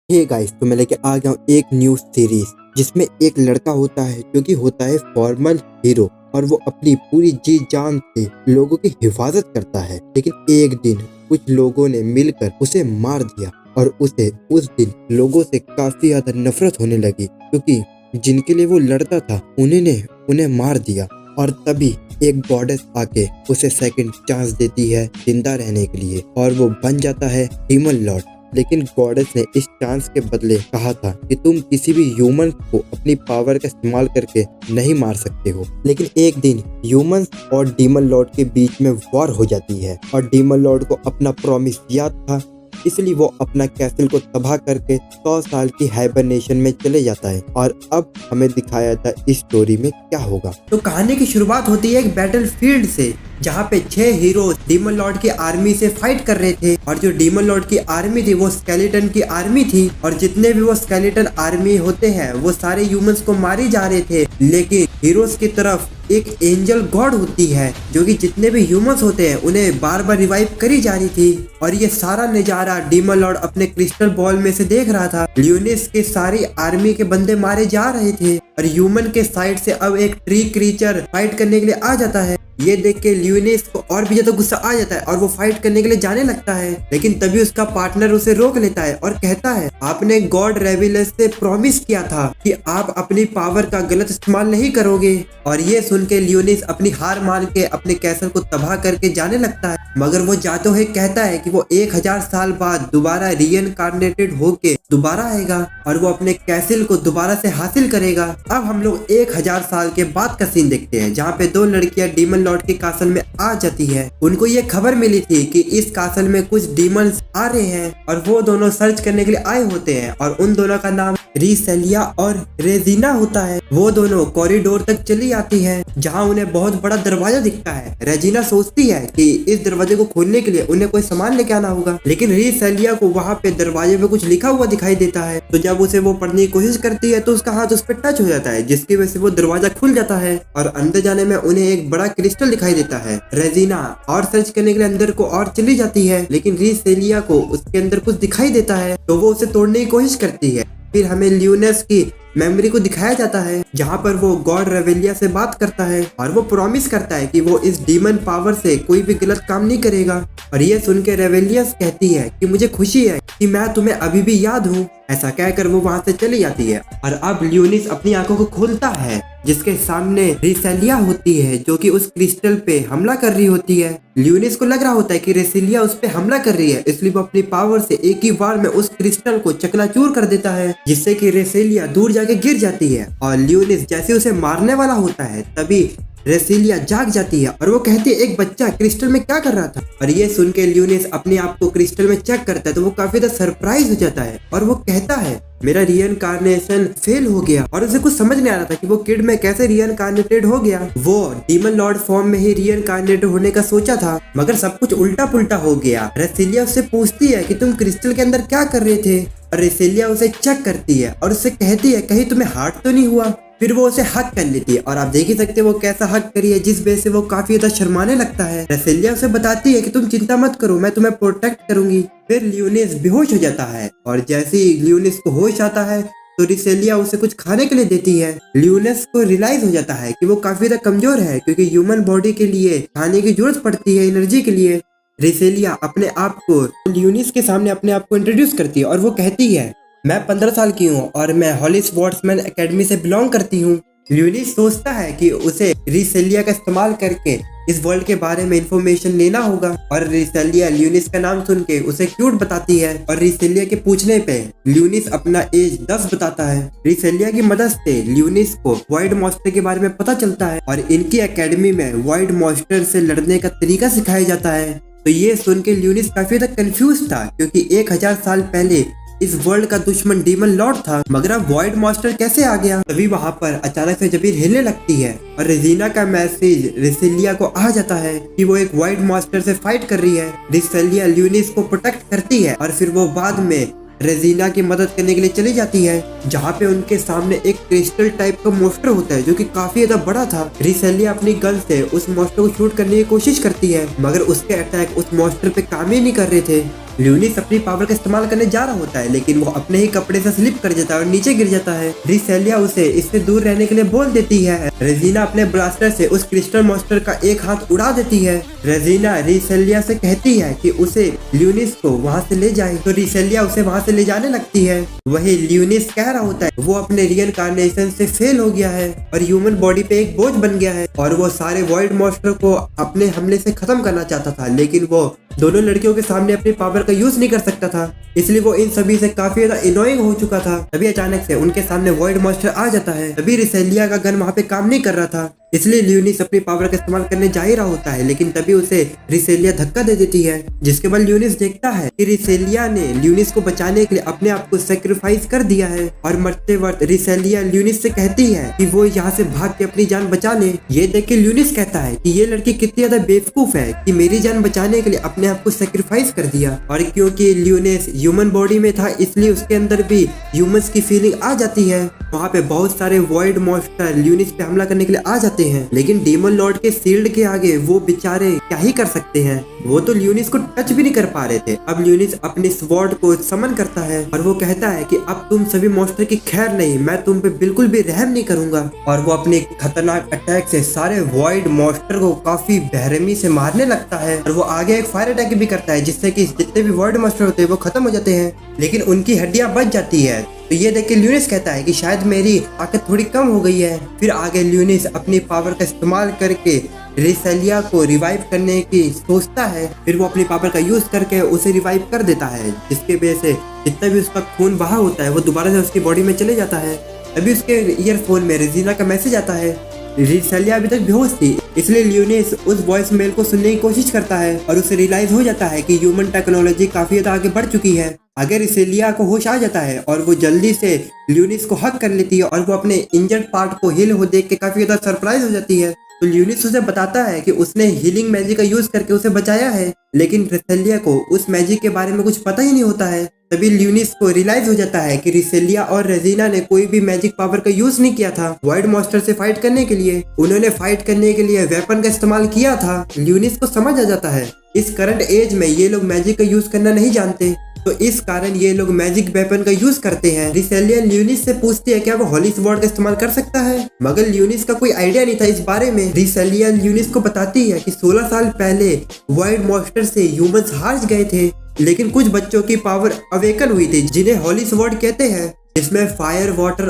Hey guys, तो मैं लेके आ गया हूँ एक न्यू सीरीज जिसमें एक लड़का होता है जो कि होता है फॉर्मल हीरो और वो अपनी पूरी जी जान से लोगों की हिफाजत करता है। लेकिन एक दिन कुछ लोगों ने मिलकर उसे मार दिया और उसे उस दिन लोगों से काफी ज्यादा नफरत होने लगी क्योंकि जिनके लिए वो लड़ता था उन्होंने उन्हें मार दिया। और तभी एक गॉडेस आके उसे सेकंड चांस देती है जिंदा रहने के लिए और वो बन जाता है डीमन लॉर्ड। लेकिन गॉडेस ने इस चांस के बदले कहा था कि तुम किसी भी ह्यूमन को अपनी पावर का इस्तेमाल करके नहीं मार सकते हो। लेकिन एक दिन ह्यूमंस और डीमन लॉर्ड के बीच में वॉर हो जाती है और डीमन लॉर्ड को अपना प्रॉमिस याद था, इसलिए वो अपना कैसल को तबाह करके 100 साल की हाइबरनेशन में चले जाता है। और अब हमें दिखाया था इस स्टोरी में क्या होगा। तो कहानी की शुरुआत होती है एक बैटलफील्ड से, जहाँ पे 6 हीरो डीमन लॉर्ड की आर्मी से फाइट कर रहे थे। और जो डीमन लॉर्ड की आर्मी थी वो स्केलेटन की आर्मी थी और जितने भी वो स्केलेटन आर्मी होते हैं वो सारे ह्यूमंस को मारे जा रहे थे। लेकिन हीरोज की तरफ एक एंजल गॉड होती है जो कि जितने भी ह्यूमंस होते हैं उन्हें बार बार रिवाइव करी जा रही थी। और ये सारा नजारा डीमन लॉर्ड अपने क्रिस्टल बॉल में से देख रहा था। लियोनिस के सारी आर्मी के बंदे मारे जा रहे थे और ह्यूमन के साइड से अब एक ट्री क्रीचर फाइट करने के लिए आ जाता है। ये देख के लियोनिस को और भी ज्यादा गुस्सा आ जाता है और वो फाइट करने के लिए जाने लगता है। लेकिन तभी उसका पार्टनर उसे रोक लेता है और कहता है, आपने गॉड रेविलस से प्रॉमिस किया था कि आप अपनी पावर का गलत इस्तेमाल नहीं करोगे। और ये सुन के लियोनिस अपनी हार मान के अपने कैसल को तबाह करके जाने लगता है। मगर वो जाते हुए कहता है कि वो 1000 साल बाद दोबारा रीइनकार्नेटेड होके दोबारा आएगा और वो अपने कैसल को दोबारा से हासिल करेगा। अब हम लोग 1000 साल के बाद का सीन देखते हैं, जहाँ पे 2 लड़कियां डीमन लॉर्ड के कासल में आ जाती है। उनको ये खबर मिली थी कि इस कासल में कुछ डीमंस आ रहे हैं और वो दोनों सर्च करने के लिए आए होते हैं। और उन दोनों का नाम रिसेलिया और रेजिना होता है। वो दोनों कॉरिडोर तक चली आती है जहाँ उन्हें बहुत बड़ा दरवाजा दिखता है। रेजिना सोचती है कि इस दरवाजे को खोलने के लिए उन्हें कोई सामान लेके आना होगा, लेकिन रिसेलिया को वहाँ पे दरवाजे पे कुछ लिखा हुआ दिखाई देता है। तो जब उसे वो पढ़ने की कोशिश करती है तो उसका हाथ उस पर टच हो जाता है, जिसकी वजह से वो दरवाजा खुल जाता है और अंदर जाने में उन्हें एक बड़ा क्रिस्टल दिखाई देता है। रेजिना और सर्च करने के लिए अंदर को और चली जाती है, लेकिन रिसेलिया को उसके अंदर कुछ दिखाई देता है तो वो उसे तोड़ने की कोशिश करती है। फिर हमें लियोनिस की मेमोरी को दिखाया जाता है जहाँ पर वो गॉड रेवेलिया से बात करता है और वो प्रॉमिस करता है कि वो इस डीमन पावर से कोई भी गलत काम नहीं करेगा। और ये सुन के रेवेलिया कहती है कि मुझे खुशी है कि मैं तुम्हें अभी भी याद हूँ। ऐसा कहकर वो वहाँ से चली जाती है और अब लियोनिस अपनी आंखों को खोलता है जिसके सामने रिसेलिया होती है जो कि उस क्रिस्टल पे हमला कर रही होती है। लियोनिस को लग रहा होता है कि रेसिलिया उस पे हमला कर रही है, इसलिए वो अपनी पावर से एक ही बार में उस क्रिस्टल को चकनाचूर कर देता है, जिससे कि रेसिलिया दूर जाके गिर जाती है। और लियोनिस जैसे उसे मारने वाला होता है तभी रेसिलिया जाग जाती है और वो कहती है, एक बच्चा क्रिस्टल में क्या कर रहा था। और ये सुन के लियोनिस अपने आप को क्रिस्टल में चेक करता है तो वो काफी ज्यादा सरप्राइज हो जाता है और वो कहता है, मेरा रीइनकार्नेशन फेल हो गया। और उसे कुछ समझ नहीं आ रहा था कि वो किड में कैसे रीइनकार्नेटेड हो गया। वो डीमन लॉर्ड फॉर्म में ही रीइनकार्नेटेड होने का सोचा था, मगर सब कुछ उल्टा पुल्टा हो गया। रेसिलिया उससे पूछती है कि तुम क्रिस्टल के अंदर क्या कर रहे थे। और रेसिलिया उसे चेक करती है और उससे कहती है, कहीं तुम्हें हार्ट तो नहीं हुआ। फिर वो उसे हक कर लेती है और आप देख ही सकते हैं वो कैसा हक करी है, जिस वजह से वो काफी ज्यादा शर्माने लगता है। रेसिलिया उसे बताती है कि तुम चिंता मत करो, मैं तुम्हें प्रोटेक्ट करूंगी। फिर लियोनिस बेहोश हो जाता है और जैसे ही लियोनिस को होश आता है तो रिसेलिया उसे कुछ खाने के लिए देती है। लियोनिस को रियलाइज हो जाता है कि वो काफी ज्यादा कमजोर है क्योंकि ह्यूमन बॉडी के लिए खाने की जरूरत पड़ती है एनर्जी के लिए। रिसेलिया अपने आप को लियोनिस के सामने अपने आप को इंट्रोड्यूस करती है और वो कहती है, मैं 15 साल की हूँ और मैं हॉली स्वॉर्ड्समैन एकेडमी से बिलोंग करती हूँ। लियोनिस सोचता है कि उसे रिसेलिया का इस्तेमाल करके इस वर्ल्ड के बारे में इंफॉर्मेशन लेना होगा। और रिसेलिया लियोनिस का नाम सुन के उसे क्यूट बताती है और रिसेलिया के पूछने पे लियोनिस अपना एज 10 बताता है। रिसेलिया की मदद से लियोनिस को वाइड मॉन्स्टर के बारे में पता चलता है और इनकी एकेडमी में वाइड मॉन्स्टर से लड़ने का तरीका सिखाया जाता है। तो ये सुन के लियोनिस काफी ज्यादा कंफ्यूज था क्योंकि 1000 साल पहले इस वर्ल्ड का दुश्मन डीमन लॉर्ड था, मगर अब वॉइड मास्टर कैसे आ गया। तभी वहाँ पर अचानक से जमीन हिलने लगती है और रेजिना का मैसेज रेसिलिया को आ जाता है कि वो एक वाइड मास्टर से फाइट कर रही है। रेसिलिया लियोनिस को प्रोटेक्ट करती है और फिर वो बाद में रेजिना की मदद करने के लिए चली जाती है, जहाँ पे उनके सामने एक क्रिस्टल टाइप का मॉन्स्टर होता है जो कि काफी ज्यादा बड़ा था। रिसेलिया अपनी गन से उस मॉन्स्टर को शूट करने की कोशिश करती है, मगर उसके अटैक उस मॉन्स्टर पे काम ही नहीं कर रहे थे। ल्यूनिस अपनी पावर का इस्तेमाल करने जा रहा होता है, लेकिन वो अपने ही कपड़े से स्लिप कर जाता है और नीचे गिर जाता है। रिसेलिया उसे इससे दूर रहने के लिए बोल देती है। रेजिना अपने ब्लास्टर से उस क्रिस्टल मॉन्स्टर का एक हाथ उड़ा देती है। रेजिना रिसेलिया से कहती है कि उसे ल्यूनिस को वहाँ से ले जाए, तो रिसेलिया उसे वहाँ से ले जाने लगती है। वही ल्यूनिस कह रहा होता है वो अपने रिइंकार्नेशन से फेल हो गया है और ह्यूमन बॉडी पे एक बोझ बन गया है और वो सारे वॉइड मॉन्स्टर को अपने हमले से खत्म करना चाहता था, लेकिन वो दोनों लड़कियों के सामने अपनी पावर का यूज नहीं कर सकता था, इसलिए वो इन सभी से काफी ज्यादा इनोइंग हो चुका था। तभी अचानक से उनके सामने वॉइड मॉन्स्टर आ जाता है। तभी रिसेलिया का गन वहाँ पे काम नहीं कर रहा था, इसलिए ल्यूनिस अपनी पावर का इस्तेमाल करने जा ही रहा होता है, लेकिन तभी उसे रिसेलिया धक्का दे देती है, जिसके बाद ल्यूनिस देखता है कि रिसेलिया ने ल्यूनिस को बचाने के लिए अपने आप को सेक्रीफाइस कर दिया है। और मरते वक्त रिसेलिया ल्यूनिस से कहती है कि वो यहाँ से भाग के अपनी जान बचा ले। ये देख के ल्यूनिस कहता है कि ये लड़की कितनी ज्यादा बेवकूफ है कि मेरी जान बचाने के लिए अपने आप को सेक्रीफाइस कर दिया। और क्योंकि ल्यूनिस ह्यूमन बॉडी में था, इसलिए उसके अंदर भी ह्यूमंस की फीलिंग आ जाती है। वहाँ पे बहुत सारे वॉइड मॉन्स्टर ल्यूनिस पे हमला करने के लिए आ जाते हैं, लेकिन डीमन लॉर्ड के शील्ड के आगे वो बेचारे क्या ही कर सकते हैं। वो तो ल्यूनिस को टच भी नहीं कर पा रहे थे। अब ल्यूनिस अपने स्वॉर्ड को समन करता है और वो कहता है कि अब तुम सभी मॉन्स्टर की खैर नहीं, मैं तुम पे बिल्कुल भी रहम नहीं करूंगा। और वो अपने खतरनाक अटैक से सारे वॉइड मॉन्स्टर को काफी बेरहमी से मारने लगता है। और वो आगे एक फायर अटैक भी करता है, जिससे कि जितने भी वॉइड मॉन्स्टर होते हैं वो खत्म हो जाते हैं, लेकिन उनकी हड्डियां बच जाती है। तो ये देख के ल्यूनिस कहता है कि शायद मेरी ताकत थोड़ी कम हो गई है। फिर आगे ल्यूनिस अपनी पावर का इस्तेमाल करके रिसेलिया को रिवाइव करने की सोचता है। फिर वो अपनी पावर का यूज करके उसे रिवाइव कर देता है, जिसके वजह से जितना भी उसका खून बहा होता है वो दोबारा से उसकी बॉडी में चले जाता है। अभी उसके ईयरफोन में रेजिना का मैसेज आता है। रिसेलिया अभी तक बेहोश थी, इसलिए ल्यूनिस उस वॉइस मेल को सुनने की कोशिश करता है और उसे रियलाइज हो जाता है कि ह्यूमन टेक्नोलॉजी काफी ज्यादा आगे बढ़ चुकी है। आगे रिसेलिया को होश आ जाता है और वो जल्दी से ल्यूनिस को हक कर लेती है और वो अपने इंजर्ड पार्ट को हील हो देख के काफी ज्यादा सरप्राइज हो जाती है। तो ल्यूनिस उसे बताता है कि उसने हीलिंग मैजिक का यूज करके उसे बचाया है, लेकिन रिसेलिया को उस मैजिक के बारे में कुछ पता ही नहीं होता है। तभी ल्यूनिस को रियलाइज हो जाता है कि रिसेलिया और रेजिना ने कोई भी मैजिक पावर का यूज नहीं किया था वॉइड मॉन्स्टर से फाइट करने के लिए। उन्होंने फाइट करने के लिए वेपन का इस्तेमाल किया था। ल्यूनिस को समझ आ जाता है इस करंट एज में ये लोग मैजिक का यूज करना नहीं जानते, तो इस कारण ये लोग मैजिक वेपन का यूज करते हैं। रिसेलिया ल्यूनिस से पूछती है क्या वो होली स्वॉर्ड का इस्तेमाल कर सकता है, मगर ल्यूनिस का कोई आइडिया नहीं था इस बारे में। रिसेलिया ल्यूनिस को बताती है कि 16 साल पहले वॉइड मॉन्स्टर से ह्यूमंस हार गए थे, लेकिन कुछ बच्चों की पावर अवेकन हुई थी जिन्हें होली स्वॉर्ड कहते हैं, जिसमें फायर, वाटर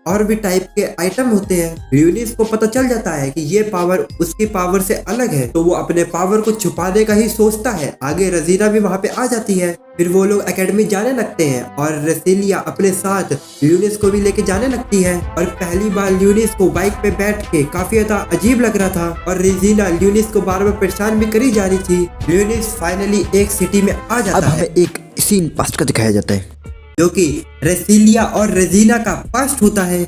और भी टाइप के आइटम होते हैं। ल्यूनिस को पता चल जाता है कि ये पावर उसकी पावर से अलग है, तो वो अपने पावर को छुपाने का ही सोचता है। आगे रेजिना भी वहाँ पे आ जाती है। फिर वो लोग एकेडमी जाने लगते हैं और रेसिलिया अपने साथ ल्यूनिस को भी लेके जाने लगती है। और पहली बार ल्यूनिस को बाइक पे बैठ के काफी ज्यादा अजीब लग रहा था और रेजिना ल्यूनिस को बार बार परेशान भी करी जा रही थी। ल्यूनिस फाइनली एक सिटी में आ जाता है। एक सीन पास्ट का दिखाया जाता है जो कि रेसिलिया और रेजिना का पास्ट होता है,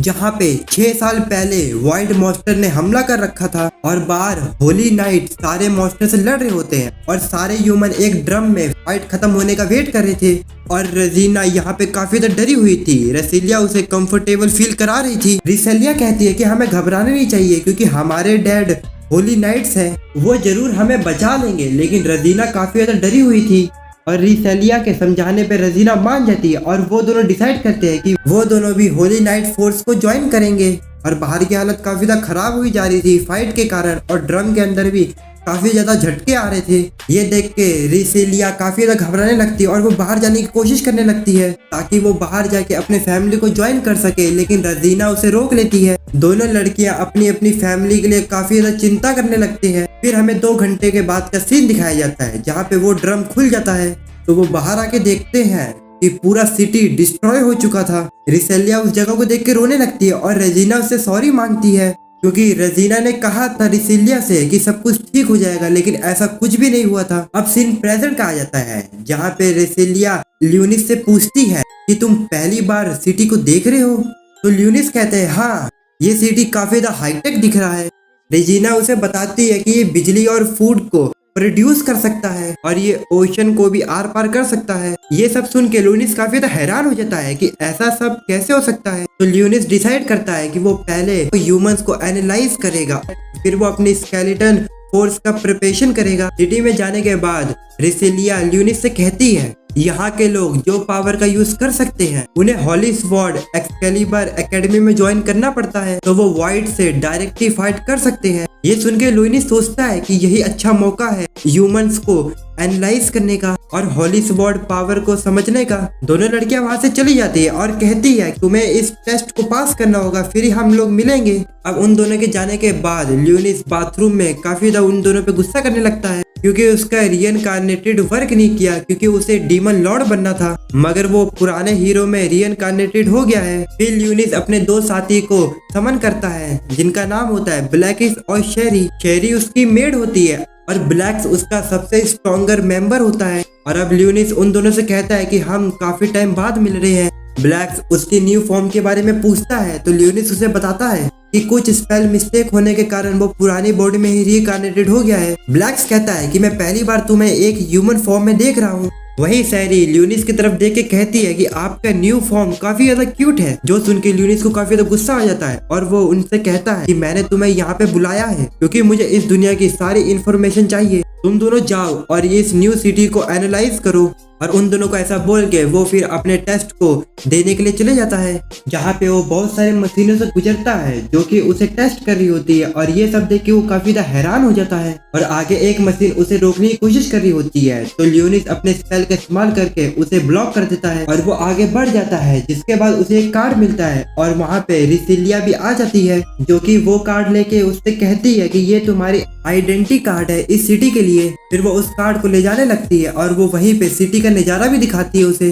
जहाँ पे 6 साल पहले वॉइड मॉन्स्टर ने हमला कर रखा था और बाहर होली नाइट सारे मॉन्स्टर से लड़ रहे होते हैं और सारे ह्यूमन एक ड्रम में फाइट खत्म होने का वेट कर रहे थे। और रेजिना यहाँ पे काफी ज्यादा डरी हुई थी। रेसिलिया उसे कंफर्टेबल फील करा रही थी। रेसिलिया कहती है कि हमें घबराना नहीं चाहिए क्योंकि हमारे डैड होली नाइट्स हैं, वो जरूर हमें बचा लेंगे। लेकिन रेजिना काफी ज्यादा डरी हुई थी और रिसेलिया के समझाने पे रेजिना मान जाती है और वो दोनों डिसाइड करते हैं कि वो दोनों भी होली नाइट फोर्स को ज्वाइन करेंगे। और बाहर की हालत काफी ज्यादा खराब हुई जा रही थी फाइट के कारण और ड्रम के अंदर भी काफी ज्यादा झटके आ रहे थे। ये देख के रिसेलिया काफी ज्यादा घबराने लगती है और वो बाहर जाने की कोशिश करने लगती है ताकि वो बाहर जाके अपने फैमिली को ज्वाइन कर सके, लेकिन रेजिना उसे रोक लेती है। दोनों लड़कियां अपनी अपनी फैमिली के लिए काफी ज्यादा चिंता करने लगती हैं। फिर हमें 2 घंटे के बाद का सीन दिखाया जाता है जहाँ पे वो ड्रम खुल जाता है, तो वो बाहर आके देखते हैं कि पूरा सिटी डिस्ट्रॉय हो चुका था। रिसेलिया उस जगह को देख के रोने लगती है और रेजिना उससे सॉरी मांगती है क्योंकि रेजिना ने कहा था रिसेलिया से कि सब कुछ ठीक हो जाएगा, लेकिन ऐसा कुछ भी नहीं हुआ था। अब सीन प्रेजेंट का आ जाता है जहाँ पे रिसेलिया ल्यूनिस से पूछती है कि तुम पहली बार सिटी को देख रहे हो, तो ल्यूनिस कहते हैं हाँ, ये सिटी काफी ज्यादा हाईटेक दिख रहा है। रेजिना उसे बताती है कि ये बिजली और फूड को प्रोड्यूस कर सकता है और ये ओशन को भी आर पार कर सकता है। ये सब सुन के ल्यूनिस काफी ज्यादा हैरान हो जाता है कि ऐसा सब कैसे हो सकता है। तो ल्यूनिस डिसाइड करता है कि वो पहले ह्यूमंस को एनालाइज करेगा, फिर वो अपनी स्केलेटन फोर्स का प्रिपरेशन करेगा। सिटी में जाने के बाद रिसिलिया ल्यूनिस से कहती है यहाँ के लोग जो पावर का यूज कर सकते हैं उन्हें होली स्वॉर्ड एक्सकेलिबर एकेडमी में ज्वाइन करना पड़ता है, तो वो वाइड से डायरेक्टली फाइट कर सकते हैं। ये सुन के ल्यूनिस सोचता है कि यही अच्छा मौका है ह्यूमंस को एनालाइज करने का और होली स्वॉर्ड पावर को समझने का। दोनों लड़कियां वहां से चली जाती है और कहती है तुम्हें इस टेस्ट को पास करना होगा, फिर ही हम लोग मिलेंगे। अब उन दोनों के जाने के बाद ल्यूनिस बाथरूम में काफी ज्यादा उन दोनों पे गुस्सा करने लगता है क्योंकि उसका रीइनकार्नेटेड वर्क नहीं किया, क्योंकि उसे डीमन लॉर्ड बनना था, मगर वो पुराने हीरो में रीइनकार्नेटेड हो गया है। फिर ल्यूनिस अपने दो साथी को समन करता है जिनका नाम होता है ब्लैकिस और शेरी। शेरी उसकी मेड होती है और ब्लैक्स उसका सबसे स्ट्रॉन्गर मेंबर होता है। और अब ल्यूनिस उन दोनों से कहता है कि हम काफी टाइम बाद मिल रहे हैं। ब्लैक्स उसकी न्यू फॉर्म के बारे में पूछता है तो ल्यूनिस उसे बताता है कि कुछ स्पेल मिस्टेक होने के कारण वो पुरानी बॉडी में ही रीइनकार्नेटेड हो गया है। ब्लैक्स कहता है कि मैं पहली बार तुम्हें एक ह्यूमन फॉर्म में देख रहा हूँ। वही सैरी ल्यूनिस की तरफ देख के कहती है कि आपका न्यू फॉर्म काफी ज्यादा क्यूट है, जो सुन के ल्यूनिस को काफी ज्यादा गुस्सा आ जाता है और वो उनसे कहता है कि मैंने तुम्हें यहाँ पे बुलाया है क्योंकि मुझे इस दुनिया की सारी इन्फॉर्मेशन चाहिए। तुम दोनों जाओ और इस न्यू सिटी को एनालाइज करो। और उन दोनों को ऐसा बोल के वो फिर अपने टेस्ट को देने के लिए चले जाता है, जहाँ पे वो बहुत सारे मशीनों से गुजरता है जो कि उसे टेस्ट कर रही होती है। और ये सब देख के वो काफी ज्यादा हैरान हो जाता है और आगे एक मशीन उसे रोकने की कोशिश कर रही होती है, तो ल्यूनिस अपने स्पेल का इस्तेमाल करके उसे ब्लॉक कर देता है और वो आगे बढ़ जाता है। जिसके बाद उसे एक कार्ड मिलता है और वहाँ पे रिसिलिया भी आ जाती है, जो कि वो कार्ड लेके उससे कहती है कि ये तुम्हारी आइडेंटिटी कार्ड है इस सिटी के लिए। फिर वो उस कार्ड को ले जाने लगती है और वो वहीं पे सिटी का नजारा भी दिखाती है उसे।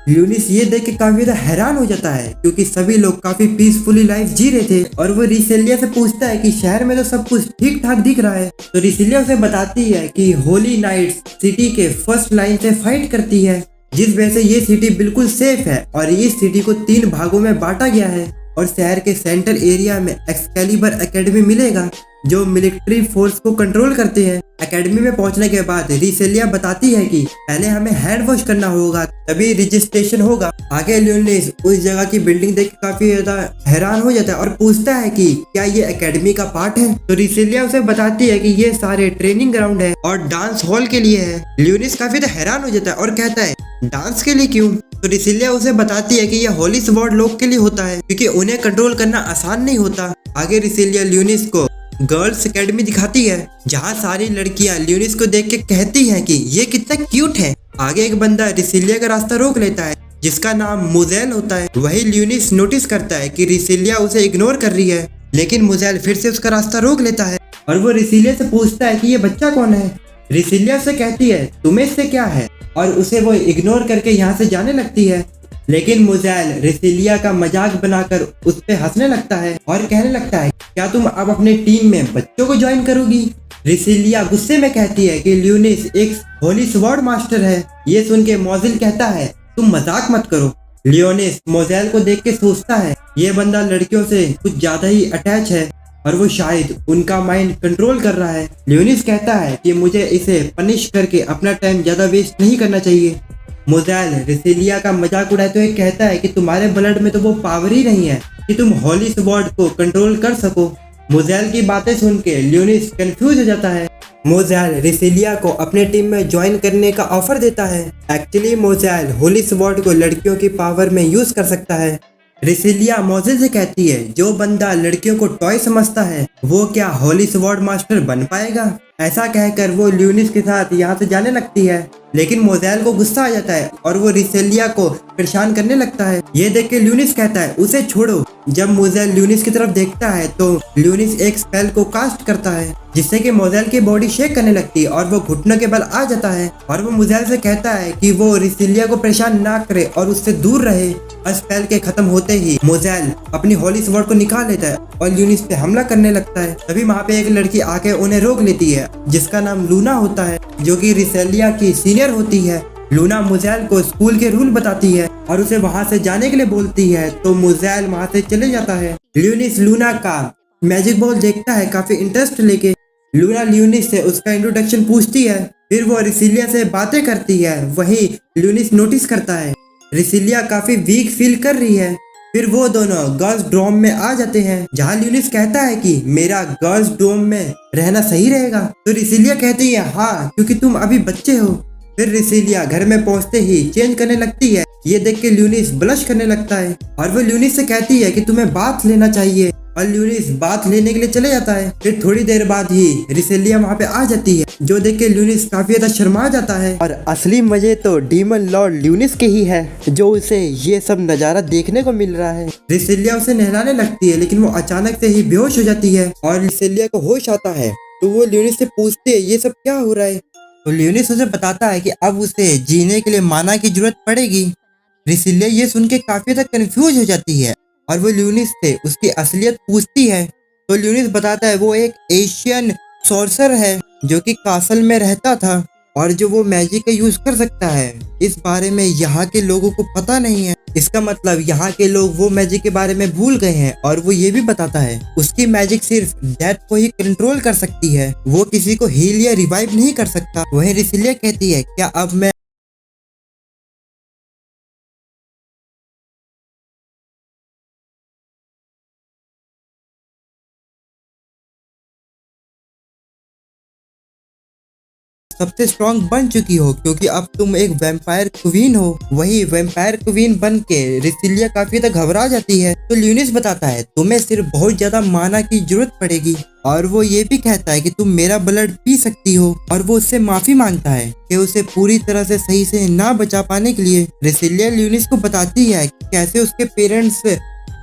ल्यूनिस ये देख के काफी ज्यादा हैरान हो जाता है क्योंकि सभी लोग काफी पीसफुली लाइफ जी रहे थे। और वो रिसिलिया से पूछता है कि शहर में तो सब कुछ ठीक ठाक दिख रहा है, तो रिसिलिया उसे बताती है कि होली नाइट्स सिटी के फर्स्ट लाइन से फाइट करती है, जिस वजह से ये सिटी बिल्कुल सेफ है। और इस सिटी को 3 भागों में बांटा गया है और शहर के सेंट्रल एरिया में एक्सकेलिबर एकेडमी मिलेगा जो मिलिट्री फोर्स को कंट्रोल करते हैं। एकेडमी में पहुंचने के बाद रिसिलिया बताती है कि पहले हमें हैंड वॉश करना होगा तभी रजिस्ट्रेशन होगा। आगे ल्यूनिस उस जगह की बिल्डिंग देख के काफी ज्यादा हैरान हो जाता है और पूछता है कि क्या ये एकेडमी का पार्ट है, तो रिसिलिया उसे बताती है कि ये सारे ट्रेनिंग ग्राउंड है और डांस हॉल के लिए है। ल्यूनिस काफी ज्यादा हैरान हो जाता है और कहता है डांस के लिए क्यों, तो रिसिलिया उसे बताती है कि यह होली स्वॉर्ड लोग के लिए होता है क्योंकि उन्हें कंट्रोल करना आसान नहीं होता। आगे रिसिलिया ल्यूनिस को गर्ल्स एकेडमी दिखाती है जहाँ सारी लड़कियां ल्यूनिस को देख के कहती हैं कि ये कितना क्यूट है। आगे एक बंदा रिसिलिया का रास्ता रोक लेता है जिसका नाम मुजेल होता है। वही ल्यूनिस नोटिस करता है कि रिसिलिया उसे इग्नोर कर रही है, लेकिन मुजेल फिर से उसका रास्ता रोक लेता है और वो रिसिलिया से पूछता है कि ये बच्चा कौन है। रिसिलिया से कहती है तुम्हें इससे क्या है, और उसे वो इग्नोर करके यहाँ से जाने लगती है। लेकिन मुजेल रिसिलिया का मजाक बनाकर उस पे हंसने लगता है और कहने लगता है क्या तुम अब अपने टीम में बच्चों को ज्वाइन करोगी। रिसिलिया गुस्से में कहती है कि ल्यूनिस एक होली स्वॉर्ड मास्टर है। ये सुन के मोजेल कहता है तुम मजाक मत करो। ल्यूनिस मोजेल को देख के सोचता है ये बंदा लड़कियों से कुछ ज्यादा ही अटैच है और वो शायद उनका माइंड कंट्रोल कर रहा है। ल्यूनिस कहता है कि मुझे इसे पनिश करके अपना टाइम ज्यादा वेस्ट नहीं करना चाहिए। मोजेल रिसिलिया का मजाक उड़ाते हुए कहता है कि तुम्हारे ब्लड में तो वो पावर ही नहीं है कि तुम होली स्वॉर्ड को कंट्रोल कर सको। मोजेल की बातें सुन के ल्यूनिस कंफ्यूज हो जाता है। मोजेल रिसिलिया को अपने टीम में ज्वाइन करने का ऑफर देता है। एक्चुअली मोजेल होली स्वॉर्ड को लड़कियों की पावर में यूज कर सकता है। रिसिलिया मोजेल से कहती है जो बंदा लड़कियों को टॉय समझता है वो क्या होली स्वॉर्ड मास्टर बन पाएगा। ऐसा कहकर वो ल्यूनिस के साथ यहाँ से जाने लगती है, लेकिन मोजेल को गुस्सा आ जाता है और वो रिसिलिया को परेशान करने लगता है। ये देख के ल्यूनिस कहता है उसे छोड़ो। जब मोजेल ल्यूनिस की तरफ देखता है तो ल्यूनिस एक स्पेल को कास्ट करता है जिससे कि मोजेल की बॉडी शेक करने लगती है और वो घुटनों के बल आ जाता है। और वो मोजेल से कहता है कि वो रिसिलिया को परेशान ना करे और उससे दूर रहे। और स्पेल के खत्म होते ही मोजेल अपनी होली स्वॉर्ड को निकाल लेता है और ल्यूनिस पे हमला करने लगता है। तभी वहाँ पे एक लड़की आके उन्हें रोक लेती है जिसका नाम लूना होता है, जो कि रिसिलिया की सीनियर होती है। लूना मोजेल को स्कूल के रूल बताती है और उसे वहाँ से जाने के लिए बोलती है, तो मोजेल वहाँ से चले जाता है। ल्यूनिस लूना का मैजिक बॉल देखता है काफी इंटरेस्ट लेके। लूना ल्यूनिस से उसका इंट्रोडक्शन पूछती है, फिर वो रिसिलिया से बातें करती है। वही ल्यूनिस नोटिस करता है रिसिलिया काफी वीक फील कर रही है। फिर वो दोनों गर्ल्स डोम में आ जाते हैं, जहाँ ल्यूनिस कहता है कि मेरा गर्ल्स डोम में रहना सही रहेगा। तो रिसिलिया कहती है हाँ, क्योंकि तुम अभी बच्चे हो। फिर रिसिलिया घर में पहुंचते ही चेंज करने लगती है। ये देख के ल्यूनिस ब्लश करने लगता है और वो ल्यूनिस से कहती है कि तुम्हें बाथ लेना चाहिए, और ल्यूनिस बाथ लेने के लिए चले जाता है। फिर थोड़ी देर बाद ही रिसेलिया वहाँ पे आ जाती है, जो देख के ल्यूनिस काफी ज्यादा शर्मा जाता है। और असली मजे तो डीमन लॉर्ड ल्यूनिस के ही है, जो उसे ये सब नजारा देखने को मिल रहा है। रिसेलिया उसे नहलाने लगती है, लेकिन वो अचानक से ही बेहोश हो जाती है और रिसेलिया को होश आता है। तो वो ल्यूनिस से पूछती है ये सब क्या हो रहा है। तो ल्यूनिस उसे बताता है कि अब उसे जीने के लिए माना की जरूरत पड़ेगी। रिसिलिया ये सुन के काफी ज्यादा कंफ्यूज हो जाती है और वो ल्यूनिस से उसकी असलियत पूछती है। तो ल्यूनिस बताता है वो एक एशियन सॉर्सर है जो कि कासल में रहता था और जो वो मैजिक का यूज कर सकता है। इस बारे में यहाँ के लोगों को पता नहीं है। इसका मतलब यहाँ के लोग वो मैजिक के बारे में भूल गए हैं। और वो ये भी बताता है उसकी मैजिक सिर्फ डेथ को ही कंट्रोल कर सकती है, वो किसी को हील या रिवाइव नहीं कर सकता। वहीं रिसिलिया कहती है क्या अब मैं सबसे स्ट्रॉन्ग बन चुकी हो, क्योंकि अब तुम एक वैम्पायर क्वीन हो। वही वैम्पायर क्वीन बन के रिसिलिया काफी ज्यादा घबरा जाती है। तो ल्यूनिस बताता है तुम्हें सिर्फ बहुत ज्यादा माना की जरूरत पड़ेगी, और वो ये भी कहता है कि तुम मेरा ब्लड पी सकती हो। और वो उससे माफी मांगता है कि उसे पूरी तरह से सही से ना बचा पाने के लिए। रिसिलिया ल्यूनिस को बताती है कि कैसे उसके पेरेंट्स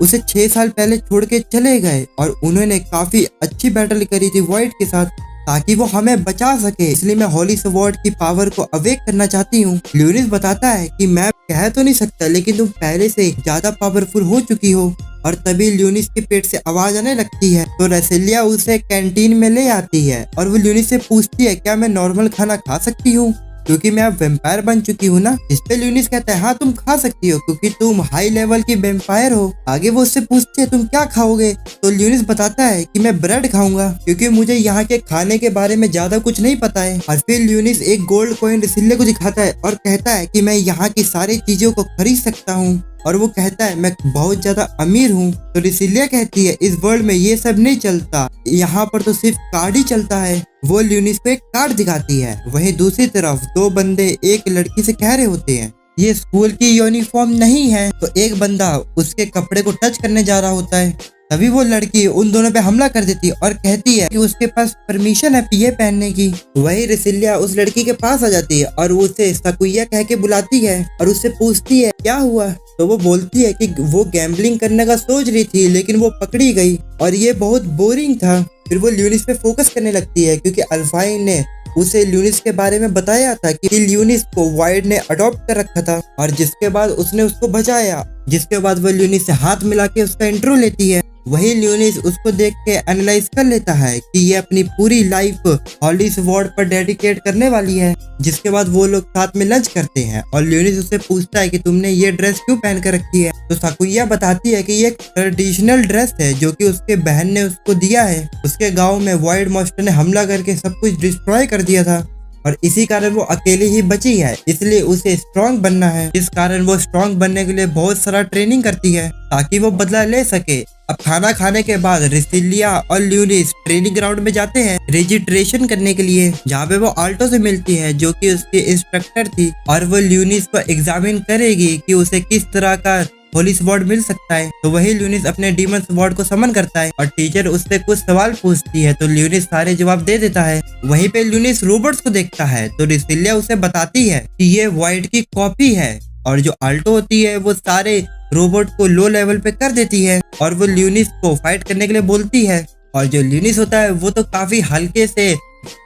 उसे 6 साल पहले छोड़ के चले गए और उन्होंने काफी अच्छी बैटल करी थी वॉइड के साथ, ताकि वो हमें बचा सके। इसलिए मैं होली स्वॉर्ड की पावर को अवेक करना चाहती हूँ। ल्यूनिस बताता है कि मैं कह तो नहीं सकता, लेकिन तुम पहले से ज्यादा पावरफुल हो चुकी हो। और तभी ल्यूनिस के पेट से आवाज आने लगती है। तो रेसिलिया उसे कैंटीन में ले आती है और वो ल्यूनिस से पूछती है क्या मैं नॉर्मल खाना खा सकती हूँ, क्योंकि मैं अब वेम्पायर बन चुकी हूँ ना। इस पे ल्यूनिस कहता है हाँ तुम खा सकती हो, क्योंकि तुम हाई लेवल की वेम्पायर हो। आगे वो उससे पूछती है तुम क्या खाओगे। तो ल्यूनिस बताता है कि मैं ब्रेड खाऊंगा, क्योंकि मुझे यहाँ के खाने के बारे में ज्यादा कुछ नहीं पता है। और फिर ल्यूनिस एक गोल्ड कॉइन रिसिलिया को दिखाता है और कहता है कि मैं यहाँ की सारी चीजों को खरीद सकता हूँ। और वो कहता है मैं बहुत ज्यादा अमीर हूँ। तो रिसिलिया कहती है इस वर्ल्ड में ये सब नहीं चलता, यहाँ पर तो सिर्फ कार्ड ही चलता है। वो ल्यूनिस को एक कार्ड दिखाती है। वहीं दूसरी तरफ दो बंदे एक लड़की से कह रहे होते हैं ये स्कूल की यूनिफॉर्म नहीं है। तो एक बंदा उसके कपड़े को टच करने जा रहा होता है, तभी वो लड़की उन दोनों पे हमला कर देती है और कहती है कि उसके पास परमिशन है ये पहनने की। वही रिसिलिया उस लड़की के पास आ जाती है और वो उसे सकुइया कह के बुलाती है और उससे पूछती है क्या हुआ। तो वो बोलती है कि वो गैम्बलिंग करने का सोच रही थी, लेकिन वो पकड़ी गई और ये बहुत बोरिंग था। फिर वो ल्यूनिस पे फोकस करने लगती है, क्योंकि अल्फाइन ने उसे ल्यूनिस के बारे में बताया था कि ल्यूनिस को वाइड ने अडॉप्ट कर रखा था, और जिसके बाद उसने उसको बचाया। जिसके बाद वो ल्यूनिस से हाथ मिला के उसका इंट्रो लेती है। वही ल्यूनिस उसको देख के एनालाइज कर लेता है कि ये अपनी पूरी लाइफ होली स्वॉर्ड पर डेडिकेट करने वाली है। जिसके बाद वो लोग साथ में लंच करते हैं और ल्यूनिस उससे पूछता है कि तुमने ये ड्रेस क्यों पहन कर रखी है। तो सकुइया बताती है कि ये एक ट्रेडिशनल ड्रेस है जो कि उसके बहन ने उसको दिया है। उसके गाँव में वाइड मॉन्स्टर ने हमला करके सब कुछ डिस्ट्रॉय कर दिया था और इसी कारण वो अकेले ही बची है, इसलिए उसे स्ट्रॉन्ग बनना है। इस कारण वो स्ट्रॉन्ग बनने के लिए बहुत सारा ट्रेनिंग करती है ताकि वो बदला ले सके। अब खाना खाने के बाद रिसिलिया और ल्यूनिस ट्रेनिंग ग्राउंड में जाते हैं रजिस्ट्रेशन करने के लिए, जहाँ पे वो आल्टो से मिलती है जो कि उसकी इंस्ट्रक्टर थी, और वो ल्यूनिस को एग्जामिन करेगी कि उसे किस तरह का होली स्वॉर्ड मिल सकता है। तो वही ल्यूनिस अपने डीमन स्वॉर्ड को समन करता है और टीचर उससे कुछ सवाल पूछती है, तो ल्यूनिस सारे जवाब दे देता है। वहीं पे ल्यूनिस रोबोट्स को देखता है, तो रिसिलिया उसे बताती है कि ये वाइड की कॉपी है, और जो आल्टो होती है वो सारे रोबोट को लो लेवल पे कर देती है और वो ल्यूनिस को फाइट करने के लिए बोलती है। और जो ल्यूनिस होता है वो तो काफी हल्के से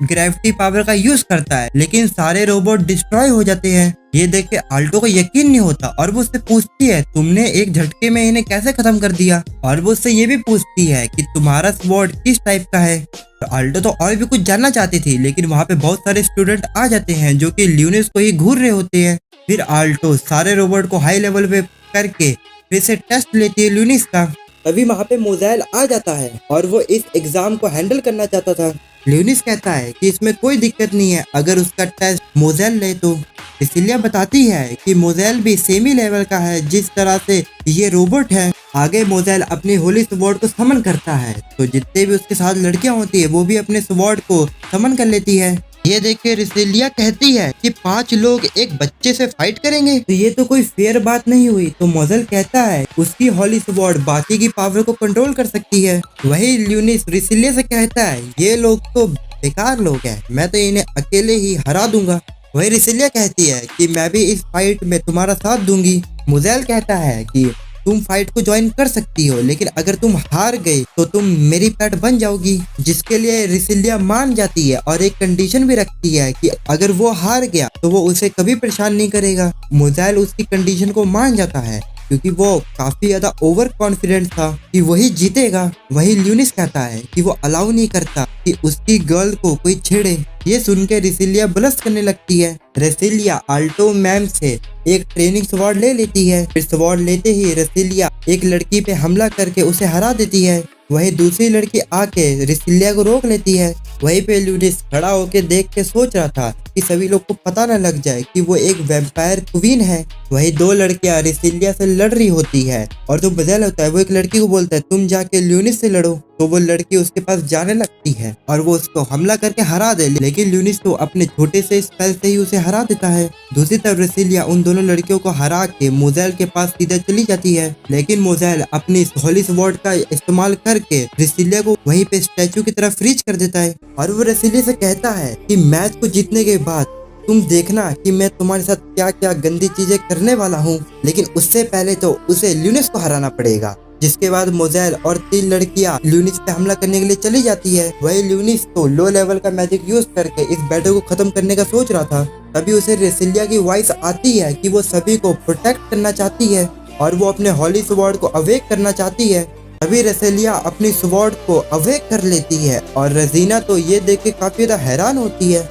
ग्रेविटी पावर का यूज करता है, लेकिन सारे रोबोट डिस्ट्रॉय हो जाते हैं। ये देख के आल्टो को यकीन नहीं होता और वो उससे पूछती है तुमने एक झटके में इन्हें कैसे खत्म कर दिया। और वो उससे ये भी पूछती है कि तुम्हारा स्वॉर्ड किस टाइप का है। तो आल्टो तो और भी कुछ जानना चाहती थी, लेकिन वहाँ पे बहुत सारे स्टूडेंट आ जाते हैं जो कि ल्यूनिस को ही घूर रहे होते हैं। फिर आल्टो सारे रोबोट को हाई लेवल पे करके फिर से टेस्ट लेती है ल्यूनिस का। तभी वहाँ पे मोज़ेल आ जाता है और वो इस एग्जाम को हैंडल करना चाहता था। ल्यूनिस कहता है कि इसमें कोई दिक्कत नहीं है अगर उसका टेस्ट मोजेल ले तो। रिसिलिया बताती है कि मोजेल भी सेम ही लेवल का है जिस तरह से ये रोबोट है। आगे मोजेल अपनी होली स्वॉर्ड को समन करता है तो जितने भी उसके साथ लड़कियां होती है वो भी अपने स्वॉर्ड को समन कर लेती है। ये देख के रिसिलिया कहती है कि 5 लोग एक बच्चे से फाइट करेंगे तो ये तो कोई फेयर बात नहीं हुई। तो मोजेल कहता है उसकी होली स्वॉर्ड बाकी की पावर को कंट्रोल कर सकती है। वही ल्यूनिस रिसिलिया से कहता है ये लोग तो बेकार लोग हैं, मैं तो इन्हें अकेले ही हरा दूंगा। वही रिसिलिया कहती है कि मैं भी इस फाइट में तुम्हारा साथ दूंगी। मोजेल कहता है कि तुम फाइट को ज्वाइन कर सकती हो लेकिन अगर तुम हार गई तो तुम मेरी पेट बन जाओगी, जिसके लिए रिसिलिया मान जाती है और एक कंडीशन भी रखती है कि अगर वो हार गया तो वो उसे कभी परेशान नहीं करेगा। मोजेल उसकी कंडीशन को मान जाता है क्योंकि वो काफी ज्यादा ओवर कॉन्फिडेंट था कि वही जीतेगा। वही ल्यूनिस कहता है कि वो अलाउ नहीं करता कि उसकी गर्ल को कोई छेड़े। ये सुन के रिसिलिया ब्लश करने लगती है। रिसिलिया आल्टो मैम से एक ट्रेनिंग स्वॉर्ड ले लेती है। फिर स्वॉर्ड लेते ही रिसिलिया एक लड़की पे हमला करके उसे हरा देती है। वही दूसरी लड़की आके रिसिलिया को रोक लेती है। वहीं पे ल्यूनिस खड़ा होके देख के सोच रहा था कि सभी लोग को पता न लग जाए कि वो एक वैम्पायर क्वीन है। वही 2 लड़कियां रिसिलिया से लड़ रही होती है और जो मोजेल होता है वो एक लड़की को बोलता है तुम जाके ल्यूनिस से लड़ो। तो वो लड़की उसके पास जाने लगती है और वो उसको हमला करके हरा दे, लेकिन ल्यूनिस तो अपने छोटे से स्पेल से ही उसे हरा देता है। दूसरी तरफ रिसिलिया उन दोनों लड़कियों को हरा के मोजेल के पास सीधे चली जाती है, लेकिन मोजेल अपनी होली स्वॉर्ड का इस्तेमाल करके रिसिलिया को वहीं पे स्टैचू की तरफ फ्रीज कर देता है। और वो रिसिलिया से कहता है कि मैच को जीतने के बाद तुम देखना कि मैं तुम्हारे साथ क्या क्या गंदी चीजें करने वाला हूँ, लेकिन उससे पहले तो उसे ल्यूनिस को हराना पड़ेगा। जिसके बाद मोजेल और 3 लड़कियां ल्यूनिस पे हमला करने के लिए चली जाती है। वही ल्यूनिस तो लो लेवल का मैजिक यूज करके इस बैटल को खत्म करने का सोच रहा था। तभी उसे रिसिलिया की वॉइस आती है कि वो सभी को प्रोटेक्ट करना चाहती है और वो अपने होली स्वॉर्ड को अवेक करना चाहती है। तभी रेसिलिया अपनी स्वॉर्ड को अवेक कर लेती है और रजीना तो ये देख के काफी ज्यादा हैरान होती है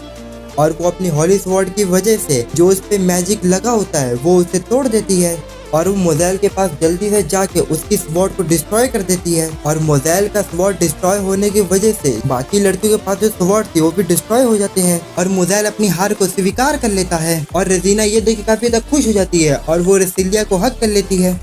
और वो अपनी होली स्वॉर्ड की वजह से जो उस पे मैजिक लगा होता है वो उसे तोड़ देती है और वो मोजेल के पास जल्दी से जाके उसकी स्वॉर्ड को डिस्ट्रॉय कर देती है। और मोजेल का स्वॉर्ड डिस्ट्रॉय होने की वजह से बाकी लड़कियों के पास जो स्वॉर्ड थी वो भी डिस्ट्रॉय हो जाते हैं और मोजेल अपनी हार को स्वीकार कर लेता है। और रजीना ये देख के काफी ज्यादा खुश हो जाती है और वो रेसिलिया को हक कर लेती है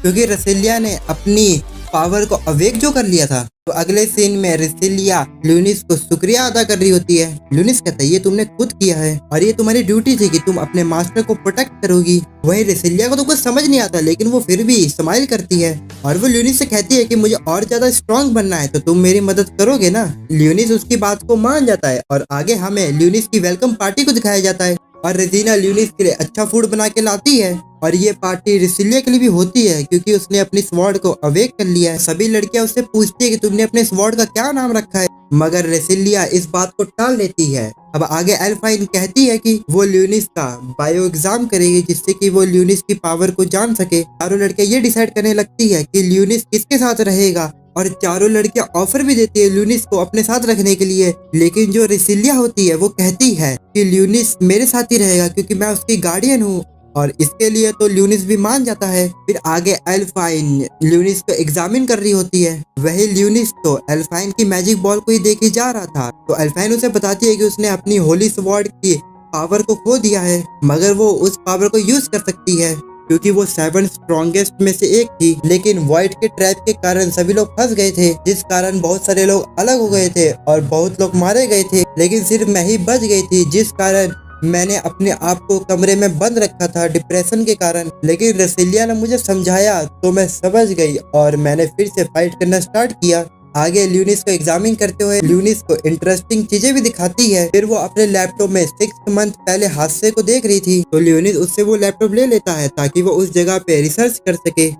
क्योंकि रेसिलिया ने अपनी पावर को अवेक जो कर लिया था। तो अगले सीन में रेसिलिया ल्यूनिस को शुक्रिया अदा कर रही होती है। ल्यूनिस कहता है ये तुमने खुद किया है और ये तुम्हारी ड्यूटी थी कि तुम अपने मास्टर को प्रोटेक्ट करोगी। वही रेसिलिया को तो कुछ समझ नहीं आता लेकिन वो फिर भी स्माइल करती है और वो ल्यूनिस से कहती है कि मुझे और ज्यादा स्ट्रॉन्ग बनना है तो तुम मेरी मदद करोगे ना। ल्यूनिस उसकी बात को मान जाता है और आगे हमें ल्यूनिस की वेलकम पार्टी को दिखाया जाता है और रेजिना ल्यूनिस के लिए अच्छा फूड बना के लाती है और ये पार्टी रिसिलिया के लिए भी होती है क्योंकि उसने अपनी स्वॉर्ड को अवेक कर लिया है। सभी लड़कियां उससे पूछती है कि तुमने अपने स्वॉर्ड का क्या नाम रखा है, मगर रेसिलिया इस बात को टाल देती है। अब आगे एल्फाइन कहती है कि वो ल्यूनिस का बायो एग्जाम करेगी जिससे कि वो ल्यूनिस की पावर को जान सके। चारों लड़कियां ये डिसाइड करने लगती है कि ल्यूनिस किसके साथ रहेगा और चारों लड़कियां ऑफर भी देती है ल्यूनिस को अपने साथ रखने के लिए, लेकिन जो रिसिलिया होती है वो कहती है कि ल्यूनिस मेरे साथ ही रहेगा क्योंकि मैं उसकी गार्डियन हूँ और इसके लिए तो ल्यूनिस भी मान जाता है। फिर आगे एल्फाइन ल्यूनिस को एग्जामिन कर रही होती है। वही ल्यूनिस तो एल्फाइन की मैजिक बॉल को ही देखे जा रहा था तो एल्फाइन उसे बताती है कि उसने अपनी होली स्वॉर्ड की पावर को खो दिया है मगर वो उस पावर को यूज कर सकती है क्योंकि वो 7 स्ट्रॉन्गेस्ट में से एक थी। लेकिन वाइट के ट्रैप के कारण सभी लोग फंस गए थे जिस कारण बहुत सारे लोग अलग हो गए थे और बहुत लोग मारे गए थे, लेकिन सिर्फ मैं ही बच गई थी जिस कारण मैंने अपने आप को कमरे में बंद रखा था डिप्रेशन के कारण। लेकिन रेसिलिया ने मुझे समझाया तो मैं समझ गई और मैंने फिर से फाइट करना स्टार्ट किया। आगे ल्यूनिस को एग्जामिन करते हुए ल्यूनिस को इंटरेस्टिंग चीजें भी दिखाती है। फिर वो अपने लैपटॉप में 6 मंथ पहले हादसे को देख रही थी तो ल्यूनिस उससे वो लैपटॉप ले लेता है ताकि वो उस जगह पे रिसर्च कर सके।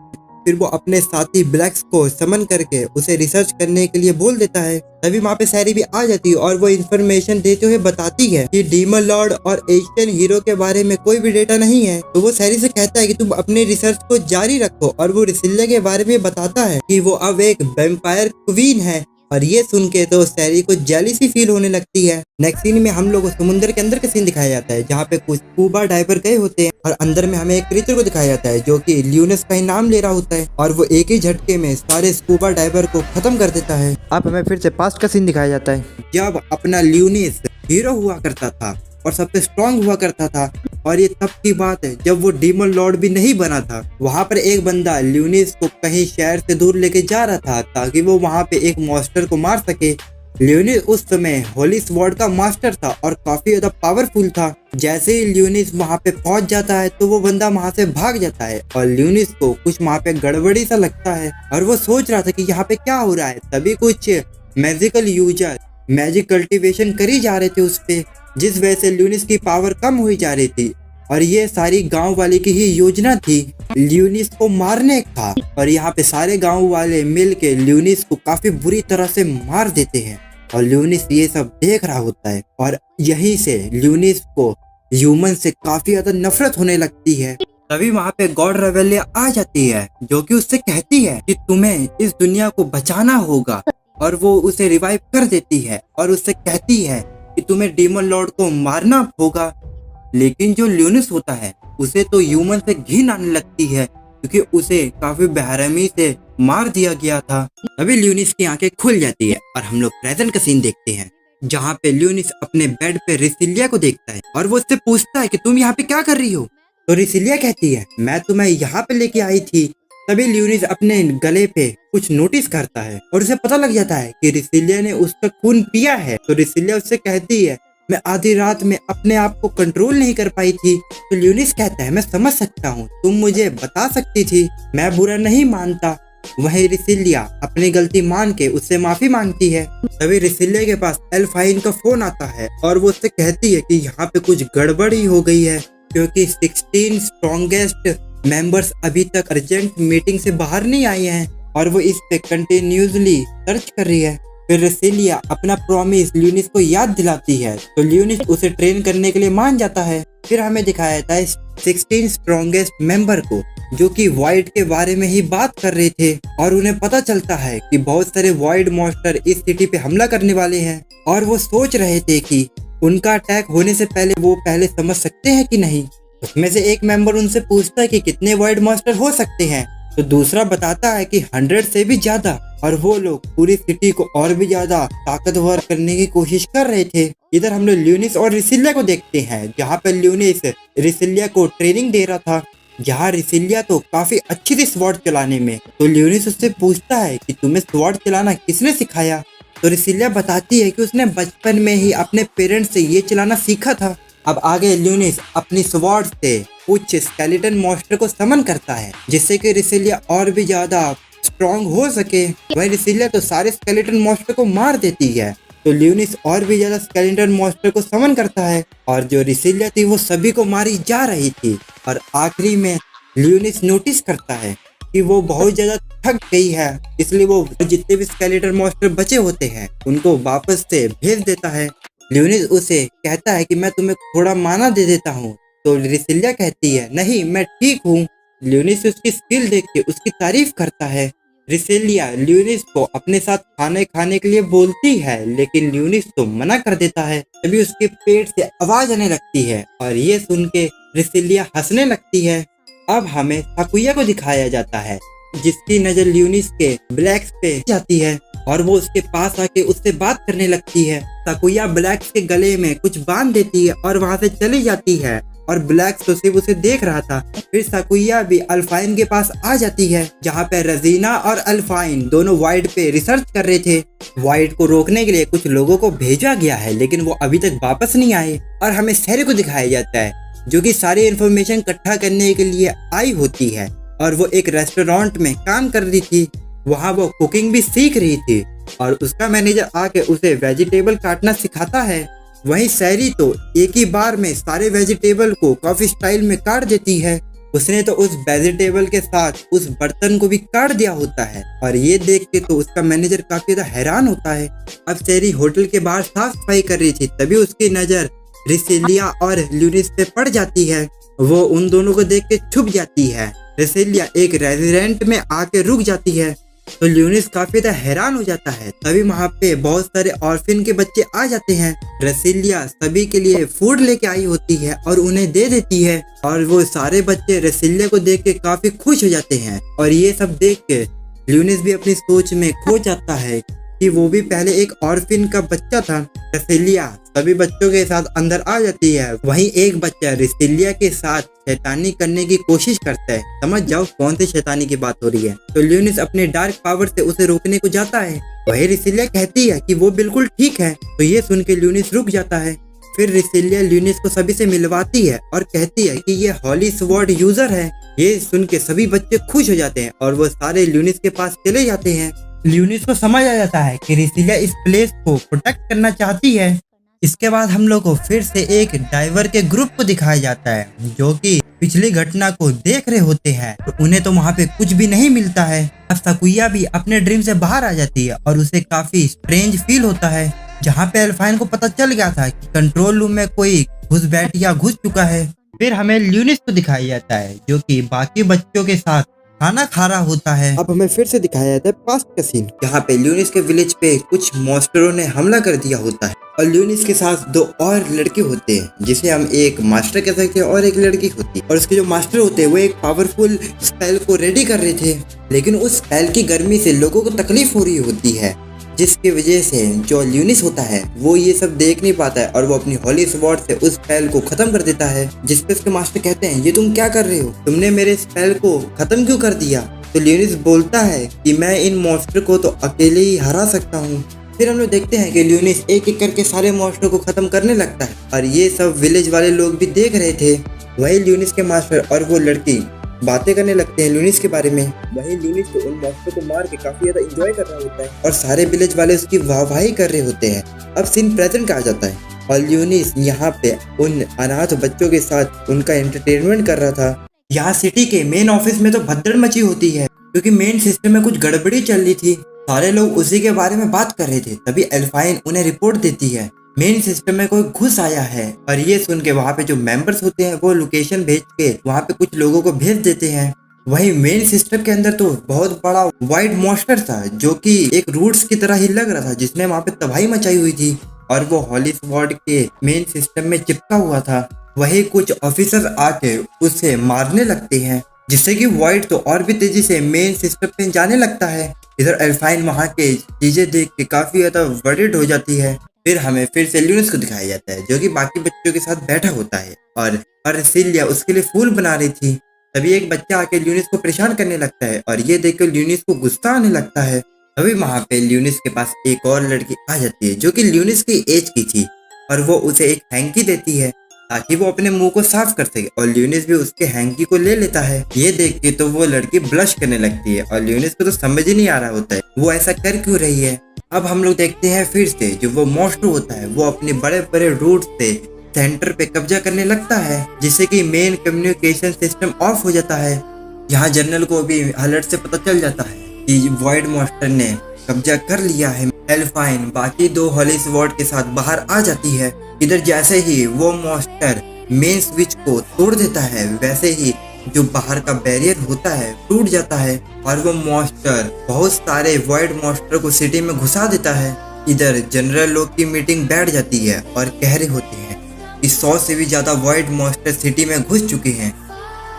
फिर वो अपने साथी ब्लैक्स को समन करके उसे रिसर्च करने के लिए बोल देता है। तभी वहाँ पे सैरी भी आ जाती है और वो इन्फॉर्मेशन देते हुए बताती है कि डीमन लॉर्ड और एशियन हीरो के बारे में कोई भी डेटा नहीं है। तो वो सैरी से कहता है कि तुम अपने रिसर्च को जारी रखो और वो रिसिलिया के बारे में बताता है कि वो अब एक वैम्पायर क्वीन है और ये सुन के तो सैरी को जेलिसी फील होने लगती है। नेक्स्ट सीन में हम लोग को समुद्र के अंदर का सीन दिखाया जाता है, जहाँ पे कुछ स्कूबा डाइवर गए होते हैं और अंदर में हमें एक क्रीचर को दिखाया जाता है जो कि ल्यूनस का ही नाम ले रहा होता है और वो एक ही झटके में सारे स्कूबा डाइवर को खत्म कर देता है। अब हमें फिर से पास्ट का सीन दिखाया जाता है, जब अपना ल्यूनस हीरो हुआ करता था और सबसे स्ट्रांग हुआ करता था। और ये तब की बात है जब वो डीमन लॉर्ड भी नहीं बना था। वहाँ पर एक बंदा ल्यूनिस को कहीं शहर से दूर लेके जा रहा था ताकि वो वहाँ पे एक मॉन्स्टर को मार सके। ल्यूनिस उस समय होली स्वॉर्ड का मास्टर था और काफी ज्यादा पावरफुल था। जैसे ही ल्यूनिस वहाँ पे पहुंच जाता है तो वो बंदा वहाँ से भाग जाता है और ल्यूनिस को कुछ वहाँ पे गड़बड़ी सा लगता है और वो सोच रहा था कि यहाँ पे क्या हो रहा है। तभी कुछ मैजिकल यूजर मैजिक कल्टीवेशन करी जा रहे थे उस पे, जिस वजह से ल्यूनिस की पावर कम हुई जा रही थी। और ये सारी गांव वाले की ही योजना थी ल्यूनिस को मारने का। और यहाँ पे सारे गांव वाले मिल के ल्यूनिस को काफी बुरी तरह से मार देते हैं और ल्यूनिस ये सब देख रहा होता है। और यहीं से ल्यूनिस को ह्यूमन से काफी ज्यादा नफरत होने लगती है। तभी वहाँ पे गॉड रेवेलिया आ जाती है जो कि उससे कहती है कि तुम्हें इस दुनिया को बचाना होगा, और वो उसे रिवाइव कर देती है और उससे कहती है कि तुम्हें डीमन लॉर्ड को मारना होगा। लेकिन जो ल्यूनिस होता है उसे तो ह्यूमन से घिन आने लगती है क्योंकि उसे काफी बेरहमी से मार दिया गया था। अभी ल्यूनिस की आंखें खुल जाती है और हम लोग प्रेजेंट का सीन देखते हैं, जहाँ पे ल्यूनिस अपने बेड पे रिसिलिया को देखता है और वो उससे पूछता है कि तुम यहाँ पे क्या कर रही हो। तो रिसिलिया कहती है मैं तुम्हें यहाँ पे लेके आई थी। तभी ल्यूनिस अपने गले पे कुछ नोटिस करता है और उसे पता लग जाता है कि रिसिलिया ने उसका खून पिया है। तो रिसिलिया उससे कहती है मैं आधी रात में अपने आप को कंट्रोल नहीं कर पाई थी। तो ल्यूनिस कहता है मैं समझ सकता हूँ, तुम मुझे बता सकती थी, मैं बुरा नहीं मानता। वहीं रिसिलिया अपनी गलती मान के उससे माफी मांगती है। तभी रिसिलिया के पास एल्फाइन का फोन आता है और वो उससे कहती है कि यहाँ पे कुछ गड़बड़ी हो गई है क्योंकि 16 स्ट्रॉन्गेस्ट मेंबर्स अभी तक अर्जेंट मीटिंग से बाहर नहीं आए हैं और वो इस पे कंटिन्यूसली सर्च कर रही है। फिर रिसिलिया अपना प्रॉमिस ल्यूनिस को याद दिलाती है तो ल्यूनिस उसे ट्रेन करने के लिए मान जाता है। फिर हमें दिखाया जाता है 16 स्ट्रॉन्गेस्ट मेंबर को जो कि वॉइड के बारे में ही बात कर रहे थे और उन्हें पता चलता है कि बहुत सारे वॉइड मॉन्स्टर इस सिटी पे हमला करने वाले हैं और वो सोच रहे थे कि उनका अटैक होने से पहले वो पहले समझ सकते हैं कि नहीं। उसमें से एक मेंबर उनसे पूछता है कि कितने वॉइड मॉन्स्टर हो सकते हैं, तो दूसरा बताता है कि 100 से भी ज्यादा। और वो लोग पूरी सिटी को और भी ज्यादा ताकतवर करने की कोशिश कर रहे थे। इधर हम लोग ल्यूनिस और रिसिलिया को देखते हैं, जहाँ पे ल्यूनिस रिसिलिया को ट्रेनिंग दे रहा था, जहाँ रिसिलिया तो काफी अच्छी थी स्वॉर्ड चलाने में। तो ल्यूनिस उससे पूछता है कि तुम्हें स्वॉर्ड चलाना किसने सिखाया। तो रिसिलिया बताती है कि उसने बचपन में ही अपने पेरेंट्स से ये चलाना सीखा था। अब आगे ल्यूनिस अपनी स्वॉर्ड से कुछ स्केलेटन मॉन्स्टर को समन करता है जिससे कि रिसिलिया और भी ज्यादा स्ट्रॉन्ग हो सके। वही रिसिलिया तो सारे स्केलेटन मॉन्स्टर को मार देती है, तो ल्यूनिस और भी ज्यादा स्केलेटन मॉन्स्टर को समन करता है और जो रिसिलिया थी वो सभी को मारी जा रही थी। और आखिरी में ल्यूनिस नोटिस करता है कि वो बहुत ज्यादा थक गई है, इसलिए वो जितने भी स्केलेटन मॉन्स्टर बचे होते हैं उनको वापस से भेज देता है। ल्यूनिस उसे कहता है कि मैं तुम्हें थोड़ा माना दे देता हूँ। तो रिसिलिया कहती है नहीं मैं ठीक हूँ। ल्यूनिस उसकी स्किल देख के उसकी तारीफ करता है। रिसिलिया ल्यूनिस को अपने साथ खाने खाने के लिए बोलती है लेकिन ल्यूनिस तो मना कर देता है। तभी उसके पेट से आवाज आने लगती है और ये सुन के रिसिलिया हंसने लगती है। अब हमें साकुया को दिखाया जाता है जिसकी नजर ल्यूनिस के ब्लैक्स पे जाती है और वो उसके पास आके उससे बात करने लगती है। साकुया ब्लैक्स के गले में कुछ बांध देती है और वहाँ से चली जाती है और ब्लैक्स तो सिर्फ उसे देख रहा था। फिर साकुया भी अल्फाइन के पास आ जाती है जहाँ पे रजीना और अल्फाइन दोनों वाइड पे रिसर्च कर रहे थे। वाइड को रोकने के लिए कुछ लोगों को भेजा गया है लेकिन वो अभी तक वापस नहीं आए। और हमें सैरी को दिखाया जाता है जो कि सारी इन्फॉर्मेशन इकट्ठा करने के लिए आई होती है और वो एक रेस्टोरेंट में काम कर रही थी। वहाँ वो कुकिंग भी सीख रही थी और उसका मैनेजर आके उसे वेजिटेबल काटना सिखाता है। वहीं सैरी तो एक ही बार में सारे वेजिटेबल को काफी स्टाइल में काट देती है। उसने तो उस वेजिटेबल के साथ उस बर्तन को भी काट दिया होता है और ये देख के तो उसका मैनेजर काफी ज्यादा हैरान होता है। अब सैरी होटल के बाहर साफ सफाई कर रही थी, तभी उसकी नजर रिसिलिया और ल्यूनिस पे पड़ जाती है। वो उन दोनों को देख के छुप जाती है। रिसिलिया एक रेस्टोरेंट में आके रुक जाती है तो ल्यूनिस काफी ज्यादा हैरान हो जाता है। तभी वहाँ पे बहुत सारे ऑर्फिन के बच्चे आ जाते हैं। रसीलिया सभी के लिए फूड लेके आई होती है और उन्हें दे देती है, और वो सारे बच्चे रसीलिया को देख के काफी खुश हो जाते हैं। और ये सब देख के ल्यूनिस भी अपनी सोच में खो जाता है कि वो भी पहले एक ऑर्फिन का बच्चा था। रसीलिया सभी बच्चों के साथ अंदर आ जाती है। वहीं एक बच्चा रसीलिया के साथ शैतानी करने की कोशिश करता है। समझ जाओ कौन सी शैतानी की बात हो रही है। तो ल्यूनिस अपने डार्क पावर से उसे रोकने को जाता है। वही रसीलिया कहती है कि वो बिल्कुल ठीक है। तो ये सुन के ल्यूनिस रुक जाता है। फिर रसीलिया ल्यूनिस को सभी से मिलवाती है और कहती है कि ये हॉली स्वॉर्ड यूजर है। ये सुन के सभी बच्चे खुश हो जाते हैं और वो सारे ल्यूनिस के पास चले जाते हैं। ल्यूनिस को समझ आ जाता है कि रसीलिया इस प्लेस को प्रोटेक्ट करना चाहती है। इसके बाद हम लोग को फिर से एक डाइवर के ग्रुप को दिखाया जाता है, जो कि पिछली घटना को देख रहे होते हैं। तो उन्हें तो वहाँ पे कुछ भी नहीं मिलता है। अब सकुइया भी अपने ड्रीम से बाहर आ जाती है और उसे काफी स्ट्रेंज फील होता है, जहाँ पे एल्फाइन को पता चल गया था कि कंट्रोल रूम में कोई घुस चुका है। फिर हमें ल्यूनिस को दिखाया जाता है, जो कि बाकी बच्चों के साथ खाना खा रहा होता है। अब हमें फिर से दिखाया जाता है पास्ट का सीन। यहाँ पे ल्यूनिस के विलेज पे कुछ मॉन्स्टरों ने हमला कर दिया होता है और ल्यूनिस के साथ दो और लड़के होते हैं, जिसे हम एक मास्टर कह सकते हैं और एक लड़की होती है। और उसके जो मास्टर होते हैं वो एक पावरफुल स्पेल को रेडी कर रहे थे, लेकिन उस स्पेल की गर्मी से लोगों को तकलीफ हो रही होती है, जिसकी वजह से जो ल्यूनिस होता है वो ये सब देख नहीं पाता है और वो अपनी हॉली स्वॉर्ड से उस स्पेल को खत्म कर देता है। जिसपे उसके मास्टर कहते हैं, ये तुम क्या कर रहे हो, तुमने मेरे स्पेल को खत्म क्यों कर दिया। तो ल्यूनिस बोलता है कि मैं इन मॉन्स्टर को तो अकेले ही हरा सकता हूँ। फिर हम लोग देखते हैं कि ल्यूनिस एक एक करके सारे मॉन्स्टर को खत्म करने लगता है और ये सब विलेज वाले लोग भी देख रहे थे। वही ल्यूनिस के मास्टर और वो लड़की बातें करने लगते हैं ल्यूनिस के बारे में। वही ल्यूनिस तो उन मॉन्स्टर को मार के काफी ज्यादा एंजॉय कर रहा होता है और सारे विलेज वाले उसकी वाहवाही कर रहे होते हैं। अब सीन प्रेजेंट का आ जाता है और ल्यूनिस यहाँ पे उन अनाथ बच्चों के साथ उनका एंटरटेनमेंट कर रहा था। यहाँ सिटी के मेन ऑफिस में तो भगदड़ मची होती है, क्योंकि मेन सिस्टम में कुछ गड़बड़ी चल रही थी। सारे लोग उसी के बारे में बात कर रहे थे। तभी एल्फाइन उन्हें रिपोर्ट देती है, मेन सिस्टम में कोई घुस आया है। और ये सुन के वहाँ पे जो मेंबर्स होते हैं वो लोकेशन भेज के वहाँ पे कुछ लोगों को भेज देते हैं। वही मेन सिस्टम के अंदर तो बहुत बड़ा वाइट मॉन्स्टर था, जो कि एक रूट्स की तरह ही लग रहा था, जिसने वहाँ पे तबाही मचाई हुई थी और वो हॉली स्वॉर्ड के मेन सिस्टम में चिपका हुआ था। वही कुछ ऑफिसर आके उसे मारने लगते हैं, जिससे कि वाइट तो और भी तेजी से मेन सिस्टम पे जाने लगता है। इधर एल्फाइन वहाँ के चीजें देख के काफी ज्यादा वरीड हो जाती है। फिर हमें फिर से ल्यूनिस को दिखाया जाता है, जो कि बाकी बच्चों के साथ बैठा होता है और रसीलिया उसके लिए फूल बना रही थी। तभी एक बच्चा आके ल्यूनिस को परेशान करने लगता है और ये देखकर ल्यूनिस को गुस्सा आने लगता है। तभी वहाँ पे ल्यूनिस के पास एक और लड़की आ जाती है, जो कि ल्यूनिस की एज की थी, और वो उसे एक हैंकी देती है ताकि वो अपने मुंह को साफ कर सके। और ल्यूनिस भी उसके हैंकी को ले लेता है। ये देख के तो वो लड़की ब्लश करने लगती है और ल्यूनिस को तो समझ ही नहीं आ रहा होता है वो ऐसा कर क्यों रही है। अब हम लोग देखते हैं फिर से जो वो मॉन्स्टर होता है वो अपने बड़े बड़े रूट से सेंटर पे कब्जा करने लगता है, जिससे कि मेन कम्युनिकेशन सिस्टम ऑफ हो जाता है। यहाँ जनरल को भी अलर्ट से पता चल जाता है कि वाइड मॉन्स्टर ने कब्जा कर लिया है। एल्फाइन बाकी दो हॉली स्वॉर्ड के साथ बाहर आ जाती है। इधर जैसे ही वो मॉन्स्टर मेन स्विच को तोड़ देता है, वैसे ही जो बाहर का बैरियर होता है टूट जाता है और वो मॉन्स्टर बहुत सारे वाइड मॉन्स्टर को सिटी में घुसा देता है। इधर जनरल लोग की मीटिंग बैठ जाती है और कह रहे होते हैं कि 100 से भी ज्यादा वाइड मॉन्स्टर सिटी में घुस चुके हैं,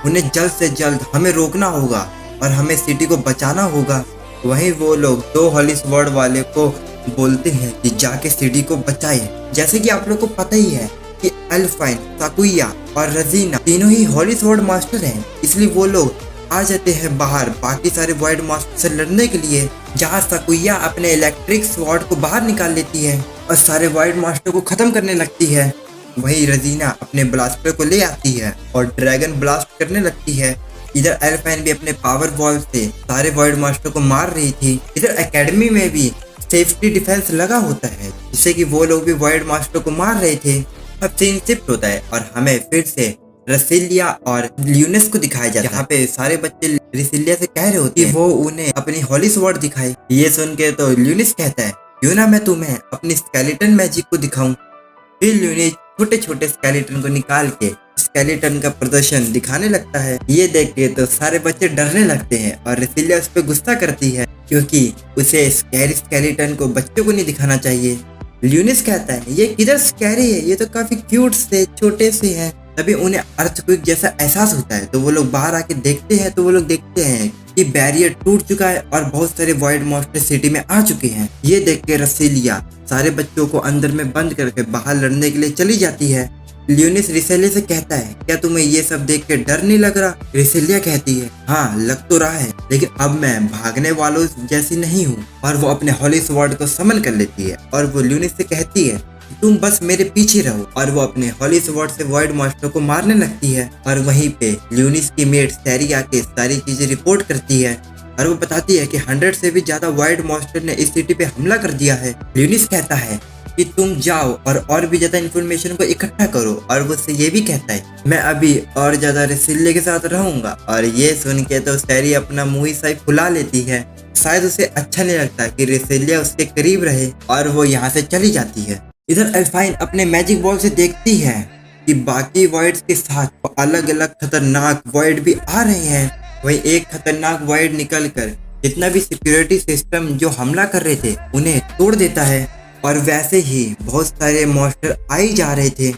उन्हें जल्द से जल्द हमें रोकना होगा और हमें सिटी को बचाना होगा। वहीं वो लोग दो हॉली स्वॉर्ड वाले को बोलते हैं कि जाके सिटी को बचाए। जैसे कि आप लोग को पता ही है कि एल्फाइन, सकुइया और रजीना तीनों ही हॉली स्वॉर्ड मास्टर हैं, इसलिए वो लोग आ जाते हैं बाहर बाकी सारे वाइड मास्टर से लड़ने के लिए। जहाँ सकुइया अपने इलेक्ट्रिक स्वॉर्ड को बाहर निकाल लेती है और सारे वाइड मास्टर को खत्म करने लगती है। वहीं रजीना अपने ब्लास्टर को ले आती है और ड्रैगन ब्लास्ट करने लगती है। इधर एल्फाइन भी अपने पावर बॉल से सारे वाइड मास्टर को मार रही थी। इधर एकेडमी में भी सेफ्टी डिफेंस लगा होता है, जिससे कि वो लोग भी वाइड मास्टर को मार रहे थे। अब सीन शिफ्ट होता है और हमें फिर से रसीलिया और ल्यूनिस को दिखाया जाता है। यहाँ पे सारे बच्चे रसीलिया से कह रहे होते हैं वो उन्हें अपनी हॉली स्वॉर्ड दिखाए। ये सुन के तो ल्यूनिस कहता है, क्यों ना मैं तुम्हें अपनी स्केलेटन मैजिक को दिखाऊं। फिर ल्यूनिस छोटे छोटे स्केलेटन को निकाल के स्केलेटन का प्रदर्शन दिखाने लगता है। ये देख के तो सारे बच्चे डरने लगते हैं और रसीलिया उस पर गुस्सा करती है। क्योंकि उसे स्कैरी स्केलेटन को बच्चों को नहीं दिखाना चाहिए। ल्यूनिस कहता है ये किधर स्कैरी है, ये तो काफी क्यूट से छोटे से हैं। तभी उन्हें अर्थक्वेक जैसा एहसास होता है, तो वो लोग बाहर आके देखते हैं तो वो लोग देखते हैं कि बैरियर टूट चुका है और बहुत सारे वॉइड मॉन्स्टर सिटी में आ चुके हैं। ये देख के रसीलिया सारे बच्चों को अंदर में बंद करके बाहर लड़ने के लिए चली जाती है। ल्यूनिस रिसेलिया से कहता है क्या तुम्हें ये सब देख के डर नहीं लग रहा? रिसेलिया कहती है हाँ लग तो रहा है, लेकिन अब मैं भागने वालों जैसी नहीं हूँ। और वो अपने हॉली स्वॉर्ड को समन कर लेती है और वो ल्यूनिस से कहती है तुम बस मेरे पीछे रहो। और वो अपने हॉली स्वॉर्ड से वॉइड मॉन्स्टर को मारने लगती है। और वहीं पे ल्यूनिस की मेट सैरी आके सारी चीजें रिपोर्ट करती है और वो बताती है कि 100 से भी ज्यादा वॉइड मॉन्स्टर ने इस सिटी पे हमला कर दिया है। ल्यूनिस कहता है कि तुम जाओ और भी ज्यादा इन्फॉर्मेशन को इकट्ठा करो। और वो उससे ये भी कहता है मैं अभी और ज्यादा रिसिल्ले के साथ रहूंगा। और ये सुन के तो सैरी अपना मुंह ही सही फुला लेती है। शायद उसे अच्छा नहीं लगता कि रिसिलिया उसके करीब रहे और वो यहाँ से चली जाती है। इधर एल्फाइन अपने मैजिक बॉल से देखती है कि बाकी वॉइड्स के साथ अलग अलग खतरनाक वॉइड भी आ रहे हैं। वही एक खतरनाक वॉइड निकलकर जितना भी सिक्योरिटी सिस्टम जो हमला कर रहे थे उन्हें तोड़ देता है। और वैसे ही बहुत सारे मॉन्स्टर आई जा रहे थे।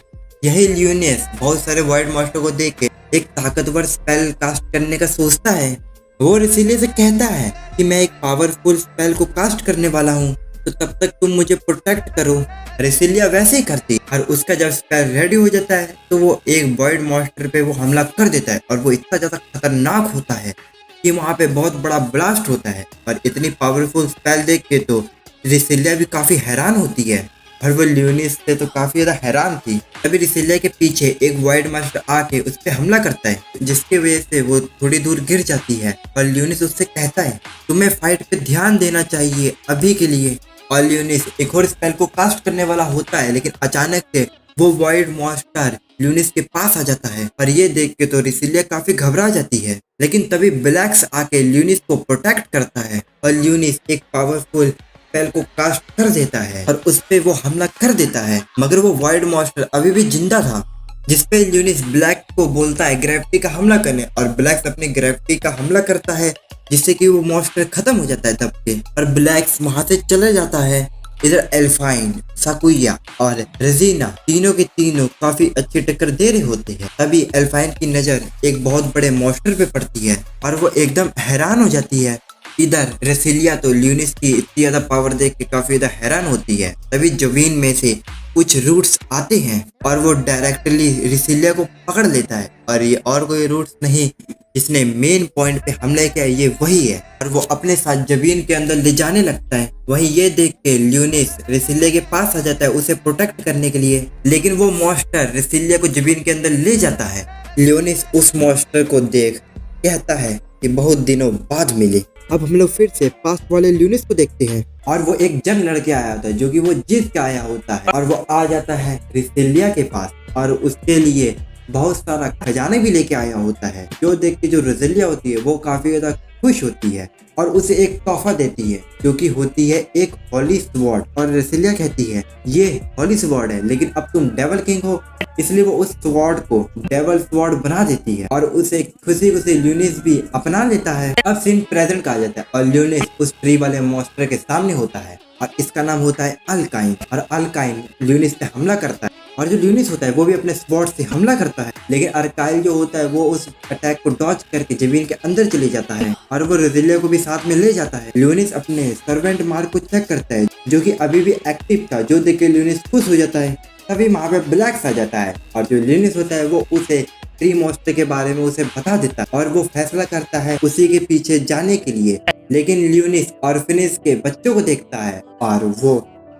यही ल्यूनिस बहुत सारे वॉइड मॉन्स्टर को देख के एक ताकतवर स्पेल कास्ट करने का सोचता है। वो रिसिलिया से कहता है कि मैं एक पावरफुल स्पेल को कास्ट करने वाला हूँ, तो तब तक तुम मुझे प्रोटेक्ट करो। रिसिलिया वैसे ही करती और उसका जब स्पेल रेडी हो जाता है तो वो एक वॉइड मॉन्स्टर पे वो हमला कर देता है। और वो इतना ज्यादा खतरनाक होता है कि वहाँ पे बहुत बड़ा ब्लास्ट होता है। और इतनी पावरफुल स्पेल देख के तो रिसिलिया भी काफी हैरान होती है और वो ल्यूनिस से तो काफी ज्यादा हैरान थी। तभी रिसिलिया के पीछे एक वाइड मास्टर आके उस पे हमला करता है, जिसके वजह से वो थोड़ी दूर गिर जाती है। और ल्यूनिस उससे कहता है तुम्हें फाइट पे ध्यान देना चाहिए अभी के लिए। और ल्यूनिस एक और स्पेल को कास्ट करने वाला होता है, लेकिन अचानक से वो वाइड मॉन्स्टर ल्यूनिस के पास आ जाता है। और ये देख के तो रिसिलिया काफी घबरा जाती है, लेकिन तभी ब्लैक्स आके ल्यूनिस को प्रोटेक्ट करता है और ल्यूनिस एक पावरफुल स्पेल को कास्ट कर देता है और उस पे वो हमला कर देता है। मगर वो वाइड मॉन्स्टर अभी भी जिंदा था, जिसपे ल्यूनिस ब्लैक को बोलता है ग्रेविटी का हमला करने। और ब्लैक अपनी ग्रेविटी का हमला करता है, जिससे कि वो मॉन्स्टर खत्म हो जाता है दब के और ब्लैक्स वहां से चले जाता है। इधर एल्फाइन, साकुया और रेजिना तीनों के तीनों काफी अच्छी टक्कर दे रहे होते हैं। तभी एल्फाइन की नजर एक बहुत बड़े मॉन्स्टर पे पड़ती है और वो एकदम हैरान हो जाती है। इधर रेसिलिया तो ल्यूनिस की इतनी ज्यादा पावर देख के काफी ज्यादा हैरान होती है। तभी जमीन में से कुछ रूट्स आते हैं और वो डायरेक्टली रिसिलिया को पकड़ लेता है। और ये और कोई रूट्स नहीं, जिसने मेन पॉइंट पे हमला किया ये वही है और वो अपने साथ जमीन के अंदर ले जाने लगता है। वहीं ये देख के ल्यूनिस रिसिलिया के पास आ जाता है उसे प्रोटेक्ट करने के लिए, लेकिन वो मॉन्स्टर रिसिलिया को जमीन के अंदर ले जाता है। ल्यूनिस उस मॉन्स्टर को देख कहता है कि बहुत दिनों बाद मिले। अब हम लोग फिर से पास्ट वाले ल्यूनिस को देखते हैं और वो एक जंग लड़के आया होता है जो कि वो जीत के आया होता है। और वो आ जाता है रिसिलिया के पास और उसके लिए बहुत सारा खजाने भी लेके आया होता है, जो देख के जो रिसिलिया होती है वो काफी ज्यादा खुश होती है और उसे एक तोहफा देती है, जो कि होती है एक हॉली स्वॉर्ड। और रिसिलिया कहती है ये हॉली स्वॉर्ड है, लेकिन अब तुम डेवल किंग हो, इसलिए वो उस स्वॉर्ड को डेवल स्वॉर्ड बना देती है और उसे खुशी खुशी ल्यूनिस भी अपना लेता है। अब सीन प्रेजेंट का आ जाता है और ल्यूनिस उस ट्री वाले मॉन्स्टर के सामने होता है और इसका नाम होता है अल्काइन। और अल्काइन ल्यूनिस पे हमला करता है और जो ल्यूनिस होता है वो भी अपने स्वॉर्ड से हमला करता है, लेकिन अर्काइल जो होता है वो उस अटैक को डॉज करके जमीन के अंदर चले जाता है और वो रिसिलिया को भी साथ में ले जाता है। ल्यूनिस अपने सर्वेंट मार्क को चेक करता है, जो कि अभी भी एक्टिव था, जो देख के ल्यूनिस खुश हो जाता है। तभी वहाँ पे ब्लैक्स आ जाता है और जो ल्यूनिस होता है वो उसे ट्री मॉन्स्टर के बारे में उसे बता देता है और वो फैसला करता है उसी के पीछे जाने के लिए। लेकिन ल्यूनिस ऑर्फनेज के बच्चों को देखता है और वो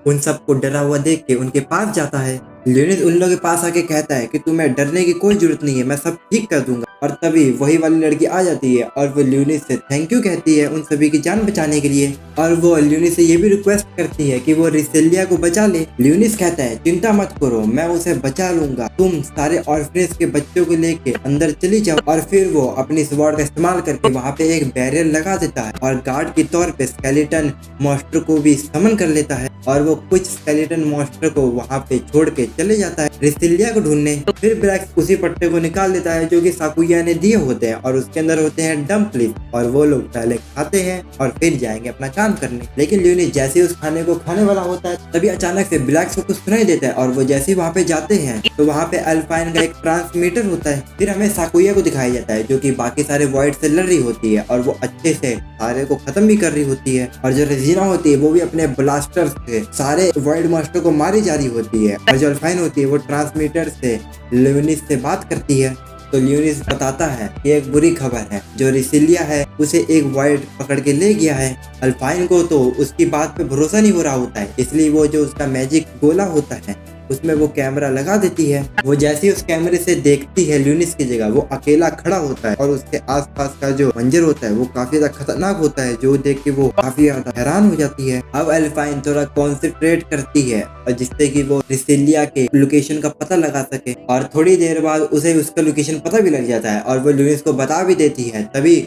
उन सबको डरा हुआ देख के उनके पास जाता है। ल्यूनिस उन लोगों के पास आके कहता है कि तुम्हें डरने की कोई जरूरत नहीं है, मैं सब ठीक कर दूंगा। और तभी वही वाली लड़की आ जाती है और वो ल्यूनिस से थैंक यू कहती है उन सभी की जान बचाने के लिए। और वो ल्यूनिस से ये भी रिक्वेस्ट करती है कि वो रिसिलिया को बचा ले। ल्यूनिस कहता है चिंता मत करो, मैं उसे बचा लूंगा, तुम सारे ऑर्फनेज के बच्चों को लेके अंदर चली जाओ। और फिर वो अपनी स्वॉर्ड का इस्तेमाल करके वहाँ पे एक बैरियर लगा देता है और गार्ड के तौर पे स्केलेटन मॉन्स्टर को भी समन कर लेता है। और वो कुछ स्केलेटन मॉन्स्टर को वहाँ पे छोड़ के चले जाता है रिसिलिया को ढूंढने। फिर ब्लैक्स उसी पट्टे को निकाल देता है जो कि साकुया ने दिए होते हैं और उसके अंदर होते हैं डम्पलिंग, और वो लोग पहले खाते हैं और फिर जाएंगे अपना काम करने। लेकिन ल्यूनिस जैसे उस खाने को खाने वाला होता है तभी अचानक से ब्लैक्स को कुछ सुनाई देता है, और वो जैसे ही वहाँ पे जाते हैं तो वहाँ पे अल्पाइन का एक ट्रांसमीटर होता है। फिर हमें साकुया को दिखाया जाता है जो कि बाकी सारे वॉइड से लड़ रही होती है और वो अच्छे से सारे को खत्म भी कर रही होती है, और जो रेजिना होती है वो भी अपने ब्लास्टर से सारे वॉइड मास्टर को मारी जा रही होती है, और जो अल्पाइन होती है वो ट्रांसमीटर से ल्यूनिस से बात करती है। तो ल्यूनिस बताता है कि एक बुरी खबर है, जो रिसिलिया है उसे एक वॉइड पकड़ के ले गया है। अल्पाइन को तो उसकी बात पे भरोसा नहीं हो रहा होता है, इसलिए वो जो उसका मैजिक गोला होता है उसमें वो कैमरा लगा देती है। वो जैसे ही उस कैमरे से देखती है ल्यूनिस की जगह वो अकेला खड़ा होता है, और उसके आसपास का जो मंजर होता है वो काफी ज्यादा खतरनाक होता है, जो देख के वो काफी ज्यादा हैरान हो जाती है। अब अल्पाइन थोड़ा कॉन्सेंट्रेट करती है और जिससे कि वो रिसिलिया के लोकेशन का पता लगा सके, और थोड़ी देर बाद उसे उसका लोकेशन पता भी लग जाता है और वो ल्यूनिस को बता भी देती है। तभी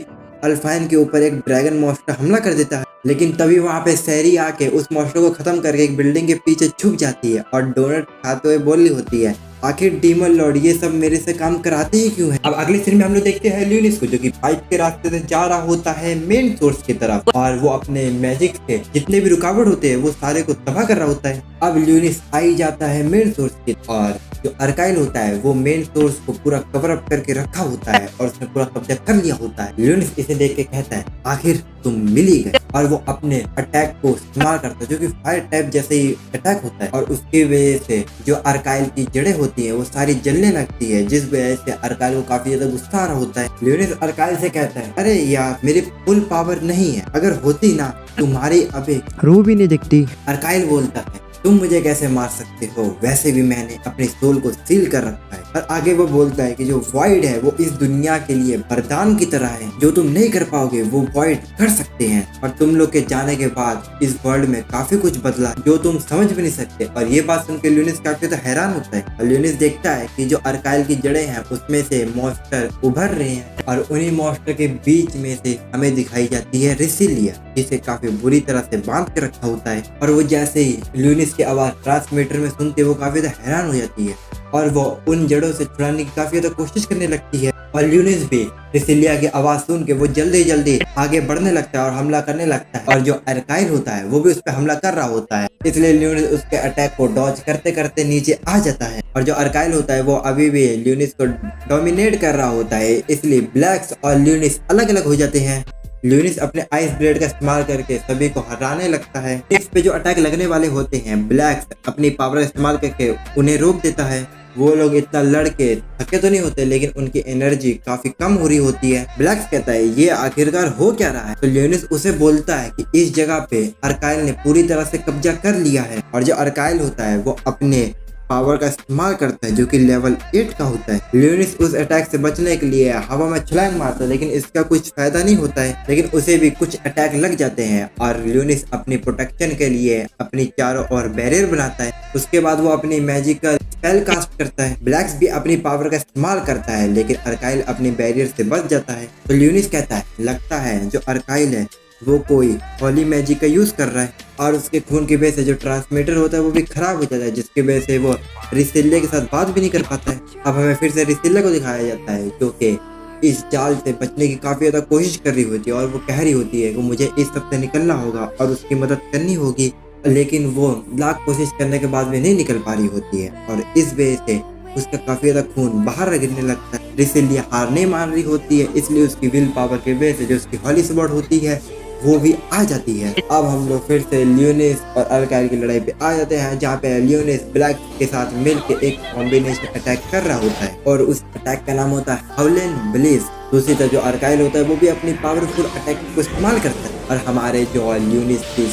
अल्पाइन के ऊपर एक ड्रैगन मॉन्स्टर हमला कर देता है, लेकिन तभी वहाँ पे सैरी आके उस मॉन्स्टर को खत्म करके एक बिल्डिंग के पीछे छुप जाती है और डोनट खाते हुए बोल रही होती है, आखिर डीमन लॉर्ड ये सब मेरे से काम कराते ही क्यों है। अब अगले सीन में हम लोग देखते हैं ल्यूनिस को जो कि पाइप के रास्ते से जा रहा होता है मेन सोर्स की तरफ, और वो अपने मैजिक से जितने भी रुकावट होते हैं वो सारे को तबाह कर रहा होता है। अब ल्यूनिस आई जाता है मेन सोर्स की, और जो अर्काइल होता है वो मेन सोर्स को पूरा कवर अप करके रखा होता है और उसने पूरा कब्जा कर लिया होता है। ल्यूनिस इसे देख के कहता है, आखिर तुम मिल ही गए, और वो अपने अटैक को इस्तेमाल करता है जो कि फायर टाइप जैसे ही अटैक होता है, और उसकी वजह से जो अर्काइल की जड़ें होती है वो सारी जलने लगती है, जिस वजह से अर्काइल को काफी ज्यादा गुस्सा आ रहा होता है। ल्यूनिस अर्काइल से कहता है, अरे यार मेरी फुल पावर नहीं है, अगर होती ना तुम्हारी अबे रूह भी नहीं दिखती। अर्काइल बोलता है, तुम मुझे कैसे मार सकते हो, वैसे भी मैंने अपने सोल को सील कर रखा है। और आगे वो बोलता है कि जो वॉइड है वो इस दुनिया के लिए वरदान की तरह है, जो तुम नहीं कर पाओगे वो वॉइड कर सकते हैं, और तुम लोग के जाने के बाद इस वर्ल्ड में काफी कुछ बदला जो तुम समझ भी नहीं सकते। और ये बात सुनकर ल्यूनिस काफी तो हैरान होता है, और ल्यूनिस देखता है कि जो अर्काइल की जड़ें हैं उसमें से मॉन्स्टर उभर रहे हैं, और उन्हीं मॉन्स्टर के बीच में से हमें दिखाई जाती है रिसिलिया, जिसे काफी बुरी तरह से बांध के रखा होता है। और वो जैसे ही ल्यूनिस की आवाज ट्रांसमीटर में सुनते वो काफी ज्यादा हैरान हो जाती है, और वो उन जड़ों से छुड़ाने की काफी ज्यादा कोशिश करने लगती है। और ल्यूनिस भी रिसिलिया की आवाज सुन के वो जल्दी जल्दी आगे बढ़ने लगता है और हमला करने लगता है, और जो अर्काइल होता है वो भी उस पर हमला कर रहा होता है, इसलिए ल्यूनिस उसके अटैक को डॉज करते करते नीचे आ जाता है। और जो अर्काइल होता है वो अभी भी ल्यूनिस को डोमिनेट कर रहा होता है, इसलिए ब्लैक्स और ल्यूनिस अलग अलग हो जाते हैं। ल्यूनिस अपने आइस ब्लेड का इस्तेमाल करके सभी को हराने लगता है। इस पे जो अटैक लगने वाले होते हैं ब्लैक्स अपनी पावर का इस्तेमाल करके उन्हें रोक देता है। वो लोग इतना लड़ के थके तो नहीं होते, लेकिन उनकी एनर्जी काफी कम हो रही होती है। ब्लैक्स कहता है, ये आखिरकार हो क्या रहा है। तो ल्यूनिस उसे बोलता है कि इस जगह पे अर्काइल ने पूरी तरह से कब्जा कर लिया है, और जो अर्काइल होता है वो अपने पावर का इस्तेमाल करता है जो कि लेवल 8 का होता है। ल्यूनिस उस अटैक से बचने के लिए हवा में छलांग मारता है, लेकिन इसका कुछ फायदा नहीं होता है, लेकिन उसे भी कुछ अटैक लग जाते हैं, और ल्यूनिस अपनी प्रोटेक्शन के लिए अपनी चारों ओर बैरियर बनाता है। उसके बाद वो अपनी मैजिकल स्पेल कास्ट करता है। ब्लैक्स भी अपनी पावर का इस्तेमाल करता है, लेकिन अर्काइल अपनी बैरियर से बच जाता है। तो ल्यूनिस कहता है, लगता है जो अर्काइल है वो कोई होली मैजिक का यूज कर रहा है, और उसके खून की वजह से जो ट्रांसमीटर होता है वो भी खराब हो जाता है, जिसकी वजह से वो रिसिलिया के साथ बात भी नहीं कर पाता है। अब हमें फिर से रिसिलिया को दिखाया जाता है जो कि इस जाल से बचने की काफी ज्यादा कोशिश कर रही होती है, और वो कह रही होती है कि मुझे इस सब से निकलना होगा और उसकी मदद करनी होगी, लेकिन वो लाख कोशिश करने के बाद भी नहीं निकल पा रही होती है, और इस वजह से उसका काफी ज्यादा खून बाहर गिरने लगता है। रिसिलिया हार नहीं मान रही होती है, इसलिए उसकी विल पावर की वजह से जो उसकी हॉली स्वॉर्ड होती है वो भी आ जाती है। अब हम लोग फिर से ल्यूनिस और अर्काइल की लड़ाई पे आ जाते हैं, जहाँ पे ल्यूनिस ब्लैक के साथ मिलकर एक कॉम्बिनेशन अटैक कर रहा होता है, और उस अटैक का नाम होता है हाउलिन ब्लेज। दूसरी तरफ जो अर्काइल होता है वो भी अपनी पावरफुल अटैक को इस्तेमाल करता है, और हमारे जो ल्यूनिस की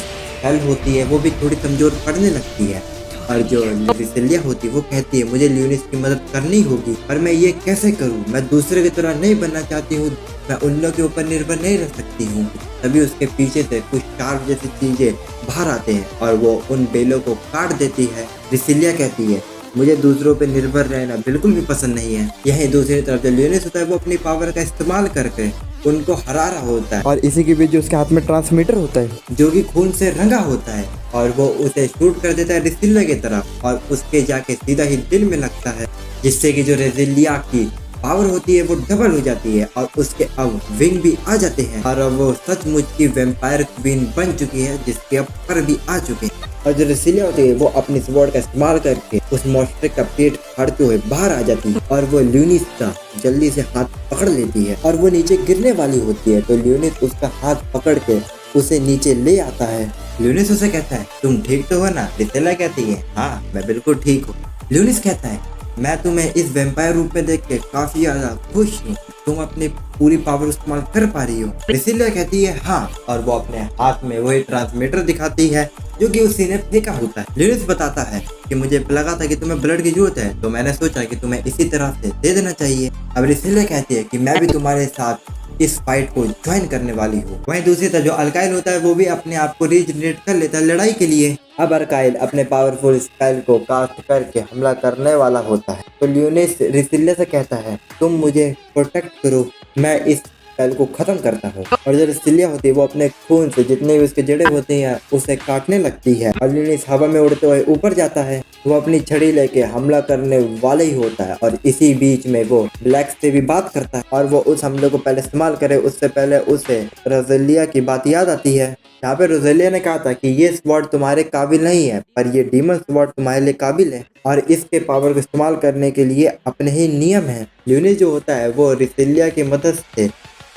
हेल्प होती है वो भी थोड़ी कमजोर पड़ने लगती है, और जो रिसिलिया होती है वो कहती है मुझे ल्यूनिस की मदद करनी होगी, पर मैं ये कैसे करूँ, मैं दूसरे की तरह नहीं बनना चाहती हूँ, मैं उन लोगों के ऊपर निर्भर नहीं रह सकती हूँ। तभी उसके पीछे से कुछ शार्प जैसी चीजें बाहर आते हैं और वो उन बेलों को काट देती है। रिसिलिया कहती है मुझे दूसरों पे निर्भर रहना बिल्कुल भी पसंद नहीं है। यही दूसरी तरफ जो ल्यूनिस होता है वो अपनी पावर का इस्तेमाल करके उनको हरा रहा होता है और इसी के बीच जो उसके हाथ में ट्रांसमीटर होता है जो कि खून से रंगा होता है, और वो उसे शूट कर देता है रेसिलिया की तरफ, और उसके जाके सीधा ही दिल में लगता है, जिससे कि जो रेसिलिया की पावर होती है वो डबल हो जाती है और उसके अब विंग भी आ जाते हैं, और अब वो सचमुच की वैम्पायर क्वीन बन चुकी है, जिसके अब पर भी आ चुके हैं। और जो रेसिलिया होती है वो अपनी स्वॉर्ड का इस्तेमाल करके उस मॉन्स्टर का पेट फाड़ते हुए बाहर आ जाती है, और वो ल्यूनिस का जल्दी से हाथ पकड़ लेती है, और वो नीचे गिरने वाली होती है। तो ल्यूनिस उसका हाथ पकड़ के उसे नीचे ले आता है। ल्यूनिस उसे कहता है, तुम ठीक तो हो ना? रेसिलिया कहती है, हाँ मैं बिल्कुल ठीक हूँ। ल्यूनिस कहता है, मैं तुम्हें इस वैम्पायर रूप में देख के काफी ज्यादा खुश हूँ, तुम अपनी पूरी पावर इस्तेमाल कर पा रही हो। रेसिलिया कहती है हाँ, और वो अपने हाथ में वही ट्रांसमीटर दिखाती है जो कि उसी ने फेंका होता है। ल्यूनिस बताता है कि मुझे लगा था कि तुम्हें ब्लड की जरूरत है, तो मैंने सोचा कि तुम्हें इसी तरह से दे देना चाहिए। अब रेसिलिया कहती है कि मैं भी तुम्हारे साथ इस फाइट को ज्वाइन करने वाली हूँ। वहीं दूसरी तरफ जो अर्काइल होता है वो भी अपने आप को रीजनरेट कर लेता है लड़ाई के लिए। अब अर्काइल अपने पावरफुल स्पेल को कास्ट करके हमला करने वाला होता है। तो ल्यूनिस रेसिलिया से कहता है, तुम मुझे प्रोटेक्ट करो, मैं इस स्पेल को खत्म करता हूँ। और जो रेसिलिया होती है वो अपने खून से जितने भी उसके जड़े होते हैं उसे काटने लगती है, और ल्यूनिस हवा में उड़ते हुए ऊपर जाता है। वो अपनी छड़ी लेके हमला करने वाला ही होता है, और इसी बीच में वो ब्लैक से भी बात करता है, और वो उस हमले को पहले इस्तेमाल करे उससे पहले उसे रोजेलिया की बात याद आती है। यहाँ पे रोजेलिया ने कहा था कि ये स्वॉर्ड तुम्हारे काबिल नहीं है, पर ये डीमन स्वॉर्ड तुम्हारे लिए काबिल है, और इसके पावर को इस्तेमाल करने के लिए अपने ही नियम है। ल्यूनिस जो होता है वो रेसिलिया की मदद से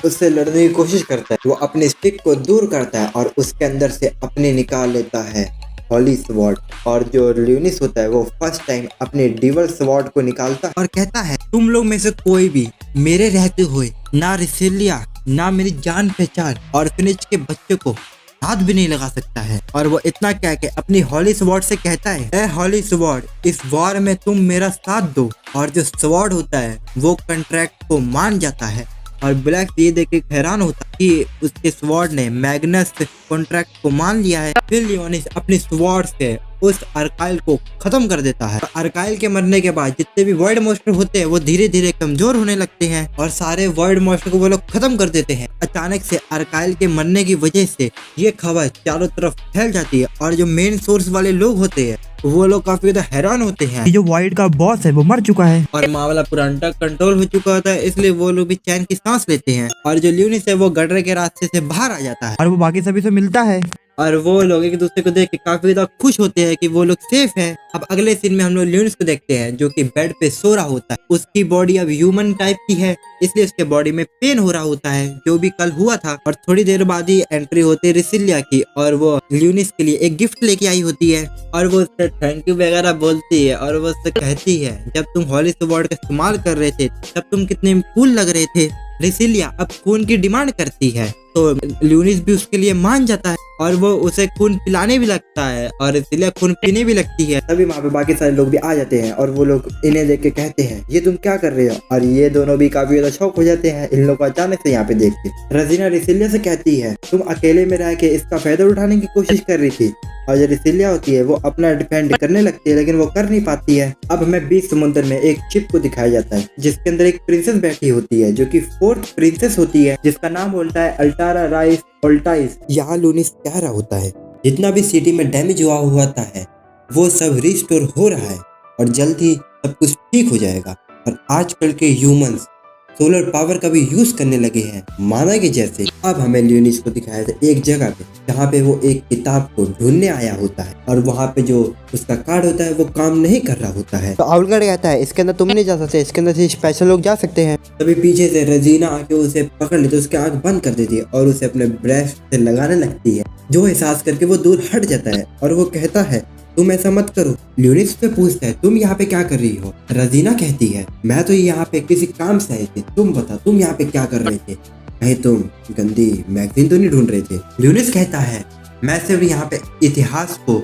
उससे लड़ने की कोशिश करता है। वो अपनी स्टिक को दूर करता है और उसके अंदर से अपने निकाल लेता है हॉली स्वॉर्ड, और जो ल्यूनिस होता है वो फर्स्ट टाइम अपने डिवल स्वॉर्ड को निकालता है और कहता है, तुम लोग में से कोई भी मेरे रहते हुए ना रेसिलिया ना मेरी जान पहचान और फिनिश के बच्चे को हाथ भी नहीं लगा सकता है। और वो इतना कह के अपनी हॉली स्वॉर्ड से कहता है, ए हॉली स्वॉर्ड, इस वॉर में तुम मेरा साथ दो। और जो स्वॉर्ड होता है वो कॉन्ट्रैक्ट को मान जाता है, और ब्लैक ये देख के हैरान होता है कि उसके स्वॉर्ड ने मैग्नस कॉन्ट्रैक्ट को मान लिया है। फिर लियोनिस अपनी स्वॉर्ड से उस अर्काइल को खत्म कर देता है। अर्काइल के मरने के बाद जितने भी वर्ल्ड मॉन्स्टर होते हैं वो धीरे धीरे कमजोर होने लगते हैं, और सारे वर्ल्ड मॉन्स्टर को वो लोग खत्म कर देते हैं। अचानक से अर्काइल के मरने की वजह से ये खबर चारों तरफ फैल जाती है, और जो मेन सोर्स वाले लोग होते हैं वो लोग काफी ज्यादा हैरान होते हैं कि जो वाइड का बॉस है वो मर चुका है और मामला पूरा अंडर कंट्रोल हो चुका होता है, इसलिए वो लोग भी चैन की सांस लेते हैं। और जो ल्यूनिस है वो गड्ढे के रास्ते से बाहर आ जाता है, और वो बाकी सभी से मिलता है, और वो लोग एक दूसरे को देख के काफी ज्यादा खुश होते हैं कि वो लोग सेफ हैं। अब अगले सीन में हम लोग ल्यूनिस को देखते हैं जो कि बेड पे सो रहा होता है। उसकी बॉडी अब ह्यूमन टाइप की है, इसलिए उसके बॉडी में पेन हो रहा होता है जो भी कल हुआ था। और थोड़ी देर बाद ही एंट्री होती है रेसिलिया की, और वो ल्यूनिस के लिए एक गिफ्ट लेके आई होती है, और वो उससे थैंक यू वगैरह बोलती है, और वो उससे कहती है, जब तुम हॉली स्वॉर्ड का इस्तेमाल कर रहे थे तब तुम कितने कूल लग रहे थे। रेसिलिया अब खून की डिमांड करती है, तो ल्यूनिस भी उसके लिए मान जाता है, और वो उसे खून पिलाने भी लगता है, और रेसिलिया खून पीने भी लगती है। तभी वहाँ पे बाकी सारे लोग भी आ जाते हैं, और वो लोग इन्हें देख के कहते हैं, ये तुम क्या कर रहे हो? और ये दोनों भी काफी ज्यादा शौक हो जाते हैं इन लोगों को अचानक से यहाँ पे देख के। रजीना रेसिलिया से कहती है, तुम अकेले में रह के इसका फायदा उठाने की कोशिश कर रही थी। और जो रेसिलिया होती है वो अपना डिफेंड करने लगती है, लेकिन वो कर नहीं पाती है। अब हमें बीच समुद्र में एक शिप को दिखाया जाता है जिसके अंदर एक प्रिंसेस बैठी होती है जो कि 4th प्रिंसेस होती है, जिसका नाम होता है अल्टारा राइस ओल्टाइस। यहाँ ल्यूनिस कह रहा होता है, जितना भी सिटी में डैमेज हुआ है वो सब रिस्टोर हो रहा है, और जल्द ही सब कुछ ठीक हो जाएगा। और आजकल के ह्यूमंस सोलर पावर का भी यूज करने लगे हैं माना के जैसे। अब हमें ल्यूनिस को दिखाया था एक जगह पे जहाँ पे वो एक किताब को ढूंढने आया होता है, और वहाँ पे जो उसका कार्ड होता है वो काम नहीं कर रहा होता है। तो आउटगार्ड कहता है, इसके अंदर तुम नहीं जा सकते, इसके अंदर से स्पेशल लोग जा सकते हैं। तभी पीछे से रजीना आके उसे पकड़ लेती है, उसकी आंख बंद कर देती है और उसे अपने ब्रेस्ट से लगाने लगती है, जो एहसास करके वो दूर हट जाता है, और वो कहता है, तुम ऐसा मत करो। ल्यूनिस से पूछता है, तुम यहाँ पे क्या कर रही हो? रजीना कहती है, मैं तो यहाँ पे किसी काम से आई थी, तुम बता तुम यहाँ पे क्या कर रहे थे? कहीं तुम गंदी मैगजीन तो नहीं ढूंढ रहे थे? ल्यूनिस कहता है, मैं सिर्फ यहाँ पे इतिहास को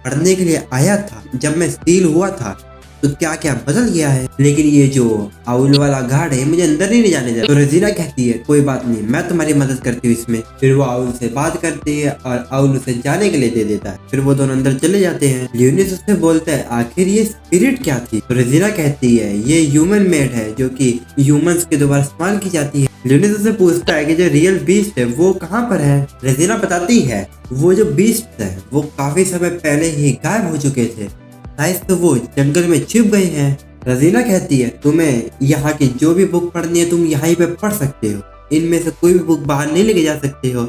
पढ़ने के लिए आया था। जब मैं स्टील हुआ था तो क्या क्या बदल गया है, लेकिन ये जो आउल वाला गार्ड है मुझे अंदर ही नहीं जाने देता। तो रेजिना कहती है कोई बात नहीं, मैं तुम्हारी मदद करती हूँ इसमें। फिर वो आउल से बात करती है और आउल उसे जाने के लिए दे देता है। फिर वो दोनों अंदर चले जाते हैं। लियोनिस उससे बोलता है आखिर ये स्पिरिट क्या थी। तो रेजिना कहती है ये ह्यूमन मेड है जो कि ह्यूमंस के द्वारा इस्तेमाल की जाती है। लियोनिस उससे पूछता है कि जो रियल बीस्ट है वो कहाँ पर है। रेजिना बताती है वो जो बीस्ट है वो काफी समय पहले ही गायब हो चुके थे, शायद तो वो जंगल में छिप गए हैं। रजीना कहती है तुम्हें यहाँ की जो भी बुक पढ़नी है तुम यहाँ पे पढ़ सकते हो, इनमें से कोई भी बुक बाहर नहीं लेके जा सकते हो।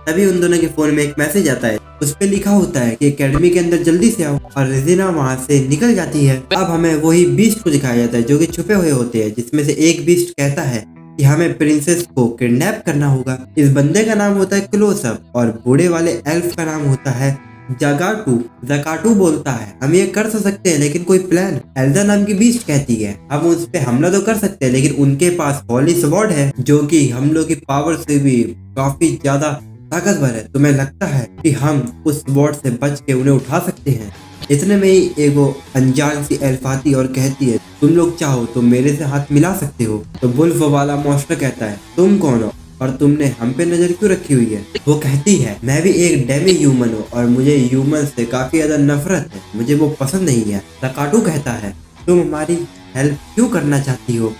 तभी उन दोनों के फोन में एक मैसेज आता है, उस पे लिखा होता है कि एकेडमी के अंदर जल्दी से आओ। और रेजिना वहाँ से निकल जाती है। अब हमें वही बीस्ट को दिखाया जाता है जो कि छुपे हुए होते हैं, जिसमें से एक बीस्ट कहता है कि हमें प्रिंसेस को किडनैप करना होगा। इस बंदे का नाम होता है क्लोसअप और बूढ़े वाले एल्फ का नाम होता है जगाटू। जकाटू बोलता है हम ये कर तो सकते हैं लेकिन कोई प्लान। एल्जा नाम की बीस्ट कहती है हम उस पे हमला तो कर सकते हैं लेकिन उनके पास हॉली स्वॉर्ड है जो कि हम लोग की पावर से भी काफी ज्यादा ताकतवर है। तुम्हें लगता है कि हम उस स्वॉर्ड से बच के उन्हें उठा सकते हैं। इतने में ही एगो अनजान सी एल्फ आती है और कहती है तुम लोग चाहो तो मेरे से हाथ मिला सकते हो। तो वुल्फ वाला मॉन्स्टर कहता है तुम कौन हो और तुमने हम पे नजर क्यों रखी हुई है। वो कहती है मैं भी एक डेमी ह्यूमन हूँ और मुझे ह्यूमन से काफी ज्यादा नफरत है, मुझे वो पसंद नहीं है। तकाटू कहता है तुम हमारी हेल्प क्यों करना चाहती हो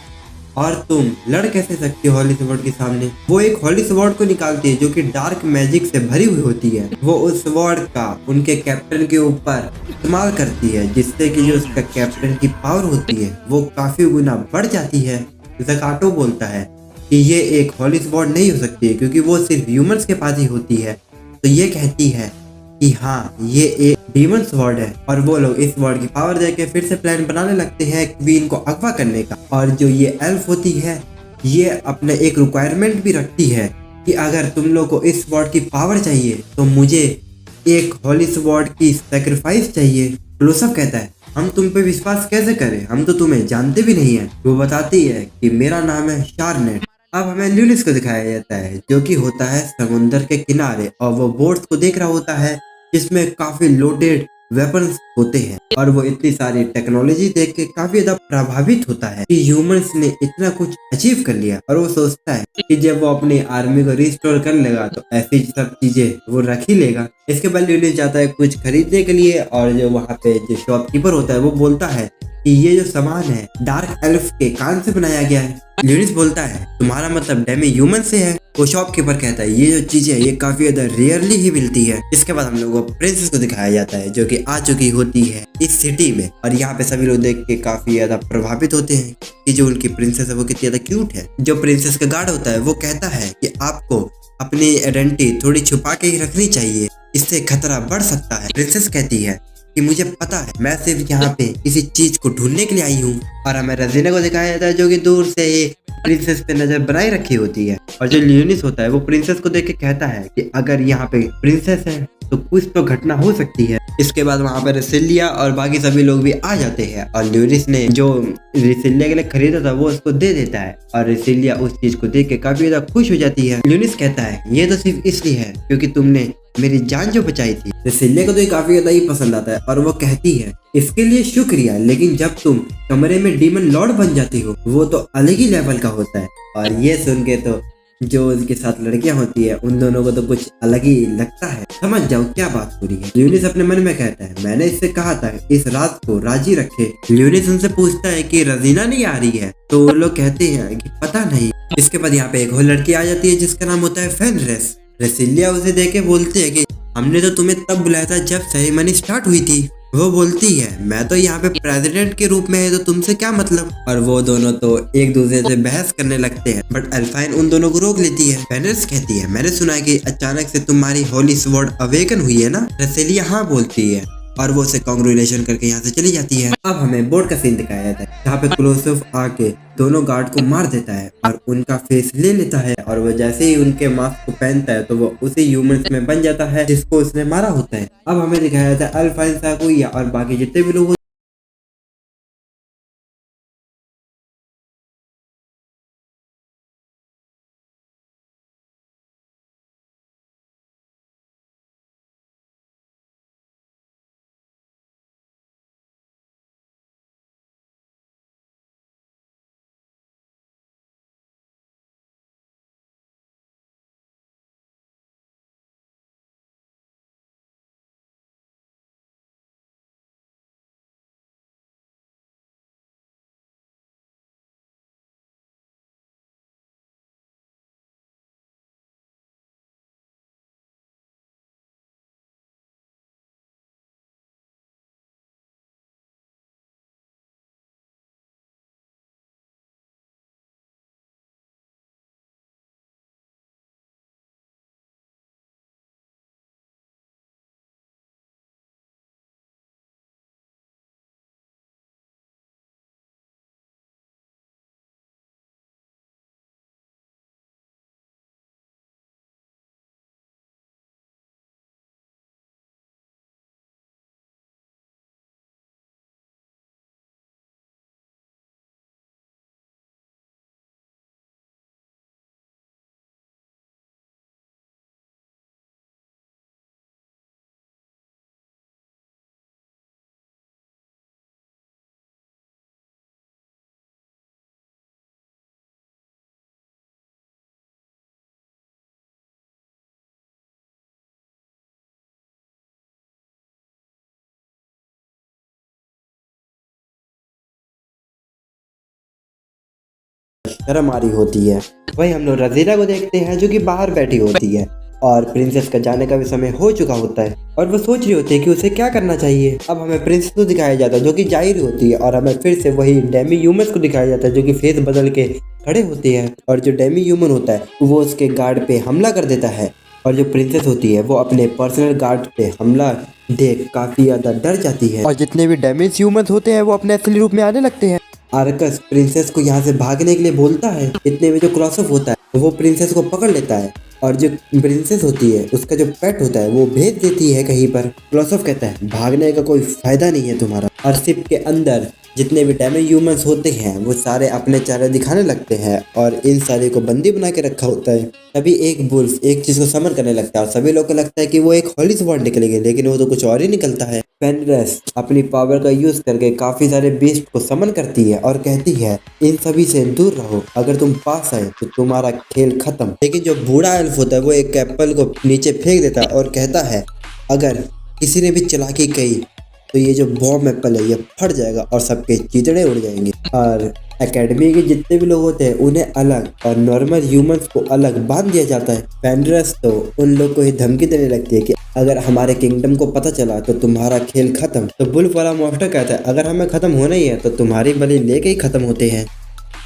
और तुम लड़ कैसे सकती हो हॉली स्वॉर्ड के सामने। वो एक हॉली स्वॉर्ड को निकालती है जो कि डार्क मैजिक से भरी हुई होती है। वो उस स्वॉर्ड का उनके कैप्टन के ऊपर इस्तेमाल करती है जिससे कि जो उसका कैप्टन की पावर होती है वो काफी गुना बढ़ जाती है। जकाटो बोलता है कि ये एक हॉली स्वॉर्ड नहीं हो सकती है क्योंकि वो सिर्फ ह्यूमंस के पास ही होती है। तो ये कहती है कि हाँ ये एक डीमन स्वॉर्ड है और वो लोग इस स्वॉर्ड की पावर देके फिर से प्लान बनाने लगते हैं क्वीन को अगवा करने का। और जो ये एल्फ होती है ये अपने एक रिक्वायरमेंट भी रखती है कि अगर तुम लोग को इस स्वॉर्ड की पावर चाहिए तो मुझे एक हॉली स्वॉर्ड की सेक्रीफाइस चाहिए। क्लोसअप कहता है हम तुम पे विश्वास कैसे करें, हम तो तुम्हें जानते भी नहीं है। वो बताती है कि मेरा नाम है शार्नेट। अब हमें ल्यूलिस को दिखाया जाता है जो कि होता है समुंदर के किनारे और वो बोट्स को देख रहा होता है जिसमें काफी लोडेड वेपन्स होते हैं और वो इतनी सारी टेक्नोलॉजी देख के काफी ज्यादा प्रभावित होता है कि ह्यूमंस ने इतना कुछ अचीव कर लिया। और वो सोचता है कि जब वो अपनी आर्मी को रिस्टोर कर लेगा तो ऐसी सब चीजें वो रख ही लेगा। इसके बाद ल्यूलिस जाता है कुछ खरीदने के लिए और जो वहाँ पे जो शॉपकीपर होता है वो बोलता है कि ये जो सामान है डार्क एल्फ के कान से बनाया गया है। ल्यूनिस बोलता है तुम्हारा मतलब डेमी ह्यूमन से है। वो शॉपकीपर कहता है ये जो चीजें है ये काफी ज्यादा रेयरली ही मिलती है। इसके बाद हम लोगों को प्रिंसेस को दिखाया जाता है जो कि आ चुकी होती है इस सिटी में और यहाँ पे सभी लोग देख के काफी ज्यादा प्रभावित होते हैं कि जो उनकी प्रिंसेस है वो कितनी ज्यादा क्यूट है। जो प्रिंसेस का गार्ड होता है वो कहता है कि आपको अपनी आइडेंटिटी थोड़ी छुपा के ही रखनी चाहिए, इससे खतरा बढ़ सकता है। प्रिंसेस कहती है कि मुझे पता है मैं सिर्फ यहाँ पे किसी चीज को ढूंढने के लिए आई हूँ। और हमें रजीना को दिखाया जाता है जो कि दूर से ही प्रिंसेस पे नजर बनाए रखी होती है। और जो लियोनिस होता है वो प्रिंसेस को देख के कहता है कि अगर यहाँ पे प्रिंसेस है तो कुछ तो घटना हो सकती है। इसके बाद वहाँ पर रिसिलिया और बाकी सभी लोग भी आ जाते हैं और लियोनिस ने जो रिसिलिया के लिए खरीदा था वो उसको दे देता है और रिसिलिया उस चीज को देख के काफी ज्यादा खुश हो जाती है। लियोनिस कहता है ये तो सिर्फ इसलिए है क्योंकि तुमने मेरी जान जो बचाई थी। रिसिलिया को तो ये काफी ज्यादा ही पसंद आता है और वो कहती है इसके लिए शुक्रिया, लेकिन जब तुम कमरे में डीमन लॉर्ड बन जाती हो वो तो अलग ही लेवल का होता है। और ये सुन के तो जो उसके साथ लड़कियां होती है उन दोनों को तो कुछ अलग ही लगता है। समझ जाओ क्या बात हो रही है। ल्यूनिस अपने मन में कहता है मैंने इससे कहा था इस रात को राजी रखे। ल्यूनिस उनसे पूछता है कि रजीना नहीं आ रही है तो वो लोग कहते हैं कि पता नहीं। इसके बाद यहाँ पे एक और लड़की आ जाती है जिसका नाम होता है फेनरेस। रेसिलिया उसे देख के बोलती है कि हमने तो तुम्हें तब बुलाया था जब सेरेमनी स्टार्ट हुई थी। वो बोलती है मैं तो यहाँ पे प्रेसिडेंट के रूप में है तो तुमसे क्या मतलब। और वो दोनों तो एक दूसरे से बहस करने लगते हैं बट अल्फाइन उन दोनों को रोक लेती है। फेनरिस कहती है मैंने सुना है कि अचानक से तुम्हारी होली स्वॉर्ड अवेकन हुई है ना। रेसिलिया हाँ बोलती है और वो उसे कांग्रेचुलेशन करके यहाँ से चली जाती है। अब हमें बोर्ड का सीन दिखाया जाता है जहाँ पे क्लोसअप आके दोनों गार्ड को मार देता है और उनका फेस ले लेता है और वो जैसे ही उनके मास्क को पहनता है तो वो उसी ह्यूमंस में बन जाता है जिसको उसने मारा होता है। अब हमें दिखाया जाता है अल्फाइन साकुया और बाकी जितने भी लोग शर्म आ रही होती है। वही हम लोग रजीना को देखते हैं जो कि बाहर बैठी होती है और प्रिंसेस का जाने का भी समय हो चुका होता है और वो सोच रही होती है कि उसे क्या करना चाहिए। अब हमें प्रिंसेस को दिखाया जाता है जो कि जा ही रही होती है और हमें फिर से वही डेमी ह्यूमंस को दिखाया जाता है जो कि फेस बदल के खड़े होते हैं और जो डेमी ह्यूमन होता है वो उसके गार्ड पे हमला कर देता है और जो प्रिंसेस होती है वो अपने पर्सनल गार्ड पे हमला देख काफी ज्यादा डर जाती है और जितने भी डैमेज ह्यूमंस होते हैं वो अपने असली रूप में आने लगते हैं। आर्कस प्रिंसेस को यहाँ से भागने के लिए बोलता है। इतने में जो क्रॉसअप होता है वो प्रिंसेस को पकड़ लेता है और जो प्रिंसेस होती है उसका जो पेट होता है वो भेज देती है कहीं पर। क्रॉसअप कहता है भागने का कोई फायदा नहीं है तुम्हारा। और शिप के अंदर जितने भी डैमेज ह्यूमंस होते हैं वो सारे अपने चेहरे दिखाने लगते हैं और इन सारे को बंदी बना के रखा होता है। तभी एक वुल्फ एक चीज को समर करने लगता है और सभी लोग को लगता है कि वो एक होली स्वॉर्ड निकलेगी, लेकिन वो तो कुछ और ही निकलता है। फेनरिस अपनी पावर का यूज करके काफी सारे बीस्ट को समन करती है और कहती है इन सभी से दूर रहो, अगर तुम पास आए तो तुम्हारा खेल खत्म। लेकिन जो बूढ़ा एल्फ होता है वो एक एप्पल को नीचे फेंक देता है और कहता है अगर किसी ने भी चालाकी की तो ये जो बॉम्ब एप्पल है ये फट जाएगा और सबके चीतड़े उड़ जाएंगे। और एकेडमी के जितने भी लोग होते हैं उन्हें अलग और नॉर्मल ह्यूमंस को अलग बांध दिया जाता है। फेनरिस तो उन लोग को ही धमकी देने लगती है कि अगर हमारे किंगडम को पता चला तो तुम्हारा खेल खत्म। तो बुल्फ वाला मॉन्स्टर कहता है अगर हमें खत्म होना ही है तो तुम्हारी बलि लेके ही खत्म होते हैं।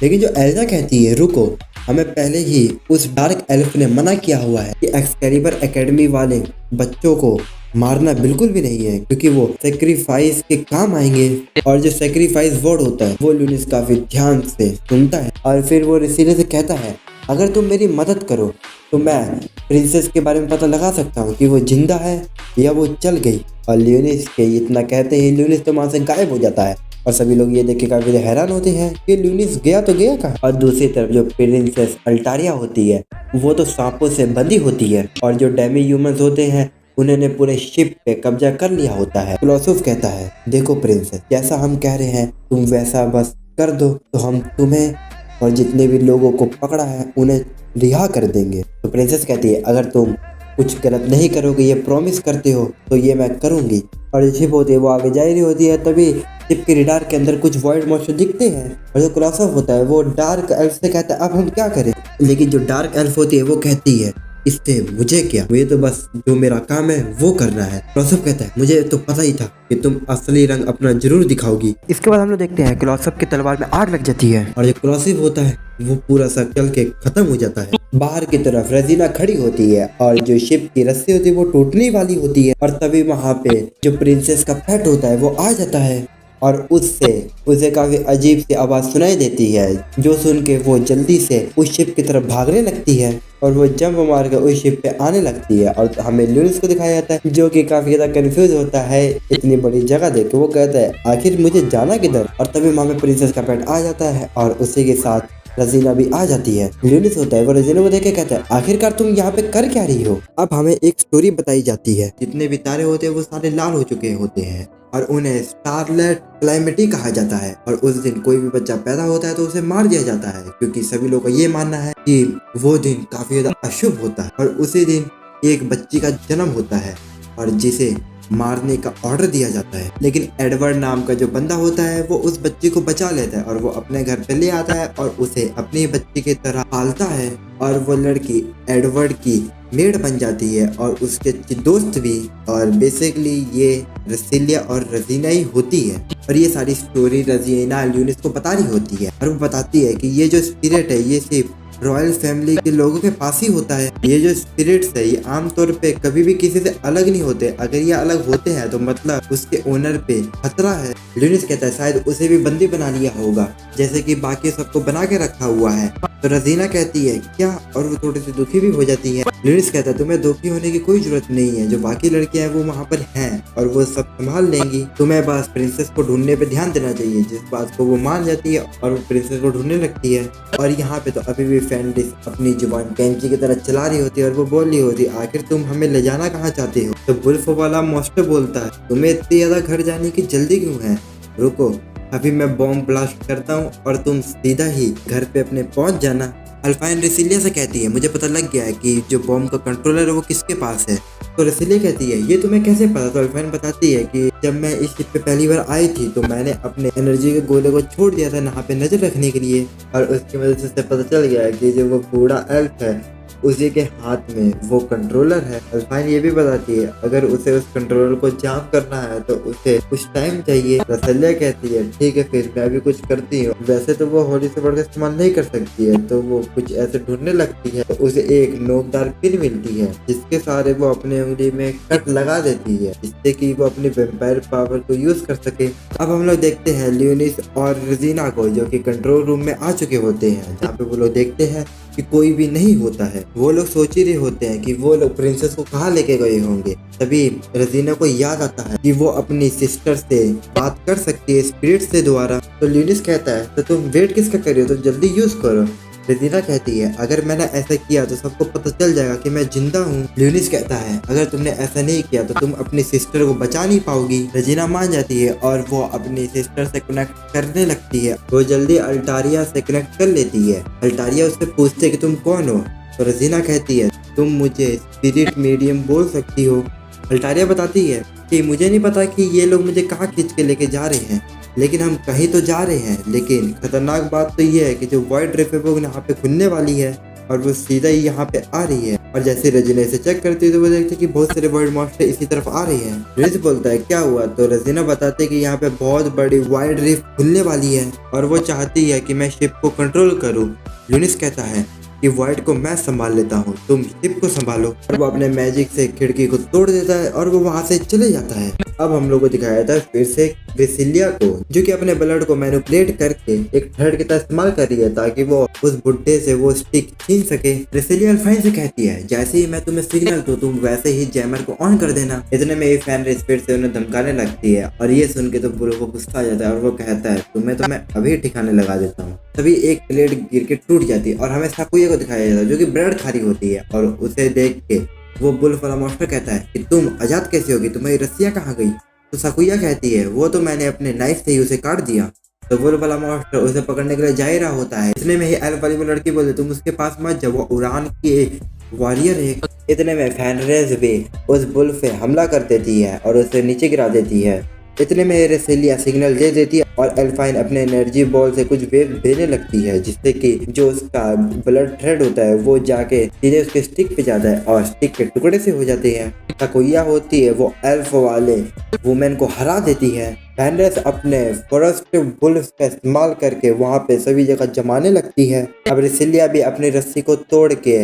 लेकिन जो एल्जा कहती है रुको, हमें पहले ही उस डार्क एल्फ ने मना किया हुआ है कि एक्सकैलिबर एकेडमी वाले बच्चों को मारना बिल्कुल भी नहीं है क्योंकि वो सेक्रीफाइस के काम आएंगे। और जो सेक्रीफाइस वर्ड होता है वो लूनिस काफी ध्यान से सुनता है और फिर वो रिसीले से कहता है अगर तुम मेरी मदद करो तो मैं प्रिंसेस के बारे में पता लगा सकता हूँ कि वो जिंदा है या वो चल गई। और लूनिस के इतना कहते ही लूनिस तो वहां से गायब हो जाता है और सभी लोग ये देख के काफी हैरान होते हैं कि लूनिस गया तो गया कहाँ। और दूसरी तरफ जो प्रिंसेस अल्टारिया होती है वो तो सांपों से बंधी होती है और जो डेमी ह्यूमंस होते हैं उन्होंने पूरे शिप पे कब्जा कर लिया होता है। क्लोसुस कहता है देखो प्रिंसेस, जैसा हम कह रहे हैं तुम वैसा बस कर दो तो हम तुम्हें और जितने भी लोगों को पकड़ा है उन्हें रिहा कर देंगे। तो प्रिंसेस कहती है अगर तुम कुछ गलत नहीं करोगे ये प्रॉमिस करते हो तो ये मैं करूंगी। और जो शिप होती है वो आगे जा रही होती है तभी शिप के रिडार के अंदर कुछ वॉइड मॉन्स्टर दिखते हैं और जो क्लोसअप होता है वो डार्क एल्फ से कहता है अब हम क्या करें। लेकिन जो डार्क एल्फ होती है वो कहती है इससे मुझे क्या, मुझे तो बस जो मेरा काम है वो करना है। क्लोसअप कहता है मुझे तो पता ही था कि तुम असली रंग अपना जरूर दिखाओगी। इसके बाद हम लोग देखते हैं क्लोसअप की तलवार में आग लग जाती है और जो क्लोसअप होता है वो पूरा सा चल के खत्म हो जाता है। बाहर की तरफ रजीना खड़ी होती है और जो शिप की रस्सी होती है वो टूटने वाली होती है और तभी वहाँ पे जो प्रिंसेस का पेट होता है वो आ जाता है और उससे उसे काफी अजीब सी आवाज सुनाई देती है जो सुन के वो जल्दी से उस शिप की तरफ भागने लगती है और वो जंप मार कर उस शिप पे आने लगती है। और हमें लूनिस को दिखाया जाता है जो कि काफी ज्यादा कंफ्यूज होता है इतनी बड़ी जगह देख के। वो कहता है आखिर मुझे जाना किधर। और तभी वहाँ पे प्रिंसेस का पेट आ जाता है और उसी के साथ रजीना भी आ जाती है। लूनिस होता है वो रजीना को देख के कहता है आखिरकार तुम यहाँ पे कर क्या रही हो। अब हमें एक स्टोरी बताई जाती है जितने भी तारे होते हैं वो सारे लाल हो चुके होते हैं और उन्हें स्टारलेट क्लाइमेटी कहा जाता है। और उस दिन कोई भी बच्चा पैदा होता है तो उसे मार दिया जाता है क्योंकि सभी लोगों का ये मानना है कि वो दिन काफी ज्यादा अशुभ होता है। और उसी दिन एक बच्ची का जन्म होता है और जिसे मारने का ऑर्डर दिया जाता है। लेकिन एडवर्ड नाम का जो बंदा होता है वो उस बच्ची को बचा लेता है और वो अपने घर पे ले आता है और उसे अपनी बच्ची की तरह पालता है। और वो लड़की एडवर्ड की मेड बन जाती है और उसके दोस्त भी। और बेसिकली ये रसीलिया और रजीना ही होती है। और ये सारी स्टोरी रजीना लूनिस को बता रही होती है और वो बताती है कि ये जो स्पिरिट है ये सिर्फ रॉयल फैमिली के लोगों के पास ही होता है। ये जो स्पिरिट्स है ये आमतौर पे कभी भी किसी से अलग नहीं होते। अगर ये अलग होते हैं तो मतलब उसके ओनर पे खतरा है। लूनिस कहता है शायद उसे भी बंदी बना लिया होगा जैसे कि बाकी सबको बना के रखा हुआ है। तो रजीना कहती है क्या, और वो थोड़ी सी दुखी भी हो जाती है। लूनिस कहता है तुम्हें दुखी होने की कोई जरूरत नहीं है, जो बाकी लड़कियां हैं वो वहाँ पर हैं और वो सब संभाल लेंगी। तुम्हें बस प्रिंसेस को ढूंढने पे ध्यान देना चाहिए। जिस बात को वो मान जाती है और वो प्रिंसेस को ढूंढने लगती है। और यहाँ पे तो अभी भी फेनरिस अपनी जुबान कैंची की तरह चला रही होती है और वो बोल रही होती है आखिर तुम हमें ले जाना कहाँ चाहते हो। तो वुल्फ वाला मॉन्स्टर बोलता है तुम्हें इतनी ज्यादा घर जाने की जल्दी क्यों है, रुको अभी मैं बॉम्ब ब्लास्ट करता हूँ और तुम सीधा ही घर पे अपने पहुंच जाना। अल्पाइन रेसिलिया से कहती है मुझे पता लग गया है कि जो बॉम्ब का कंट्रोलर है वो किसके पास है तो रसीले कहती है ये तुम्हें कैसे पता। तो अल्फाइन बताती है कि जब मैं इस शिप पे पहली बार आई थी तो मैंने अपने एनर्जी के गोले को छोड़ दिया था यहाँ पे नजर रखने के लिए, और उसकी वजह से उसे पता चल गया कि जो वो बूढ़ा एल्फ है उसी के हाथ में वो कंट्रोलर है। अल्फाइन ये भी बताती है अगर उसे उस कंट्रोलर को जाम करना है तो उसे कुछ टाइम चाहिए। रसलिया कहती है ठीक है फिर मैं भी कुछ करती हूँ। वैसे तो वो होली से बढ़कर इस्तेमाल नहीं कर सकती है, तो वो कुछ ऐसे ढूंढने लगती है तो उसे एक नोकदार पिन मिलती है जिसके सहारे वो अपने उंगली में कट लगा देती है जिससे कि वो अपनी वेम्पायर पावर को यूज कर सके। अब हम लोग देखते हैं ल्यूनिस और रजीना को जो कि कंट्रोल रूम में आ चुके होते हैं, जहाँ पे वो लोग देखते हैं कि कोई भी नहीं होता है। वो लोग सोच ही रहे होते हैं कि वो लोग प्रिंसेस को कहाँ लेके गए होंगे। तभी रजीना को याद आता है कि वो अपनी सिस्टर से बात कर सकती है स्पिरिट से द्वारा। तो ल्यूनिस कहता है तो तुम वेट किसका कर रहे हो, तुम जल्दी यूज करो। रजीना कहती है अगर मैंने ऐसा किया तो सबको पता चल जाएगा कि मैं जिंदा हूँ। ल्यूनिस कहता है अगर तुमने ऐसा नहीं किया तो तुम अपनी सिस्टर को बचा नहीं पाओगी। रजीना मान जाती है और वो अपनी सिस्टर से कनेक्ट करने लगती है। वो जल्दी अल्टारिया से कनेक्ट कर लेती है। अल्टारिया उससे पूछते है कि तुम कौन हो। तो रजीना कहती है तुम मुझे स्पिरिट मीडियम बोल सकती हो। अल्टारिया बताती है कि मुझे नहीं पता कि ये लोग मुझे कहाँ खींच के लेके जा रहे हैं, लेकिन हम कहीं तो जा रहे हैं। लेकिन खतरनाक बात तो ये है कि जो वाइड रिफ है वो यहाँ पे खुलने वाली है और वो सीधा ही यहाँ पे आ रही है। और जैसे रजीना इसे चेक करती है तो वो देखती है कि बहुत सारे वाइड मॉन्स्टर इसी तरफ आ रहे हैं। रिज बोलता है क्या हुआ। तो रजीना बताते है कि यहाँ पे बहुत बड़ी वाइड रिफ खुलने वाली है और वो चाहती है कि मैं शिप को कंट्रोल करूँ। ल्यूनिस कहता है कि वाइड को मैं संभाल लेता हूँ, तुम शिप को संभालो। और वो अपने मैजिक से खिड़की को तोड़ देता है और वो वहाँ से चले जाता है। अब हम लोग को दिखाया जाता है फिर से रेसिलिया को, जो कि अपने ब्लड को मैनिपुलेट करके एक थ्रेड की तरह इस्तेमाल कर रही है ताकि वो उस बुड्ढे से वो स्टिक छीन सके। रेसिलिया अल्फाइन से कहती है जैसे ही मैं तुम्हें सिग्नल दूं तुम वैसे ही जैमर को ऑन कर देना। इतने में फैन स्पीड से उन्हें धमकाने लगती है और ये सुन के तो बुरो को गुस्सा आ जाता है और वो कहता है तुम्हें तो मैं अभी ठिकाने लगा देता हूँ। तभी एक प्लेट गिर के टूट जाती है और हमें साकुया को दिखाया जाता है जो कि ब्रेड खा रही होती है। और उसे देख के वो बुल्फ वाला मॉन्स्टर कहता है कि तुम आजाद कैसे होगी, तुम्हारी रस्सियाँ कहाँ गई। तो साकुया कहती है वो तो मैंने अपने नाइफ से ही उसे काट दिया। तो बुल्फ वाला मॉन्स्टर उसे पकड़ने के लिए जा ही रहा होता है। इतने में ही एल्फ वाली वो लड़की बोलती तुम उसके पास मत जाओ, वो उड़ान की एक वॉरियर है। इतने में फैनरेज भी उस बुल्फ पे हमला कर देती है और उसे नीचे गिरा देती है। इतने में रेसिलिया सिग्नल दे देती है और अल्फाइन अपने एनर्जी बॉल से कुछ वेव देने लगती है जिससे कि जो उसका ब्लड थ्रेड होता है वो जाके सीधे उसके स्टिक पे जाता है और स्टिक के टुकड़े से हो जाते हैं। साकुया होती है वो एल्फ वाले वुमेन को हरा देती है। फैनरेस अपने फॉरेस्ट बुल्फ का इस्तेमाल करके वहाँ पे सभी जगह जमाने लगती है। अब रेसिलिया भी अपनी रस्सी को तोड़ के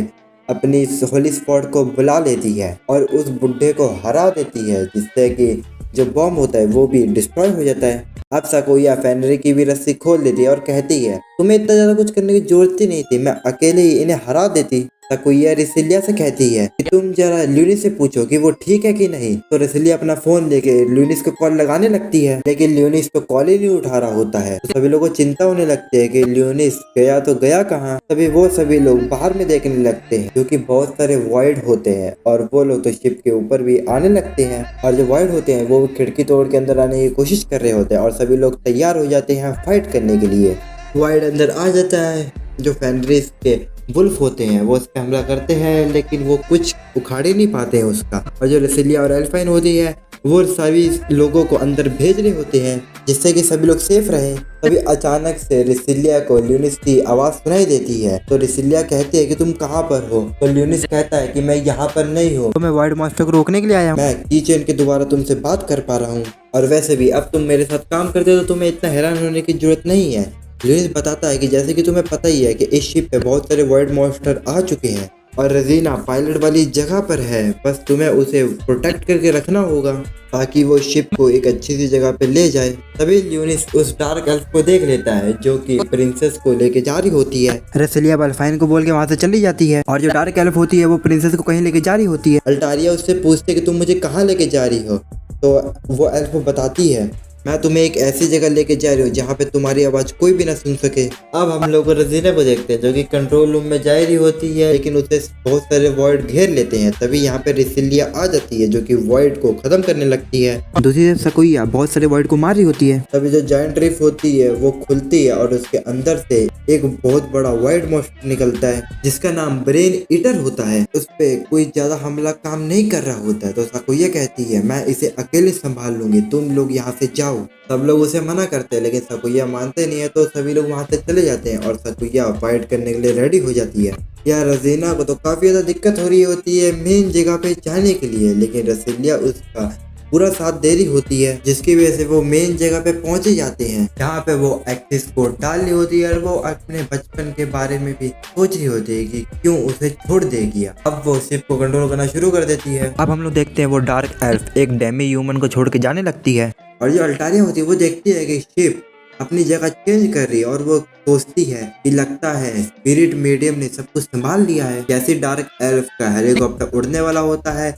अपनी होली स्पॉट को बुला लेती है और उस बुड्ढे को हरा देती है जिससे कि जो बॉम्ब होता है वो भी डिस्ट्रॉय हो जाता है। अब साकुया फैनरी की भी रस्सी खोल देती है और कहती है तुम्हें इतना ज्यादा कुछ करने की जरूरत ही नहीं थी, मैं अकेले ही इन्हें हरा देती। साकुया रेसिलिया से कहती है कि तुम जरा ल्यूनिस से पूछो कि वो ठीक है कि नहीं। तो रेसिलिया अपना फोन लेके ल्यूनिस को कॉल लगाने लगती है लेकिन ल्यूनिस तो कॉल ही नहीं उठा रहा होता है। तो सभी लोगों को चिंता होने लगती है कि ल्यूनिस गया तो गया कहाँ। तभी वो सभी लोग बाहर में देखने लगते हैं क्योंकि बहुत सारे वॉइड होते हैं और वो लोग तो शिप के ऊपर भी आने लगते हैं और जो वॉइड होते हैं वो खिड़की तोड़ के अंदर आने की कोशिश कर रहे होते हैं और सभी लोग तैयार हो जाते हैं फाइट करने के लिए। वॉइड अंदर आ जाता है, जो फैनरिस के वुल्फ होते हैं वो उस पर हमला करते हैं लेकिन वो कुछ उखाड़ ही नहीं पाते हैं उसका। और जो रेसिलिया और अल्फाइन होती है वो सभी लोगों को अंदर भेज रहे होते हैं जिससे कि सभी लोग सेफ रहे। तभी अचानक से रेसिलिया को ल्यूनिस की आवाज सुनाई देती है। तो रेसिलिया कहती है कि तुम कहाँ पर हो। तो ल्यूनिस कहता है कि मैं यहाँ पर नहीं हूँ, तो मैं वाइड मॉन्स्टर को रोकने के लिए आया हूँ। मैं कीचेन के दोबारा तुमसे बात कर पा रहा हूँ और वैसे भी अब तुम मेरे साथ काम करते हो तो तुम्हें इतना हैरान होने की जरूरत नहीं है। ल्यूनिस बताता है कि जैसे कि तुम्हें पता ही है कि इस शिप पे बहुत सारे वाइड मॉन्स्टर आ चुके हैं और रजीना पायलट वाली जगह पर है, बस तुम्हें उसे प्रोटेक्ट करके रखना होगा ताकि वो शिप को एक अच्छी सी जगह पे ले जाए। तभी ल्यूनिस उस डार्क एल्फ को देख लेता है जो कि प्रिंसेस को लेके जा रही होती है। रेसिलिया अल्फाइन को बोल के वहाँ से चली जाती है और जो डार्क एल्फ होती है वो प्रिंसेस को कहीं लेके जा रही होती है। अल्टारिया उससे पूछते कि तुम मुझे कहाँ लेके जा रही हो। तो वो एल्फ बताती है मैं तुम्हें एक ऐसी जगह लेके जा रही हूँ जहाँ पे तुम्हारी आवाज कोई भी ना सुन सके। अब हम लोग रजीना को देखते हैं जो कि कंट्रोल रूम में जा रही होती है, लेकिन उसे बहुत सारे वॉइड घेर लेते हैं। तभी यहाँ पे रिसिलिया आ जाती है जो कि वॉइड को खत्म करने लगती है। दूसरी तरफ सकुइया बहुत सारे वर्ड को मार रही होती है। तभी जो जायंट रिफ होती है वो खुलती है और उसके अंदर से एक बहुत बड़ा वाइड मॉन्स्टर निकलता है जिसका नाम ब्रेन ईटर होता है। उस पे कोई ज्यादा हमला काम नहीं कर रहा होता है, तो सकुइया कहती है मैं इसे अकेले संभाल लूंगी, तुम लोग यहाँ से जाओ। सब लोग उसे मना करते हैं लेकिन सकुइया मानते नहीं है, तो सभी लोग वहाँ से चले जाते हैं और सकुइया फाइट करने के लिए रेडी हो जाती है। यार रजीना को तो काफी ज्यादा दिक्कत हो रही होती है मेन जगह पे जाने के लिए, लेकिन रसीलिया उसका पूरा साथ दे रही होती है, जिसकी वजह से वो मेन जगह पे पहुंचे जाते हैं जहाँ पे वो एक्सिस कोड डाल रही होती है और वो अपने बचपन के बारे में भी सोच रही होती है कि क्यों उसे छोड़ देगी। अब वो शिप को कंट्रोल करना शुरू कर देती है। अब हम लोग देखते हैं वो डार्क एल्फ एक डेमी ह्यूमन को छोड़ के जाने लगती है। और जो अल्टारिया होती है वो देखती है कि शिप अपनी जगह चेंज कर रही है और वो सोचती है कि लगता है स्पिरिट मीडियम ने सब कुछ संभाल लिया है। जैसे डार्क एल्फ का हेलीकॉप्टर उड़ने वाला होता है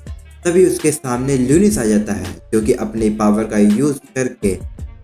तभी उसके सामने ल्यूनिस आ जाता है जो कि अपनी पावर का यूज करके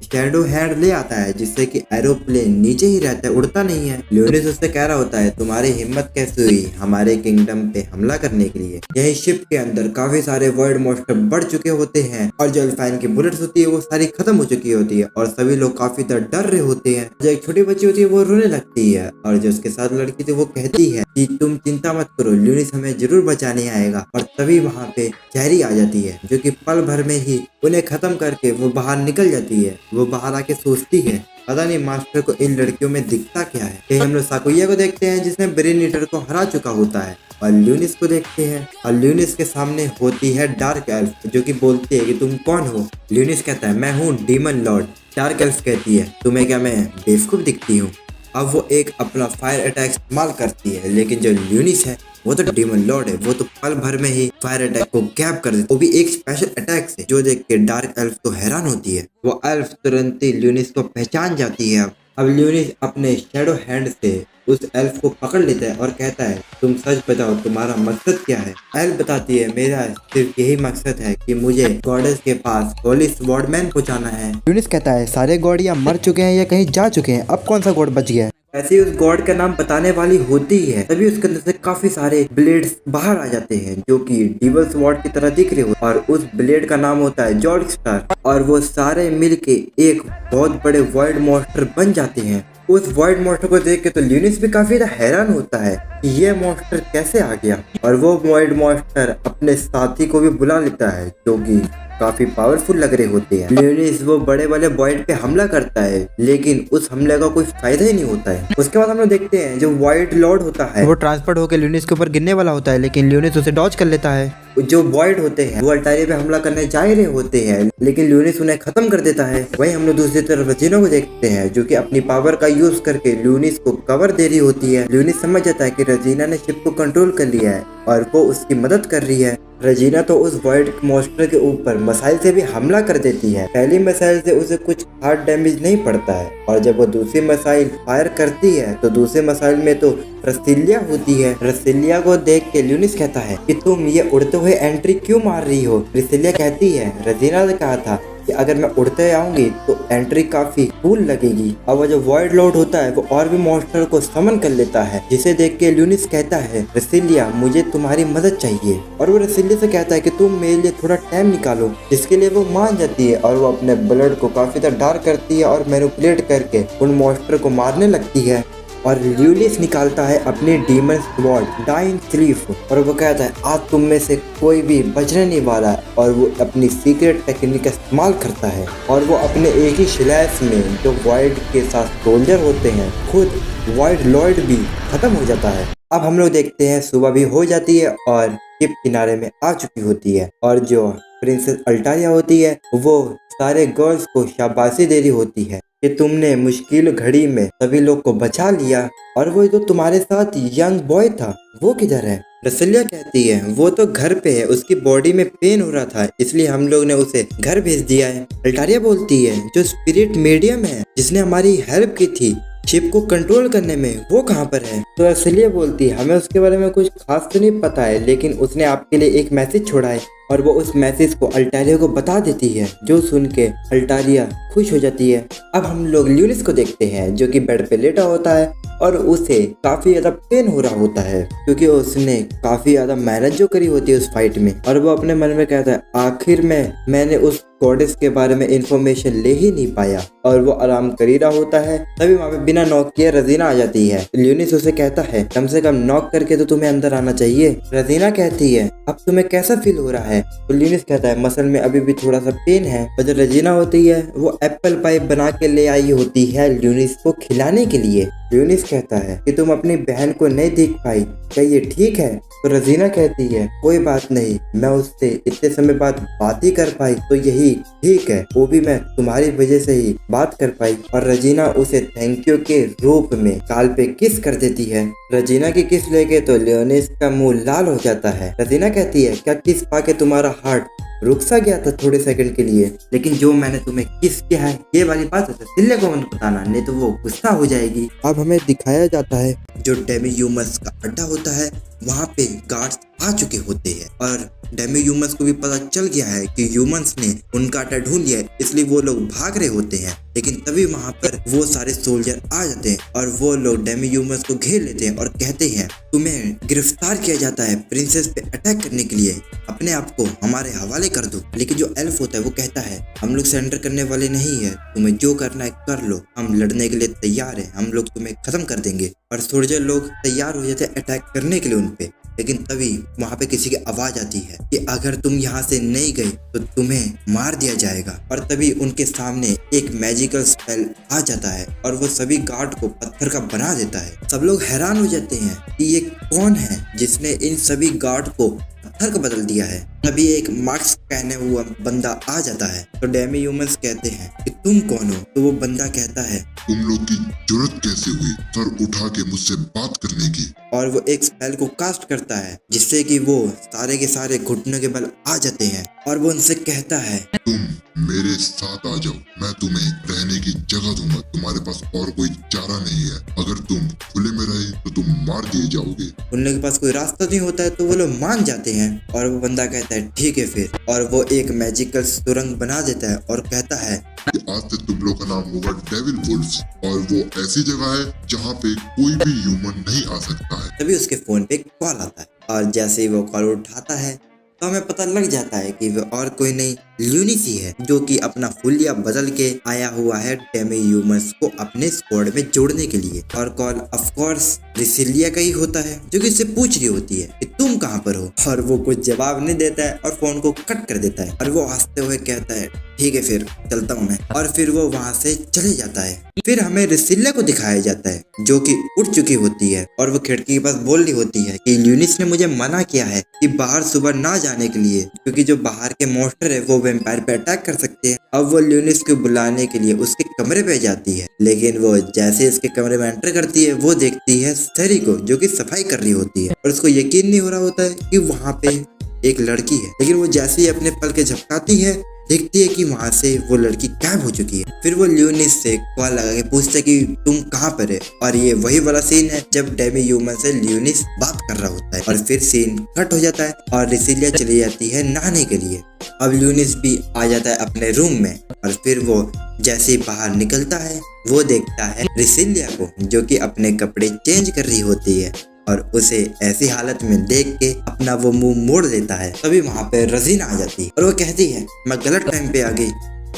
शैडो हैंड ले आता है, जिससे कि एरोप्लेन नीचे ही रहता है, उड़ता नहीं है। ल्यूनिस उससे कह रहा होता है तुम्हारी हिम्मत कैसे हुई हमारे किंगडम पे हमला करने के लिए। यही शिप के अंदर काफी सारे वर्ल्ड मॉन्स्टर बढ़ चुके होते हैं और जो अल्फाइन की बुलेट्स होती है वो सारी खत्म हो चुकी होती है और सभी लोग काफी डर रहे होते हैं। जो एक छोटी बच्ची होती है वो रोने लगती है और जो उसके साथ लड़की थी वो कहती है कि तुम चिंता मत करो, ल्यूनिस हमें जरूर बचाने आएगा। और तभी वहाँ पे चेरी आ जाती है जो कि पल भर में ही उन्हें खत्म करके वो बाहर निकल जाती है। वो बाहर आके सोचती है पता नहीं मास्टर को इन लड़कियों में दिखता क्या है। यही हम लोग सकुइया को देखते हैं जिसने ब्रेन ईटर को हरा चुका होता है और ल्यूनिस को देखते हैं और ल्यूनिस के सामने होती है डार्क एल्फ जो कि बोलती है कि तुम कौन हो। ल्यूनिस कहता है मैं हूँ डीमन लॉर्ड। डार्क एल्फ कहती है तुम्हें क्या मैं बेवकूफ दिखती हूँ। अब वो एक अपना फायर अटैक इस्तेमाल करती है, लेकिन जो ल्यूनिस है वो तो डीमन लॉर्ड है, वो तो पल भर में ही फायर अटैक को गैप कर देती है, वो भी एक स्पेशल अटैक से, जो देख के डार्क एल्फ तो हैरान होती है। वो एल्फ तुरंत ही ल्यूनिस को पहचान जाती है। अब ल्यूनिस अपने शैडो हैंड से उस एल्फ को पकड़ लेता है और कहता है तुम सच बताओ तुम्हारा मकसद क्या है। एल्फ बताती है मेरा सिर्फ यही मकसद है कि मुझे गॉडेस के पास होली स्वॉर्डमैन पहुंचाना है। ल्यूनिस कहता है सारे गॉड या मर चुके हैं या कहीं जा चुके हैं, अब कौन सा गॉड बच गया है। ऐसे ही उस गॉड का नाम बताने वाली होती है तभी उसके अंदर से काफी सारे ब्लेड्स बाहर आ जाते हैं जो कि डीवल स्वॉर्ड की तरह दिख रहे हो और उस ब्लेड का नाम होता है जॉर्ड स्टार और वो सारे मिलके एक बहुत बड़े वर्ल्ड मॉन्स्टर बन जाते हैं। उस वर्ल्ड मॉन्स्टर को देख के तो ल्यूनिस भी काफी हैरान होता है कि ये मॉन्स्टर कैसे आ गया और वो वर्ल्ड मॉन्स्टर अपने साथी को भी बुला लेता है जो कि काफी पावरफुल लग रहे होते हैं। ल्यूनिस वो बड़े वाले वॉइड पे हमला करता है लेकिन उस हमले का कोई फायदा ही नहीं होता है। उसके बाद हम लोग देखते हैं जो वाइड लॉर्ड होता है वो ट्रांसफर होकर ल्यूनिस के ऊपर गिरने वाला होता है, लेकिन ल्यूनिस उसे डॉज कर लेता है। जो वॉइड होते हैं वो अल्टारिया पे हमला करने जा रहे होते हैं लेकिन ल्यूनिस उन्हें खत्म कर देता है। वहीं हम लोग दूसरी तरफ रजीना को देखते हैं जो कि अपनी पावर का यूज करके ल्यूनिस को कवर दे रही होती है। ल्यूनिस समझ जाता है कि रजीना ने शिप को कंट्रोल कर लिया है और वो उसकी मदद कर रही है। रजीना तो उस वाइड मॉन्स्टर के ऊपर मिसाइल से भी हमला कर देती है। पहली मिसाइल से उसे कुछ हार्ड डैमेज नहीं पड़ता है और जब वो दूसरी मिसाइल फायर करती है तो दूसरे मिसाइल में तो रसीलिया होती है। रसीलिया को देख के ल्यूनिस कहता है कि तुम ये उड़ते हुए एंट्री क्यों मार रही हो। रसीलिया कहती है रजीना ने कहा था कि अगर मैं उड़ते आऊंगी तो एंट्री काफी कूल लगेगी। अब वो जो वॉइड लॉर्ड होता है वो और भी मॉन्स्टर को समन कर लेता है, जिसे देख के ल्यूनिस कहता है रसीलिया मुझे तुम्हारी मदद चाहिए और वो रसीलिया से कहता है कि तुम मेरे लिए थोड़ा टाइम निकालो, जिसके लिए वो मान जाती है और वो अपने ब्लड को काफी ज्यादा डार्क करती है और मैनिपुलेट करके उन मॉन्स्टर को मारने लगती है। और ल्यूलियस निकालता है अपनी डीमन स्वॉर्ड डाइन स्लीफ और वो कहता है आज तुम में से कोई भी बचने नहीं वाला और वो अपनी सीक्रेट टेक्निक का इस्तेमाल करता है और वो अपने एक ही स्लैश में जो वाइड के साथ सोल्जर होते हैं खुद वाइड लॉर्ड भी खत्म हो जाता है। अब हम लोग देखते हैं सुबह भी हो जाती है और शिप किनारे में आ चुकी होती है और जो प्रिंसेस अल्टारिया होती है वो सारे गर्ल्स को शाबाशी दे रही होती है कि तुमने मुश्किल घड़ी में सभी लोग को बचा लिया और वो जो तुम्हारे साथ यंग बॉय था वो किधर है। रसीलिया कहती है वो तो घर पे है, उसकी बॉडी में पेन हो रहा था इसलिए हम लोग ने उसे घर भेज दिया है। अल्टारिया बोलती है जो स्पिरिट मीडियम है जिसने हमारी हेल्प की थी शिप को कंट्रोल करने में वो कहाँ पर है। तो रसीलिया बोलती है हमें उसके बारे में कुछ खास तो नहीं पता है लेकिन उसने आपके लिए एक मैसेज छोड़ा है और वो उस मैसेज को अल्टारिया को बता देती है, जो सुन के अल्टारिया खुश हो जाती है। अब हम लोग ल्यूनिस को देखते हैं, जो कि बेड पे लेटा होता है और उसे काफी ज्यादा पेन हो रहा होता है, क्योंकि उसने काफी ज्यादा मेहनत जो करी होती है उस फाइट में। और वो अपने मन में कहता है, आखिर में मैंने उस गॉडेस के बारे में इंफॉर्मेशन ले ही नहीं पाया। और वो आराम कर ही रहा होता है, तभी वहाँ पे बिना नॉक किए रजीना आ जाती है। ल्यूनिस उसे कहता है, कम से कम नॉक करके तो तुम्हें अंदर आना चाहिए। रजीना कहती है, अब तुम्हें कैसा फील हो रहा है? तो ल्यूनिस कहता है, मसल में अभी भी थोड़ा सा पेन है। और जो रजीना होती है वो एप्पल पाई बना के ले आई होती है ल्यूनिस को खिलाने के लिए। ल्यूनिस कहता है कि तुम अपनी बहन को नहीं देख पाई, क्या ये ठीक है? तो रजीना कहती है, कोई बात नहीं, मैं उससे इतने समय बाद बात ही कर पाई तो यही ठीक है, वो भी मैं तुम्हारी वजह से ही बात कर पाई। और रजीना उसे थैंक यू के रूप में गाल पे किस कर देती है। रजीना की किस लेके तो ल्यूनिस का मुंह लाल हो जाता है। रजीना कहती है, क्या किस पाके तुम्हारा हार्ट रुक सा गया था थोड़े सेकंड के लिए? लेकिन जो मैंने तुम्हें किस किया है ये वाली बात सिल्ले को मत बताना, नहीं तो वो गुस्सा हो जाएगी। अब हमें दिखाया जाता है जो डेमी ह्यूमंस का अड्डा होता है, वहाँ पे गार्ड्स आ चुके होते हैं और डेमी ह्यूमंस को भी पता चल गया है कि ह्यूमंस ने उनका अड्डा ढूंढ लिया है, इसलिए वो लोग भाग रहे होते हैं। लेकिन तभी वहाँ पर वो सारे सोल्जर आ जाते हैं और वो लोग डेमी ह्यूमंस को घेर लेते हैं और कहते हैं, तुम्हें गिरफ्तार किया जाता है प्रिंसेस पे अटैक करने के लिए, अपने आप को हमारे हवाले कर दो। लेकिन जो एल्फ होता है वो कहता है, हम लोग सरेंडर करने वाले नहीं है, तुम्हें जो करना है कर लो, हम लड़ने के लिए तैयार है, हम लोग तुम्हें खत्म कर देंगे। और सोल्जर लोग तैयार हो जाते हैं अटैक करने के लिए उनपे। लेकिन तभी वहाँ पे किसी की आवाज आती है कि अगर तुम यहाँ से नहीं गए तो तुम्हें मार दिया जाएगा। और तभी उनके सामने एक मैजिकल स्पेल आ जाता है और वो सभी गार्ड को पत्थर का बना देता है। सब लोग हैरान हो जाते हैं कि ये कौन है जिसने इन सभी गार्ड को पत्थर का बदल दिया है। तभी एक मास्क पहने हुआ बंदा आ जाता है। तो डेमी ह्यूमंस कहते हैं कि तुम कौन हो? तो वो बंदा कहता है, तुम लोग की जरूरत कैसे हुई सर उठा के मुझसे बात करने की? और वो एक स्पेल को कास्ट करता है जिससे कि वो सारे के सारे घुटनों के बल आ जाते हैं। और वो उनसे कहता है, तुम मेरे साथ आ जाओ, मैं तुम्हें रहने की जगह दूंगा, तुम्हारे पास और कोई चारा नहीं है, अगर तुम खुले में रहे तो तुम मार दिए जाओगे। उन लोगों के पास कोई रास्ता नहीं होता है तो वो लोग मान जाते हैं। और वो बंदा कहता है, ठीक है फिर। और वो एक मैजिकल सुरंग बना देता है और कहता है कि आज से तुम लोग का नाम होगा डेविल वुल्फ्स, और वो ऐसी जगह है जहाँ पे कोई भी ह्यूमन नहीं आ सकता है। तभी उसके फोन पे एक कॉल आता है और जैसे ही वो कॉल उठाता है तो हमें पता लग जाता है कि वो और कोई नहीं ल्यूनिस ही है, जो कि अपना हुलिया बदल के आया हुआ है डेमी ह्यूमंस को अपने स्क्वाड में जोड़ने के लिए। और कॉल ऑफ कोर्स रिसिलिया का ही होता है, जो कि इससे पूछ रही होती है कि तुम कहाँ पर हो। और वो कुछ जवाब नहीं देता है और फोन को कट कर देता है। और वो हंसते हुए कहता है, ठीक है फिर चलता हूँ मैं। और फिर वो वहाँ से चले जाता है। फिर हमें रिसिलिया को दिखाया जाता है, जो कि उठ चुकी होती है और वो खिड़की के पास बोल रही होती है कि ल्यूनिस ने मुझे मना किया है कि बाहर सुबह ना जाने के लिए, क्योंकि जो बाहर के मॉन्स्टर है वो वैम्पायर पे अटैक कर सकते हैं। अब वो ल्यूनिस को बुलाने के लिए उसके कमरे पे जाती है, लेकिन वो जैसे इसके कमरे में एंटर करती है वो देखती है सरी को, जो कि सफाई कर रही होती है। और उसको यकीन नहीं हो रहा होता है कि वहाँ पे एक लड़की है। लेकिन वो जैसे ही अपने पल के झपकाती है देखती है कि वहाँ से वो लड़की गायब हो चुकी है। फिर वो ल्यूनिस से कॉल लगा के पूछता है कि तुम कहाँ पर है। और ये वही वाला सीन है जब डेमी ह्यूमन से ल्यूनिस बात कर रहा होता है। और फिर सीन कट हो जाता है और रिसिलिया चली जाती है नहाने के लिए। अब ल्यूनिस भी आ जाता है अपने रूम में और फिर वो जैसे ही बाहर निकलता है वो देखता है रिसिलिया को, जो कि अपने कपड़े चेंज कर रही होती है और उसे ऐसी हालत में देख के अपना वो मुंह मोड़ लेता है। तभी वहाँ पे रजीना आ जाती है और वो कहती है, मैं गलत टाइम पे आ गई,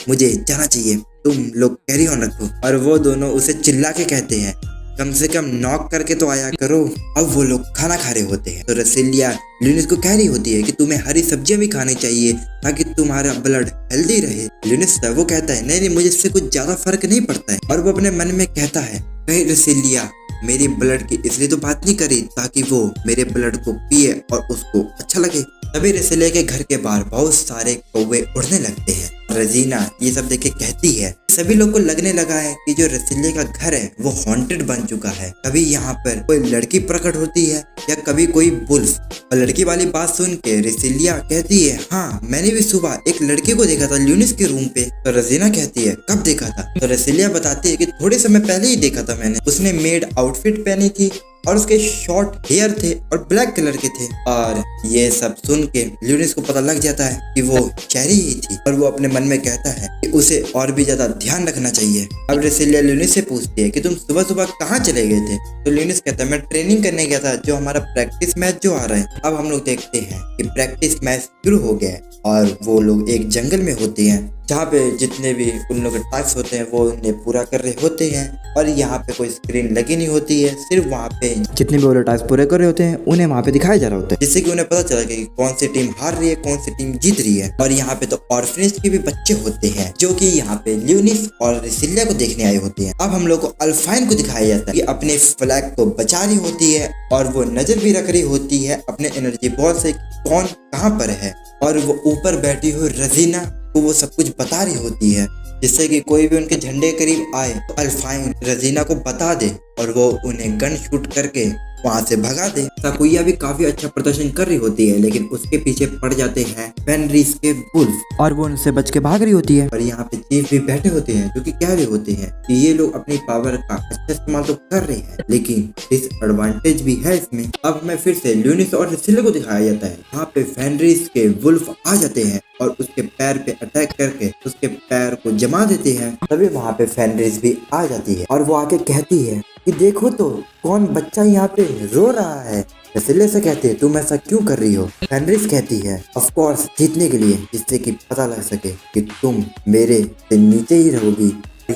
मुझे जाना चाहिए, तुम लोग कैरी ऑन रखो। और वो दोनों उसे चिल्ला के कहते हैं, कम से कम नॉक करके तो आया करो। अब वो लोग खाना खा रहे होते हैं तो रसिलिया ल्यूनिस को कह रही होती है कि तुम्हें हरी सब्जियां भी खानी चाहिए ताकि तुम्हारा ब्लड हेल्दी रहे। ल्यूनिस वो कहता है, नहीं मुझे इससे कुछ ज्यादा फर्क नहीं पड़ता है। और वो अपने मन में कहता है, कहीं रसिलिया मेरी ब्लड की इसलिए तो बात नहीं करी ताकि वो मेरे ब्लड को पिए और उसको अच्छा लगे। तभी रसिलिया के घर के बाहर बहुत सारे कौवे उड़ने लगते हैं। रजीना ये सब देख के कहती है, सभी लोग को लगने लगा है कि जो रसिलिया का घर है वो हॉन्टेड बन चुका है। कभी यहाँ पर कोई लड़की प्रकट होती है या कभी कोई वुल्फ। और लड़की वाली बात सुन के रसिलिया कहती है, हाँ मैंने भी सुबह एक लड़की को देखा था ल्यूनिस के रूम पे। तो रजीना कहती है, कब देखा था? तो रसिलिया बताती है कि थोड़े समय पहले ही देखा था मैंने, उसने मेड आउटफिट पहनी थी और उसके शॉर्ट हेयर थे और ब्लैक कलर के थे। और ये सब सुन के ल्यूनिस को पता लग जाता है कि वो चेरी ही थी और वो अपने मन में कहता है कि उसे और भी ज्यादा ध्यान रखना चाहिए। अब रेसिलिया ल्यूनिस से पूछती है कि तुम सुबह सुबह कहाँ चले गए थे? तो ल्यूनिस कहता है मैं ट्रेनिंग करने गया था, जो हमारा प्रैक्टिस मैच जो आ रहा है। अब हम लोग देखते हैं कि प्रैक्टिस मैच शुरू हो गया है और वो लोग एक जंगल में होते हैं जहाँ पे जितने भी उन लोग के टास्क होते हैं वो उन्हें पूरा कर रहे होते हैं। और यहाँ पे कोई स्क्रीन लगी नहीं होती है, सिर्फ वहाँ पे जितने भी वो लोग टास्क पूरे कर रहे होते हैं उन्हें वहाँ पे दिखाया जा रहा होता है, जिससे कि उन्हें पता चला कि कौन सी टीम हार रही है, कौन सी टीम जीत रही है। और यहाँ पे तो ऑर्फनेज के भी बच्चे होते हैं जो कि यहाँ पे ल्यूनिस और रेसिलिया को देखने आए होते हैं। अब हम लोग को अल्फाइन को दिखाया जाता है कि अपने फ्लैग को बचा रही होती है और वो नजर भी रख रही होती है अपने एनर्जी बॉल से कौन कहाँ पर है। और वो ऊपर बैठी हुई रजीना को वो सब कुछ बता रही होती है, जिससे कि कोई भी उनके झंडे के करीब आए तो अल्फाइन रजीना को बता दे और वो उन्हें गन शूट करके वहाँ से भगा दे। साकुया भी काफी अच्छा प्रदर्शन कर रही होती है, लेकिन उसके पीछे पड़ जाते हैं फेनरिस के वुल्फ और वो उनसे बच के भाग रही होती है। और यहाँ पे चीफ भी बैठे होते हैं जो कि कह रहे होते हैं कि ये लोग अपनी पावर का अच्छा इस्तेमाल तो कर रहे हैं, लेकिन डिसएडवांटेज भी है इसमें। अब हमें फिर से ल्यूनिस और रेसिलिया को दिखाया जाता है। यहाँ पे फेनरिस के वुल्फ आ जाते हैं और उसके पैर पे अटैक करके उसके पैर को जमा देते हैं। तभी वहाँ पे फेनरिस भी आ जाती है और वो आके कहती है कि देखो तो कौन बच्चा यहाँ पे रो रहा है। रेसिलिया से कहते हैं तुम ऐसा क्यों कर रही हो? फेनरिस कहती है ऑफ कोर्स जीतने के लिए, जिससे कि पता लग सके कि तुम मेरे से नीचे ही रहोगी।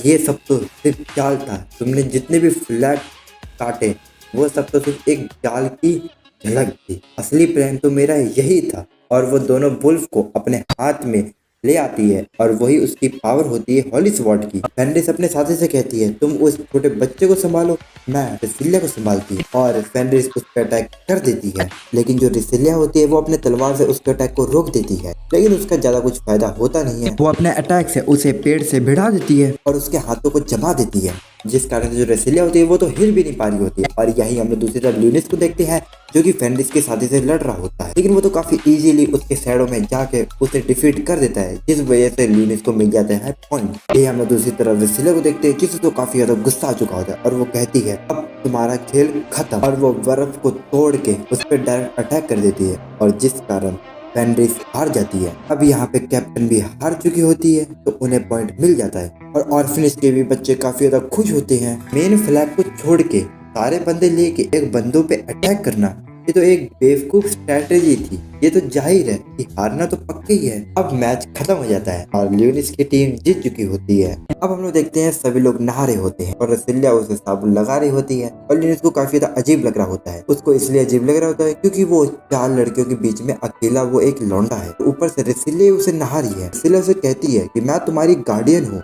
ये सब तो सिर्फ चाल था, तुमने जितने भी फ्लैग काटे वो सब तो सिर्फ एक चाल की झलक थी, असली प्लान तो मेरा यही था। और वो दोनों वुल्फ को अपने हाथ में ले आती है और वही उसकी पावर होती है हॉली स्वॉर्ड की। फेनरिस अपने साथी से कहती है तुम उस छोटे बच्चे को संभालो, मैं रेसिलिया को संभालती हूँ। और फेनरिस उस पर अटैक कर देती है, लेकिन जो रेसिलिया होती है वो अपने तलवार से उसके अटैक को रोक देती है, लेकिन उसका ज्यादा कुछ फायदा होता नहीं है। वो अपने अटैक से उसे पेड़ से भिड़ा देती है और उसके हाथों को जमा देती है, जिस कारण से जो रेसिलिया होती है वो तो हिल भी नहीं पा रही होती है। और यही हम लोग दूसरी तरफ ल्यूनिस को देखते हैं जो कि फेनरिस के साथी से लड़ रहा होता है, लेकिन वो तो काफी इजीली उसके शैडो में जाके उसे डिफीट कर देता है, जिस वजह से ल्यूनिस को मिल जाता है पॉइंट। ये हम लोग दूसरी तरफ रेसिलिया को देखते हैं जिससे तो काफी ज्यादा गुस्सा आ चुका होता है और वो कहती है अब तुम्हारा खेल खत्म। और वो बर्फ को तोड़ के उस पर डायरेक्ट अटैक कर देती है और जिस कारण फेनरिस हार जाती है। अब यहाँ पे कैप्टन भी हार चुकी होती है तो उन्हें पॉइंट मिल जाता है और ऑर्फनेज के भी बच्चे काफी ज्यादा खुश होते हैं। मेन फ्लैग को छोड़ के सारे बंदे लेके एक बंदों पे अटैक करना ये तो एक बेवकूफ स्ट्रेटेजी थी, ये तो जाहिर है कि हारना तो पक्का ही है। अब मैच खत्म हो जाता है और ल्यूनिस की टीम जीत चुकी होती है। अब हम लोग देखते हैं सभी लोग नहा रहे होते हैं और रेसिलिया उसे साबुन लगा रही होती है और ल्यूनिस को काफी ज्यादा अजीब लग रहा होता है। उसको इसलिए अजीब लग रहा होता है क्योंकि वो 4 लड़कियों के बीच में अकेला वो एक लौंडा है। तो ऊपर से रेसिलिया उसे नहा रही है। रेसिलिया उसे कहती है कि मैं तुम्हारी गार्डियन हूँ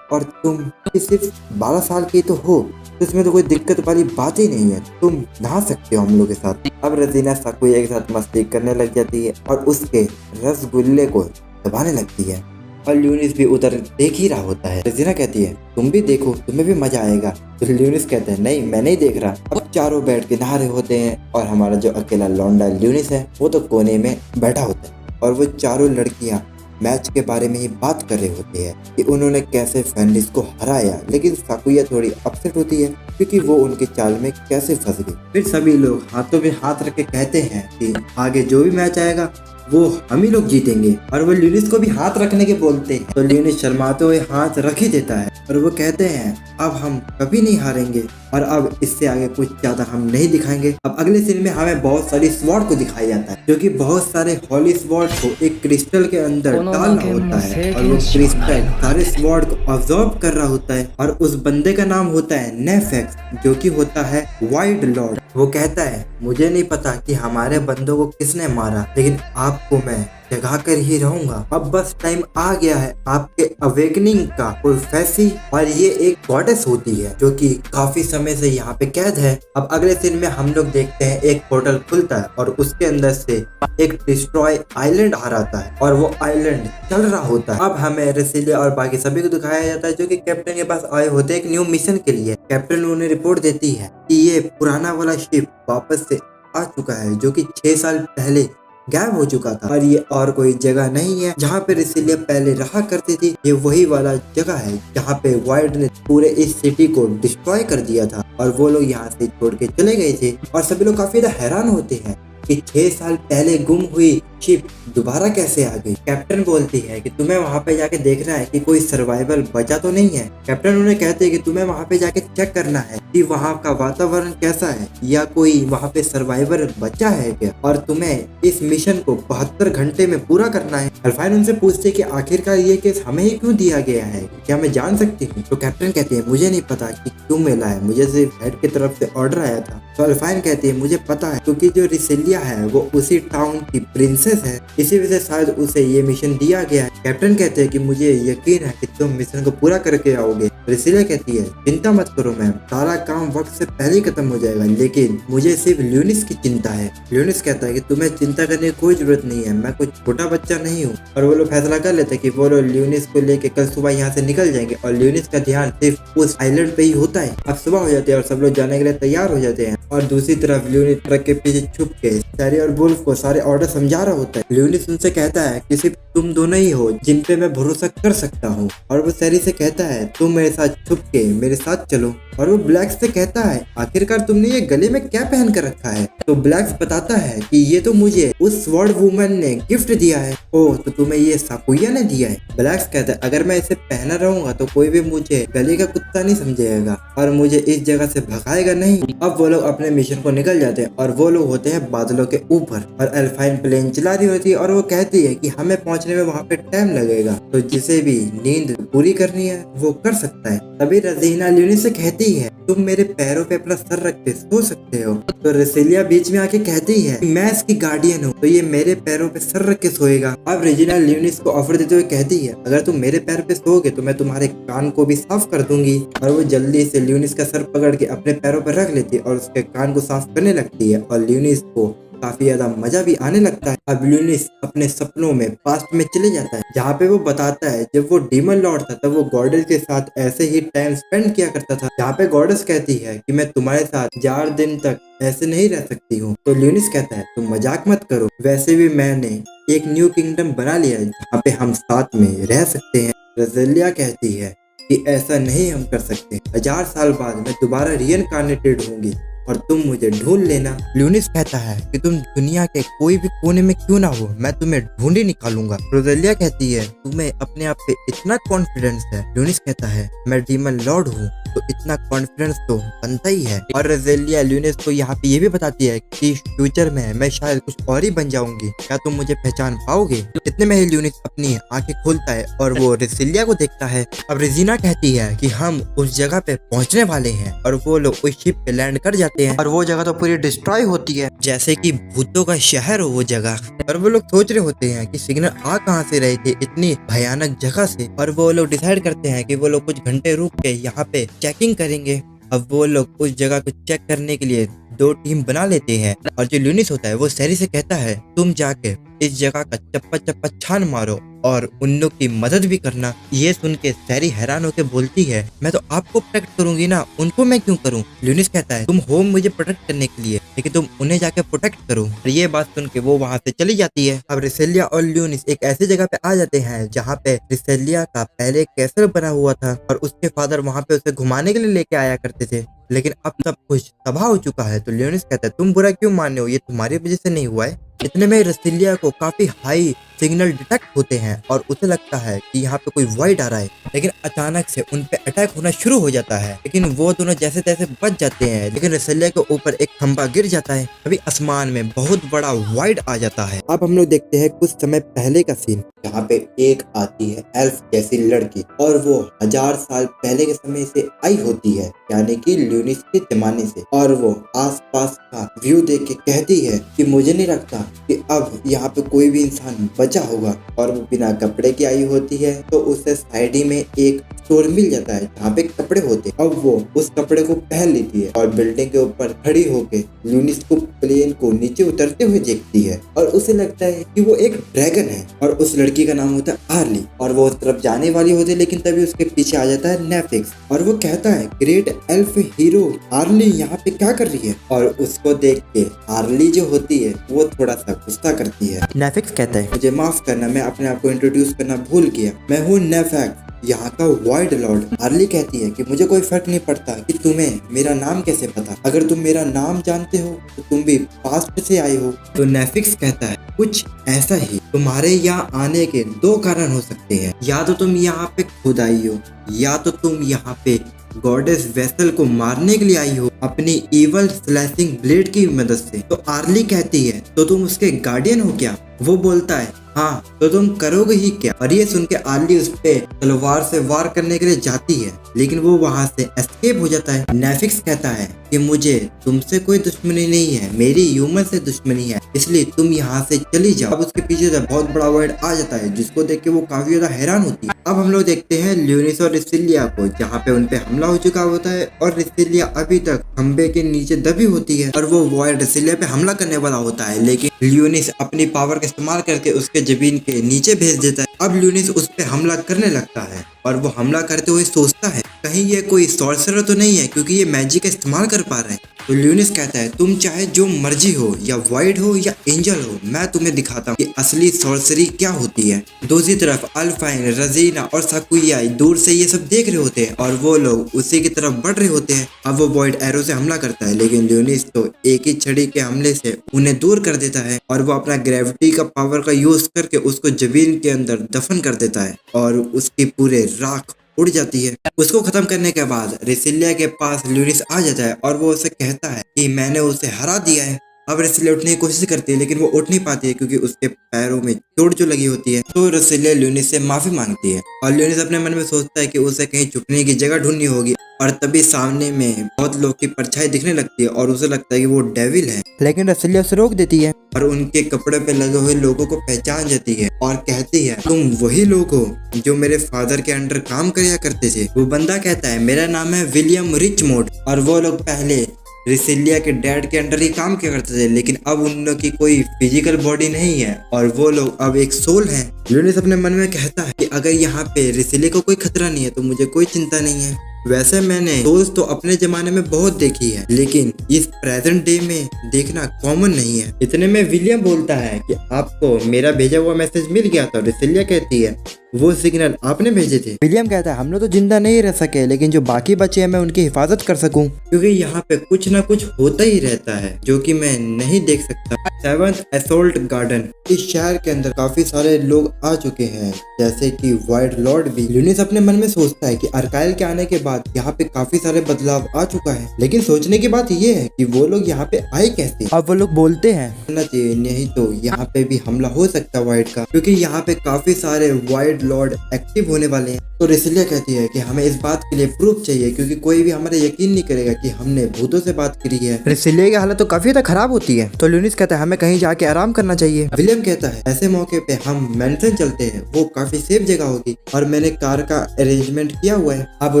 और तुम सिर्फ 12 साल की तो हो, तो इसमें तो कोई दिक्कत वाली बात ही नहीं है, तुम नहा सकते हो हम लोग के साथ। अब रजीना साकुया के साथ मस्ती करने लग जाती है और उसके रसगुल्ले को दबाने लगती है और ल्यूनिस भी उधर देख ही रहा होता है। रजीना कहती है तुम भी देखो, तुम्हें भी मजा आएगा। तो ल्यूनिस कहते हैं नहीं मैं नहीं देख रहा। अब चारों बैठ के नहा रहे होते हैं और हमारा जो अकेला लौंडा ल्यूनिस है वो तो कोने में बैठा होता है और वो चारों लड़कियां मैच के बारे में ही बात कर रहे होते हैं कि उन्होंने कैसे फेनरिस को हराया, लेकिन साकुया थोड़ी अपसेट होती है क्योंकि वो उनके चाल में कैसे फंस गई। फिर सभी लोग हाथों में हाथ रख के कहते हैं कि आगे जो भी मैच आएगा वो हम ही लोग जीतेंगे और वो ल्यूनिस को भी हाथ रखने के बोलते हैं। तो ल्यूनिस शर्माते हुए हाथ रख ही देता है और वो कहते हैं अब हम कभी नहीं हारेंगे और अब इससे आगे कुछ ज्यादा हम नहीं दिखाएंगे। अब अगले सीन में हमें बहुत सारी स्वॉर्ड को दिखाया जाता है जो कि बहुत सारे हॉली स्वॉर्ड को एक क्रिस्टल के अंदर डालना होता है और वो क्रिस्टल सारे स्वॉर्ड को ऑब्जॉर्व कर रहा होता है और उस बंदे का नाम होता है नेफेक्स जो कि होता है वाइड लॉर्ड। वो कहता है मुझे नहीं पता कि हमारे बंदों को किसने मारा, लेकिन आपको मैं जगा कर ही रहूंगा। अब बस टाइम आ गया है आपके अवेकनिंग का। प्रोफेसी और ये एक गॉडेस होती है जो कि काफी समय से यहाँ पे कैद है। अब अगले सीन में हम लोग देखते हैं एक पोर्टल खुलता है और उसके अंदर से एक डिस्ट्रॉय आइलैंड आ रहा है और वो आइलैंड चल रहा होता है। अब हमें रेसिलिया और बाकी सभी को दिखाया जाता है जो कि कैप्टन के पास आए होते हैं एक न्यू मिशन के लिए। कैप्टन उन्हें रिपोर्ट देती है कि ये पुराना वाला शिप वापस से आ चुका है जो कि 6 साल पहले गायब हो चुका था और ये और कोई जगह नहीं है जहाँ पे रिसिलिया पहले रहा करती थी। ये वही वाला जगह है जहाँ पे वाइड ने पूरे इस सिटी को डिस्ट्रॉय कर दिया था और वो लोग यहाँ से छोड़ के चले गए थे। और सभी लोग काफी ज्यादा हैरान होते हैं कि 6 साल पहले गुम हुई शिप दोबारा कैसे आ गई। कैप्टन बोलती है कि तुम्हें वहाँ पे जाके देखना है कि कोई सर्वाइवल बचा तो नहीं है। कैप्टन उन्हें कहते हैं कि तुम्हें वहाँ पे जाके चेक करना है कि वहाँ का वातावरण कैसा है या कोई वहाँ पे सर्वाइवर बचा है क्या, और तुम्हें इस मिशन को 72 घंटे में पूरा करना है। अल्फाइन उनसे पूछते हैं कि आखिरकार ये केस हमें ही क्यों दिया गया है, क्या मैं जान सकती हूँ। तो कैप्टन कहती है मुझे नहीं पता कि क्यों मिला है, मुझे सिर्फ हेड की तरफ से ऑर्डर आया था। तो अल्फाइन कहती है मुझे पता है क्योंकि जो रिसिलिया है वो उसी टाउन की प्रिंसेस है, इसी वजह से शायद उसे ये मिशन दिया गया है। कैप्टन कहते हैं कि मुझे यकीन है कि तुम मिशन को पूरा करके आओगे। रिसिलिया कहती है चिंता मत करो मैम, सारा काम वक्त से पहले ही खत्म हो जाएगा, लेकिन मुझे सिर्फ ल्यूनिस की चिंता है। ल्यूनिस कहता है कि तुम्हें चिंता करने की कोई जरूरत नहीं है, मैं कोई छोटा बच्चा नहीं हूँ। और वो लोग फैसला कर लेते हैं कि वो लोग ल्यूनिस को लेके कल सुबह यहाँ से निकल जाएंगे और ल्यूनिस का ध्यान सिर्फ उस आइलैंड पे ही होता है। अब सुबह हो जाती है और सब लोग जाने के लिए तैयार हो जाते हैं और दूसरी तरफ ल्यूनिस ट्रक के पीछे छुप के सैरी और वुल्फ को सारे ऑर्डर समझा रहा होता है। ल्यूनिस उनसे कहता है कि सिर्फ तुम दोनों ही हो जिन पे मैं भरोसा कर सकता हूँ, और वो सैरी से कहता है तुम मेरे साथ छुप के मेरे साथ चलो। और वो ब्लैक्स से कहता है आखिरकार तुमने ये गले में क्या पहन कर रखा है। तो ब्लैक्स बताता है कि ये तो मुझे उस स्वॉर्ड वुमन ने गिफ्ट दिया है। ओह, तो तुम्हें ये साकुया ने दिया है। ब्लैक्स कहता है अगर मैं इसे पहना रहूंगा तो कोई भी मुझे गले का कुत्ता नहीं समझेगा और मुझे इस जगह से भगाएगा नहीं। अब वो लोग अपने मिशन को निकल जाते हैं और वो लोग होते हैं बादलों के ऊपर और अल्फाइन प्लेन चला रही होती है और वो कहती है कि हमें पहुंचने में वहाँ पे टाइम लगेगा, तो जिसे भी नींद पूरी करनी है वो कर सकता है। तभी रजीना ल्यूनिस से कहती है तुम मेरे पैरों पे अपना सर रख के सो सकते हो। तो रेसिलिया बीच में आके कहती है मैं इसकी गार्डियन हूँ तो ये मेरे पैरों पे सर रख के सोएगा। अब रेजिना ल्यूनिस को ऑफर देते हुए कहती है अगर तुम मेरे पैर पे सोओगे तो मैं तुम्हारे कान को भी साफ कर दूंगी। और वो जल्दी से ल्यूनिस का सर पकड़ के अपने पैरों पर रख लेती है और उसके कान को साफ करने लगती है और ल्यूनिस को काफी ज्यादा मजा भी आने लगता है। अब ल्यूनिस अपने सपनों में पास्ट में चले जाता है जहाँ पे वो बताता है जब वो डीमन लॉर्ड था तब वो गॉडेस के साथ ऐसे ही टाइम स्पेंड किया करता था, जहाँ पे गॉडेस कहती है कि मैं तुम्हारे साथ 4 दिन तक ऐसे नहीं रह सकती हूँ। तो ल्यूनिस कहता है तुम मजाक मत करो, वैसे भी मैंने एक न्यू किंगडम बना लिया है जहाँ पे हम साथ में रह सकते हैं। रज़ेलिया कहती है कि ऐसा नहीं हम कर सकते, 1000 साल बाद मैं दोबारा रीइनकार्नेटेड होंगी और तुम मुझे ढूंढ लेना। ल्यूनिस कहता है कि तुम दुनिया के कोई भी कोने में क्यों ना हो मैं तुम्हें ढूंढ ही निकालूंगा। रोज़ेलिया कहती है तुम्हें अपने आप पे इतना कॉन्फिडेंस है। ल्यूनिस कहता है मैं डीमन लॉर्ड हूँ तो इतना कॉन्फिडेंस तो बनता ही है। और रोज़ेलिया ल्यूनिस को यहाँ पे ये भी बताती है कि फ्यूचर में मैं शायद कुछ और ही बन जाऊंगी, क्या तुम मुझे पहचान पाओगे। इतने में ही ल्यूनिस अपनी आंखें खोलता है और वो रेसिलिया को देखता है। अब रेजिना कहती है कि हम उस जगह पे पहुंचने वाले हैं और वो लोग उस शिप पे लैंड कर जाते हैं और वो जगह तो पूरी डिस्ट्रॉय होती है जैसे कि भूतों का शहर हो वो जगह। और वो लोग सोच रहे होते हैं कि सिग्नल आ कहाँ से रहे थे इतनी भयानक जगह से, और वो लोग डिसाइड करते हैं कि वो लोग कुछ घंटे रुक के यहाँ पे चेकिंग करेंगे। अब वो लोग उस जगह को चेक करने के लिए 2 टीम बना लेते हैं और जो ल्यूनिस होता है वो सैरी से कहता है तुम जाके इस जगह का चप्पा चप्पा छान मारो और उन लोग की मदद भी करना। ये सुन के सैरी हैरान होकर बोलती है मैं तो आपको प्रोटेक्ट करूंगी ना, उनको मैं क्यों करूं। ल्यूनिस कहता है तुम हो मुझे प्रोटेक्ट करने के लिए लेकिन तुम उन्हें जाके प्रोटेक्ट करो। और ये बात सुन के वो वहाँ से चली जाती है। अब रिसेलिया और ल्यूनिस एक ऐसी जगह पे आ जाते हैं जहाँ पे रिसेलिया का पहले कैसल बना हुआ था और उसके फादर वहाँ पे उसे घुमाने के लिए लेके आया करते थे, लेकिन अब सब कुछ तबाह हो चुका है। तो ल्यूनिस कहता है तुम बुरा क्यों मान रहे हो, ये तुम्हारी वजह से नहीं हुआ है। इतने में रेसिलिया को काफी हाई सिग्नल डिटेक्ट होते हैं और उसे लगता है कि यहाँ पे कोई वाइड आ रहा है, लेकिन अचानक से उन पे अटैक होना शुरू हो जाता है। लेकिन वो दोनों जैसे तैसे बच जाते हैं, लेकिन रेसिलिया के ऊपर एक खंभा गिर जाता है। अभी आसमान में बहुत बड़ा वाइड आ जाता है। अब हम लोग देखते हैं कुछ समय पहले का सीन जहाँ पे एक आती है एल्फ जैसी लड़की और वो 1000 साल पहले के समय से आई होती है, यानी कि ल्यूनिस के जमाने से, और वो आसपास का व्यू देख के कहती है कि मुझे नहीं लगता कि अब यहाँ पे कोई भी इंसान बचा होगा। और वो बिना कपड़े की आई होती है तो उसे साइड ही में एक स्टोर मिल जाता है जहाँ पे कपड़े होते हैं। अब वो उस कपड़े को पहन लेती है और बिल्डिंग के ऊपर खड़ी होके ल्यूनिस को प्लेन को नीचे उतरते हुए देखती है और उसे लगता है कि वो एक ड्रैगन है और उस लड़की का नाम होता है आर्ली और वो उस तरफ जाने वाली होती है, लेकिन तभी उसके पीछे आ जाता है नेफिक्स और वो कहता है ग्रेट एल्फ हीरो आर्ली यहाँ पे क्या कर रही है। और उसको देख के आर्ली जो होती है वो थोड़ा सा गुस्सा करती है। नेफिक्स कहता है मुझे माफ करना, मैं अपने आप को इंट्रोड्यूस करना भूल गया, मैं हूँ नेफिक्स, यहाँ का वाइड लॉर्ड। आर्ली कहती है कि मुझे कोई फर्क नहीं पड़ता कि तुम्हें मेरा नाम कैसे पता, अगर तुम मेरा नाम जानते हो तो तुम भी पास्ट से आए हो। तो नेफिक्स कहता है कुछ ऐसा ही, तुम्हारे यहाँ आने के दो कारण हो सकते हैं, या तो तुम यहाँ पे खुद आई हो या तो तुम यहाँ पे गॉडेस वेसल को मारने के लिए आई हो अपनी इवल स्लैशिंग ब्लेड की मदद से। तो आर्ली कहती है तो तुम उसके गार्डियन हो क्या। वो बोलता है हाँ, तो तुम करोगे ही क्या। और ये सुन के आर्ली उस पे तलवार से वार करने के लिए जाती है, लेकिन वो वहां से एस्केप हो जाता है। नेफिक्स कहता है कि मुझे तुमसे कोई दुश्मनी नहीं है, मेरी ह्यूमन से दुश्मनी है, इसलिए तुम यहाँ से चली जाओ। अब उसके पीछे से बहुत बड़ा वर्ड आ जाता है जिसको देख के वो काफी ज्यादा हैरान होती है। अब हम लोग देखते हैं ल्यूनिस और रिसिलिया को, जहाँ पे उनपे हमला हो चुका होता है और रिसिलिया अभी तक खंबे के नीचे दबी होती है और वो वर्ड रिसिलिया पे हमला करने वाला होता है, लेकिन ल्यूनिस अपनी पावर का इस्तेमाल करके उसके जमीन के नीचे भेज देता है। अब ल्यूनिस उस पे हमला करने लगता है और वो हमला करते हुए सोचता है कहीं ये कोई सॉर्सरर तो नहीं है क्योंकि ये मैजिक का इस्तेमाल कर पा रहे हैं। तो ल्यूनिस कहता है तुम चाहे जो मर्जी हो, या वाइड हो या एंजल हो, मैं तुम्हें दिखाता हूँ कि असली सॉर्सरी क्या होती है। दूसरी तरफ अल्फाइन, रजीना और साकुया दूर से ये सब देख रहे होते हैं और वो लोग उसी की तरफ बढ़ रहे होते हैं। अब वो वॉइड एरो से हमला करता है, लेकिन ल्यूनिस तो एक ही छड़ी के हमले से उन्हें दूर कर देता है और वो अपना ग्रेविटी का पावर का यूज करके उसको जमीन के अंदर दफन कर देता है और उसकी पूरे राख उड़ जाती है। उसको खत्म करने के बाद रिसिलिया के पास ल्यूनिस आ जाता है और वो उसे कहता है कि मैंने उसे हरा दिया है। अब रिसिलिया उठने की कोशिश करती है लेकिन वो उठ नहीं पाती है क्योंकि उसके पैरों में चोट जो लगी होती है। तो रिसिलिया ल्यूनिस से माफी मांगती है और ल्यूनिस अपने मन में सोचता है कि उसे कहीं छुपने की जगह ढूंढनी होगी और तभी सामने में बहुत लोग की परछाई दिखने लगती है और उसे लगता है कि वो डेविल है, लेकिन रिसिलिया उसे रोक देती है और उनके कपड़े पे लगे हुए लोगों को पहचान जाती है और कहती है तुम वही लोग हो जो मेरे फादर के अंडर काम किया करते थे। वो बंदा कहता है मेरा नाम है विलियम रिचमोंड और वो लोग पहले रिसिलिया के डैड के अंडर ही काम किया करते थे, लेकिन अब उन लोगों की कोई फिजिकल बॉडी नहीं है और वो लोग अब एक सोल हैं। ल्यूनिस अपने मन में कहता है कि अगर यहाँ पे रिसिलिया को कोई खतरा नहीं है तो मुझे कोई चिंता नहीं है। वैसे मैंने सोल्स तो अपने जमाने में बहुत देखी है, लेकिन इस प्रेजेंट डे में देखना कॉमन नहीं है। इतने में विलियम बोलता है कि आपको मेरा भेजा हुआ मैसेज मिल गया था। रिसिलिया कहती है वो सिग्नल आपने भेजे थे। विलियम कहता है हम लोग तो जिंदा नहीं रह सके, लेकिन जो बाकी बचे हैं मैं उनकी हिफाजत कर सकूं, क्योंकि यहाँ पे कुछ ना कुछ होता ही रहता है जो कि मैं नहीं देख सकता। 7th असॉल्ट गार्डन, इस शहर के अंदर काफी सारे लोग आ चुके हैं जैसे कि वाइड लॉर्ड भी। ल्यूनिस अपने मन में सोचता है कि अर्काइल के आने के बाद यहाँ पे काफी सारे बदलाव आ चुका है, लेकिन सोचने की बात ये है कि वो लोग यहाँ पे आए कैसे। अब वो लोग बोलते हैं नहीं तो यहाँ पे भी हमला हो सकता है वाइड का, क्योंकि यहाँ पे काफी सारे वाइड लॉर्ड एक्टिव होने वाले हैं। तो रिसिलिया कहती है कि हमें इस बात के लिए प्रूफ चाहिए क्योंकि कोई भी हमारा यकीन नहीं करेगा कि हमने भूतों से बात करी है। रिसिलिया की हालत तो काफी ज्यादा खराब होती है। तो ल्यूनिस कहता है हमें कहीं जाके आराम करना चाहिए। विलियम कहता है ऐसे मौके पे हम मैंसन चलते हैं, वो काफी सेफ जगह होगी और मैंने कार का अरेंजमेंट किया हुआ है। अब वो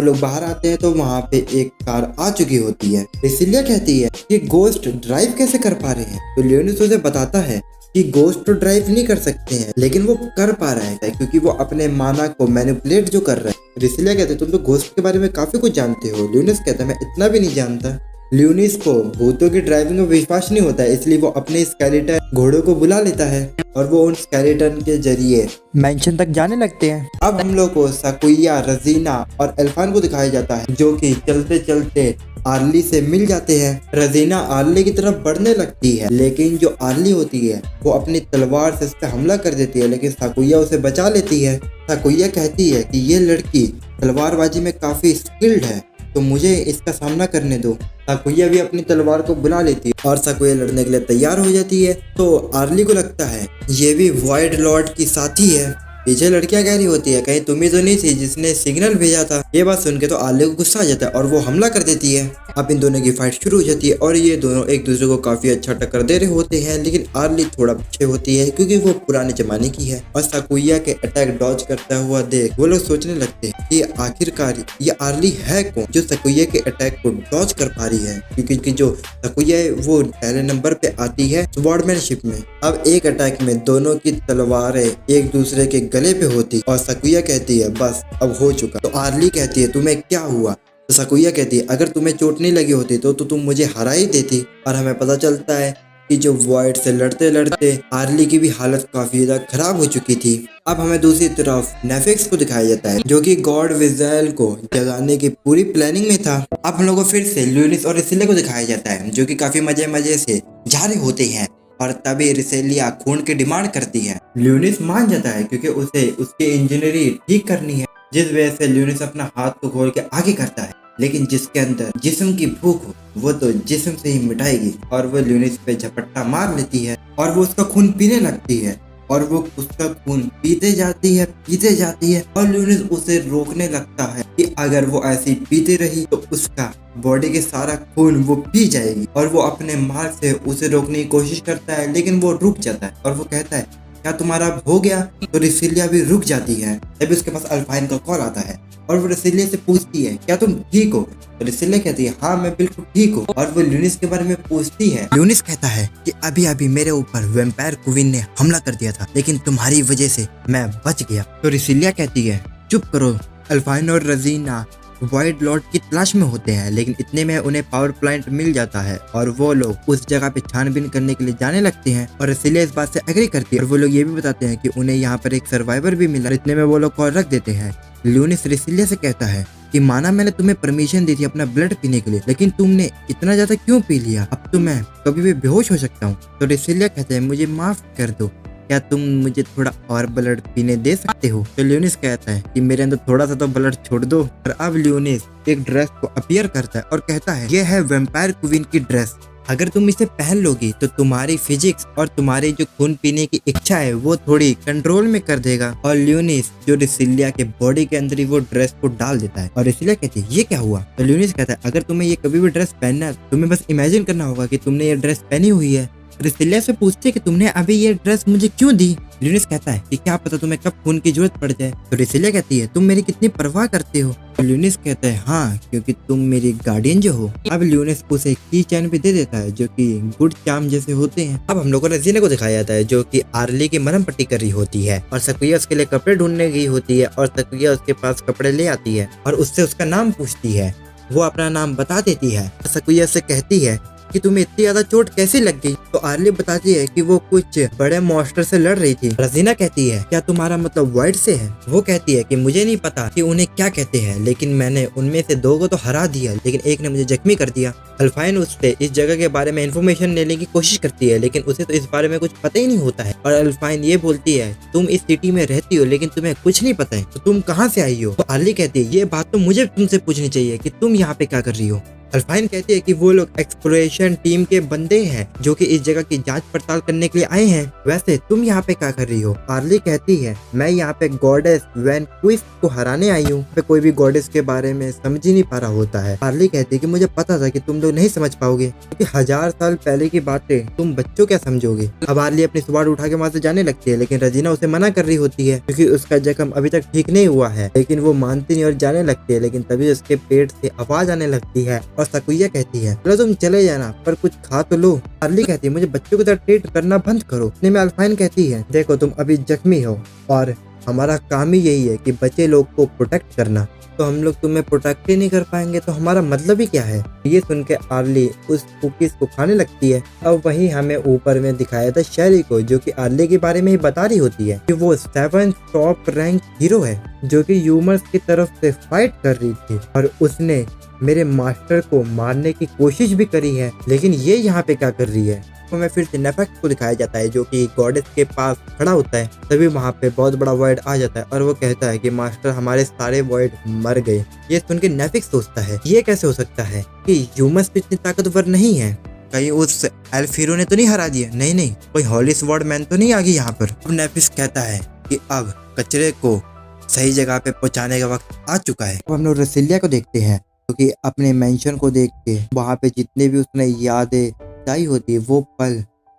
लोग बाहर आते हैं तो वहाँ पे एक कार आ चुकी होती है। रिसिलिया कहती है कि गोस्ट ड्राइव कैसे कर पा रहे हैं। तो ल्यूनिस उसे बताता है कि गोस्ट तो ड्राइव नहीं कर सकते हैं, लेकिन वो कर पा रहा है क्योंकि वो अपने माना को मैनिपुलेट जो कर रहा है। रिसिलिया कहते तुम तो गोस्ट के बारे में काफी कुछ जानते हो। ल्यूनिस कहता मैं इतना भी नहीं जानता। ल्यूनिस को भूतों की ड्राइविंग में विश्वास नहीं होता है, इसलिए वो अपने स्केलेटन घोड़ों को बुला लेता है और वो उन स्केलेटन के जरिए मेंशन तक जाने लगते हैं। अब हम लोग को साकुया, रजीना और एल्फान को दिखाया जाता है जो कि चलते चलते आर्ली से मिल जाते हैं। रजीना आर्ली की तरफ बढ़ने लगती है, लेकिन जो आर्ली होती है वो अपनी तलवार से उस पर हमला कर देती है, लेकिन साकुया उसे बचा लेती है। साकुया कहती है कि ये लड़की तलवारबाजी में काफी स्किल्ड है तो मुझे इसका सामना करने दो। साकुया भी अपनी तलवार को बुला लेती है और साकुया लड़ने के लिए तैयार हो जाती है। तो आर्ली को लगता है ये भी वाइड लॉर्ड की साथी है पीछे लड़कियां कह रही होती है कहीं तुम ही तो नहीं थी जिसने सिग्नल भेजा था। ये बात सुन के तो आर्ली को गुस्सा आ जाता है और वो हमला कर देती है। अब इन दोनों की फाइट शुरू हो जाती है और ये दोनों एक दूसरे को काफी अच्छा टक्कर दे रहे होते हैं, लेकिन आर्ली थोड़ा पीछे होती है क्योंकि वो पुराने जमाने की है। और साकुया के अटैक डॉज करता हुआ देख वो लोग सोचने लगते हैं कि आखिरकार ये आर्ली है कौन जो साकुया के अटैक को डॉज कर पा रही है, क्योंकि जो साकुया है वो पहले नंबर पे आती है स्वॉर्डमैनशिप में। अब एक अटैक में दोनों की तलवारें एक दूसरे के गले पे होती और साकुया कहती है बस अब हो चुका। तो आर्ली कहती है तुम्हें क्या हुआ? तो साकुया कहती है अगर तुम्हें चोट नहीं लगी होती तो तुम मुझे हरा ही देती। और हमें पता चलता है कि जो वॉइड से लड़ते लड़ते आर्ली की भी हालत काफी ज्यादा खराब हो चुकी थी। अब हमें दूसरी तरफ नेफिक्स को दिखाया जाता है जो कि गॉड विज़ेल को जगाने की पूरी प्लानिंग में था। अब हम लोग को फिर से ल्यूनिस और रिसिलिया को दिखाया जाता है जो कि काफी मजे मजे से जा रहे होते हैं। और तभी रिसेलिया खून की डिमांड करती है। ल्यूनिस मान जाता है क्योंकि उसे उसकी इंजीनियरिंग ठीक करनी है, जिस वजह से ल्यूनिस अपना हाथ को खोल के आगे करता है। लेकिन जिसके अंदर जिस्म की भूख हो वो तो जिस्म से ही मिटाएगी। और वो ल्यूनिस पे झपट्टा मार लेती है और वो उसका खून पीने लगती है और वो उसका खून पीते जाती है और ल्यूनिस उसे रोकने लगता है कि अगर वो ऐसी पीते रही तो उसका बॉडी के सारा खून वो पी जाएगी। और वो अपने मार से उसे रोकने की कोशिश करता है लेकिन वो रुक जाता है और वो कहता है क्या तुम्हारा अब हो गया? तो रिसिलिया भी रुक जाती है। तभी उसके पास अल्फाइन का कॉल आता है और वो रिसिलिया से पूछती है क्या तुम ठीक हो? तो रिसिलिया कहती है हाँ मैं बिल्कुल ठीक हूँ। और वो ल्यूनिस के बारे में पूछती है। ल्यूनिस कहता है कि अभी अभी मेरे ऊपर वैम्पायर क्वीन ने हमला कर दिया था लेकिन तुम्हारी वजह से मैं बच गया। तो रिसिलिया कहती है चुप करो। अल्फाइन और रजीना वाइट लॉर्ड की तलाश में होते हैं, लेकिन इतने में उन्हें पावर प्लांट मिल जाता है और वो लोग उस जगह पे छानबीन करने के लिए जाने लगते हैं। और रिसिलिया इस बात से एग्री करती है और वो लोग ये भी बताते हैं कि उन्हें यहाँ पर एक सर्वाइवर भी मिला। इतने में वो लोग कॉल रख देते हैं। ल्यूनिस रिसिलिया से कहता है कि माना मैंने तुम्हें परमिशन दी थी अपना ब्लड पीने के लिए, लेकिन तुमने इतना ज्यादा क्यों पी लिया? अब तो मैं कभी भी बेहोश हो सकता हूँ। तो रिसिलिया कहते हैं मुझे माफ कर दो, क्या तुम मुझे थोड़ा और ब्लड पीने दे सकते हो? तो ल्यूनिस कहता है कि मेरे अंदर थोड़ा सा तो ब्लड छोड़ दो। और अब ल्यूनिस एक ड्रेस को अपीयर करता है और कहता है यह है वैम्पायर क्वीन की ड्रेस, अगर तुम इसे पहन लोगी तो तुम्हारी फिजिक्स और तुम्हारी जो खून पीने की इच्छा है वो थोड़ी कंट्रोल में कर देगा। और ल्यूनिस जो रिसिलिया के बॉडी के अंदर ही वो ड्रेस को डाल देता है और रिसिलिया कहती है ये क्या हुआ? तो ल्यूनिस कहता है अगर तुम्हें ये कभी भी ड्रेस पहनना है तुम्हें बस इमेजिन करना होगा कि तुमने ये ड्रेस पहनी हुई है। रिसिलिया से पूछते हैं कि तुमने अभी ये ड्रेस मुझे क्यों दी? ल्यूनिस कहता है कि क्या पता तुम्हें कब खून की जरूरत पड़ जाए। तो रिसिलिया कहती है तुम मेरी कितनी परवाह करते हो? तो ल्यूनिस कहता है हाँ क्योंकि तुम मेरी गार्डियन जो हो। अब ल्यूनिस उसे की चैन भी दे देता है जो कि गुड चार्म जैसे होते हैं। अब हम लोगों को रजीना को दिखाया जाता है जो कि आर्ली की मरहम पट्टी कर रही होती है और साकुया उसके लिए कपड़े ढूंढने गई होती है और साकुया उसके पास कपड़े ले आती है और उससे उसका नाम पूछती है। वो अपना नाम बता देती है। साकुया से कहती है कि तुम्हें इतनी ज्यादा चोट कैसे लग गई? तो आर्ली बताती है कि वो कुछ बड़े मॉन्स्टर से लड़ रही थी। रजीना कहती है क्या तुम्हारा मतलब वाइट से है? वो कहती है कि मुझे नहीं पता कि उन्हें क्या कहते हैं, लेकिन मैंने उनमें से 2 को तो हरा दिया लेकिन एक ने मुझे जख्मी कर दिया। अल्फाइन उससे इस जगह के बारे में इंफॉर्मेशन लेने की कोशिश करती है लेकिन उसे तो इस बारे में कुछ पता ही नहीं होता है। और अल्फाइन ये बोलती है तुम इस सिटी में रहती हो लेकिन तुम्हें कुछ नहीं पता है, तो तुम कहाँ से आई हो? तो आर्ली कहती है ये बात तो मुझे तुमसे पूछनी चाहिए कि तुम यहाँ पे क्या कर रही हो? अल्फाइन कहती है कि वो लोग एक्सप्लोरेशन टीम के बंदे हैं जो कि इस जगह की जांच पड़ताल करने के लिए आए हैं, वैसे तुम यहाँ पे क्या कर रही हो? आर्ली कहती है मैं यहाँ पे गॉडेस वैनक्विस्ट को हराने आई हूँ। कोई भी गॉडेस के बारे में समझ ही नहीं पा रहा होता है। आर्ली कहती है कि मुझे पता था कि तुम लोग नहीं समझ पाओगे क्योंकि 1000 साल पहले की बातें तुम बच्चों क्या समझोगे। अब आर्ली अपनी स्वॉर्ड उठा के वहाँ से जाने लगती है लेकिन रजीना उसे मना कर रही होती है क्योंकि उसका जख्म अभी तक ठीक नहीं हुआ है, लेकिन वो मानती नहीं और जाने लगती है। लेकिन तभी उसके पेट से आवाज आने लगती है और साकुया कहती है चलो तुम चले जाना पर कुछ खा तो लो। आर्ली कहती है मुझे बच्चों की तरह ट्रीट करना बंद करो। इतने में अल्फाइन कहती है देखो तुम अभी जख्मी हो और हमारा काम ही यही है कि बच्चे लोग को प्रोटेक्ट करना, तो हम लोग तुम्हें प्रोटेक्ट ही नहीं कर पाएंगे तो हमारा मतलब ही क्या है? ये सुन के आर्ली उस कुकीज को खाने लगती है। अब वही हमें ऊपर में दिखाया था शेरी को जो कि आर्ली के बारे में ही बता रही होती है कि वो 7 टॉप रैंक हीरो है जो कि ह्यूमर्स की तरफ से फाइट कर रही थी और उसने मेरे मास्टर को मारने की कोशिश भी करी है, लेकिन ये यहाँ पे क्या कर रही है? तो हमें फिर से नेफेक्स को दिखाया जाता है जो कि गॉडेस के पास खड़ा होता है। तभी वहाँ पे बहुत बड़ा वॉइड आ जाता है और वो कहता है कि मास्टर हमारे सारे वॉइड मर गए। ये सुन के नेफेक्स सोचता है ये कैसे हो सकता है कि ह्यूमंस इतने ताकतवर नहीं है, कहीं उस एल्फ हीरो ने तो नहीं हरा दिया? नहीं कोई हॉली स्वॉर्ड मैन तो नहीं आ गई यहाँ पर? अब नेफेक्स कहता है कि अब कचरे को सही जगह पे पहुंचाने का वक्त आ चुका है। अब हम लोग रसिलिया को देखते हैं क्योंकि अपने मेंशन को देख के वहाँ पे जितने भी उसने यादें आई होती है वो पल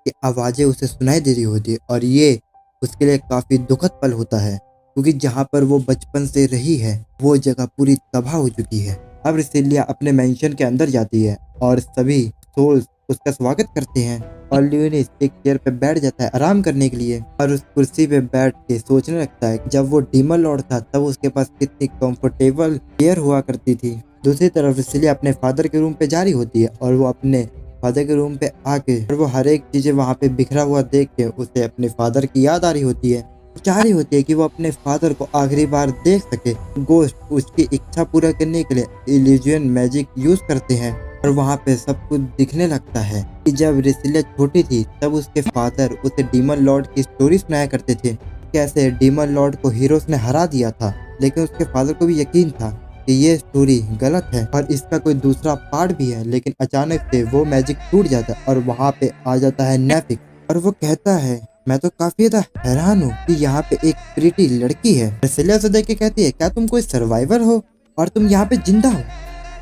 की आवाज़ें उसे सुनाई दे रही होती है और ये उसके लिए काफ़ी दुखद पल होता है क्योंकि जहाँ पर वो बचपन से रही है वो जगह पूरी तबाह हो चुकी है। अब रसिलिया अपने मेंशन के अंदर जाती है और सभी सोल्स उसका स्वागत करते हैं और ल्यूनिस एक चेयर पे बैठ जाता है आराम करने के लिए और उस कुर्सी पे बैठ के सोचने लगता है कि जब वो डीमन लॉर्ड था तब उसके पास कितनी कंफर्टेबल चेयर हुआ करती थी। दूसरी तरफ रसिलिया अपने फादर के रूम पे जा रही होती है और वो अपने फादर के रूम पे आके और वो हर एक चीजें वहाँ पे बिखरा हुआ देख के उसे अपने फादर की याद आ रही होती है। चाह रही होती है कि वो अपने फादर को आखिरी बार देख सके। गोस्ट उसकी इच्छा पूरा करने के लिए इल्यूजन मैजिक यूज करते हैं और वहाँ पे सब कुछ दिखने लगता है कि जब रसिलिया छोटी थी तब उसके फादर उसे डीमन लॉर्ड की स्टोरी सुनाया करते थे, कैसे डीमन लॉर्ड को हीरोज ने हरा दिया था। लेकिन उसके फादर को भी यकीन था कि ये स्टोरी गलत है और इसका कोई दूसरा पार्ट भी है। लेकिन अचानक से वो मैजिक टूट जाता है और वहाँ पे आ जाता है नेफिक्स और वो कहता है मैं तो काफी ज्यादा हैरान हूँ कि यहाँ पे एक प्रीटी लड़की है। रसिलिया उसे देख के कहती है क्या तुम कोई सर्वाइवर हो और तुम यहाँ पे जिंदा हो।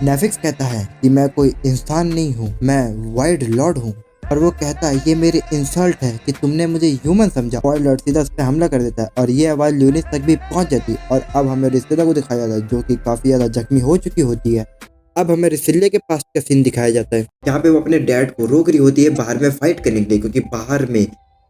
नेफिक्स कहता है कि मैं कोई इंसान नहीं हूँ, मैं वाइड लॉर्ड हूँ। और वो कहता है ये मेरी इंसल्ट है कि तुमने मुझे ह्यूमन समझा। वाइड लॉर्ड सीधा उस पर हमला कर देता है और ये आवाज ल्यूनिस तक भी पहुंच जाती है और अब हमें रसिलिया को दिखाया जाता है जो कि काफी ज्यादा जख्मी हो चुकी होती है। अब हमें रसिलिया के पास का सीन दिखाया जाता है जहाँ पे वो अपने डैड को रोक रही होती है बाहर में फाइट करने के लिए क्योंकि बाहर में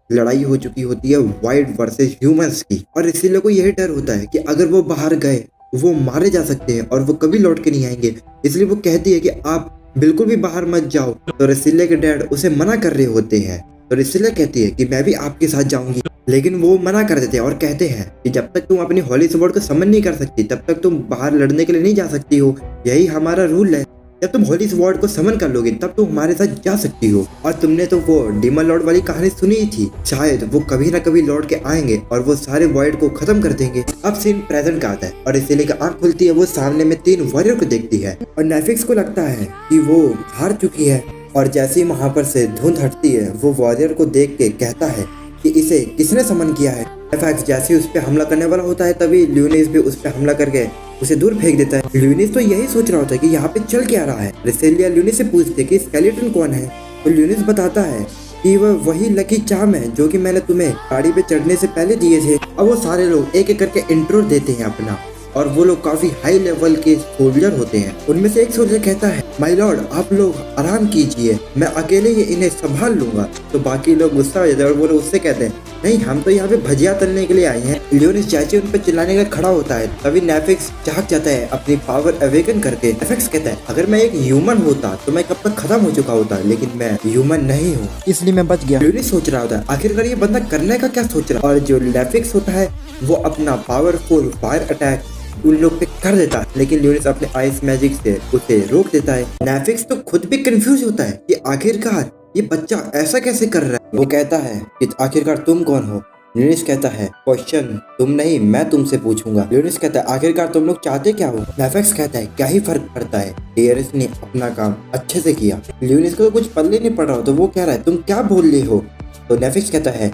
लड़ाई हो चुकी होती है वाइड वर्सेस ह्यूमंस की। और रसिलिया को यही डर होता है कि अगर वो बाहर गए वो मारे जा सकते हैं और वो कभी लौट के नहीं आएंगे। इसलिए वो कहती है कि आप बिल्कुल भी बाहर मत जाओ। तो रसिलिया के डैड उसे मना कर रहे होते हैं तो रसिलिया कहती है कि मैं भी आपके साथ जाऊंगी। लेकिन वो मना कर देते हैं और कहते हैं कि जब तक तुम अपनी हॉली स्वॉर्ड को समन नहीं कर सकती तब तक तुम बाहर लड़ने के लिए नहीं जा सकती हो, यही हमारा रूल है। जब तुम होली स्वॉर्ड को समन कर लोगे तब तुम हमारे साथ जा सकती हो। और तुमने तो वो डीमन लॉर्ड वाली कहानी सुनी ही थी, शायद वो कभी ना कभी लौट के आएंगे और वो सारे वॉइड को खत्म कर देंगे। अब सीन प्रेजेंट का आता है और इसीलिए की आंख खुलती है, वो सामने में 3 वॉरियर को देखती है और नेफिक्स को लगता है कि वो हार चुकी है। और जैसे ही वहां पर से धुंध हटती है वो वॉरियर को देख के कहता है कि इसे किसने समन किया है। नेफिक्स जैसे ही उस पर हमला करने वाला होता है तभी ल्यूनिस भी उस पर हमला करके उसे दूर फेंक देता है। ल्यूनिस तो यही सोच रहा होता है कि यहाँ पे चल क्या रहा है। रसिलिया ल्यूनिस से पूछती है कि स्केलेटन कौन है तो ल्यूनिस बताता है कि वह वही लकी चार्म है जो कि मैंने तुम्हें गाड़ी पे चढ़ने से पहले दिए थे। अब वो सारे लोग एक एक करके इंट्रो देते हैं अपना और वो लोग काफी हाई लेवल के सोल्जर होते हैं। उनमें से एक सोल्जर कहता है माय लॉर्ड आप लोग आराम कीजिए, मैं अकेले ही इन्हें संभाल लूंगा। तो बाकी लोग गुस्सा हो जाते हैं और वो लोग उससे कहते हैं नहीं हम तो यहाँ पे भजिया तलने के लिए आए हैं। ल्यूनिस जैसे उन पर चिल्लाने का खड़ा होता है तभी नेफिक्स जाग जाता है अपनी पावर अवेकन करके। नेफिक्स कहता है अगर मैं एक ह्यूमन होता तो मैं कब तक खत्म हो चुका होता, लेकिन मैं ह्यूमन नहीं हूँ इसलिए मैं बच गया। ल्यूनिस सोच रहा होता है आखिरकार ये बंदा करने का क्या सोच रहा है। और जो नेफिक्स होता है वो अपना पावरफुल फायर अटैक उन लोग पे कर देता है, लेकिन ल्यूनिस अपने आइस मैजिक से उसे रोक देता है। नेफिक्स तो खुद भी कंफ्यूज होता है कि आखिरकार ये बच्चा ऐसा कैसे कर रहा है। वो कहता है कि आखिरकार तुम कौन हो। ल्यूनिस कहता है क्वेश्चन तुम नहीं मैं तुमसे पूछूंगा। ल्यूनिस कहता है आखिरकार तुम लोग चाहते क्या हो। नेफिक्स कहता है क्या ही फर्क पड़ता है, टीएरएस ने अपना काम अच्छे से किया। ल्यूनिस को कुछ पल्ले नहीं पड़ रहा हो तो वो कह रहा है तुम क्या बोल रहे हो। तो नेफिक्स कहता है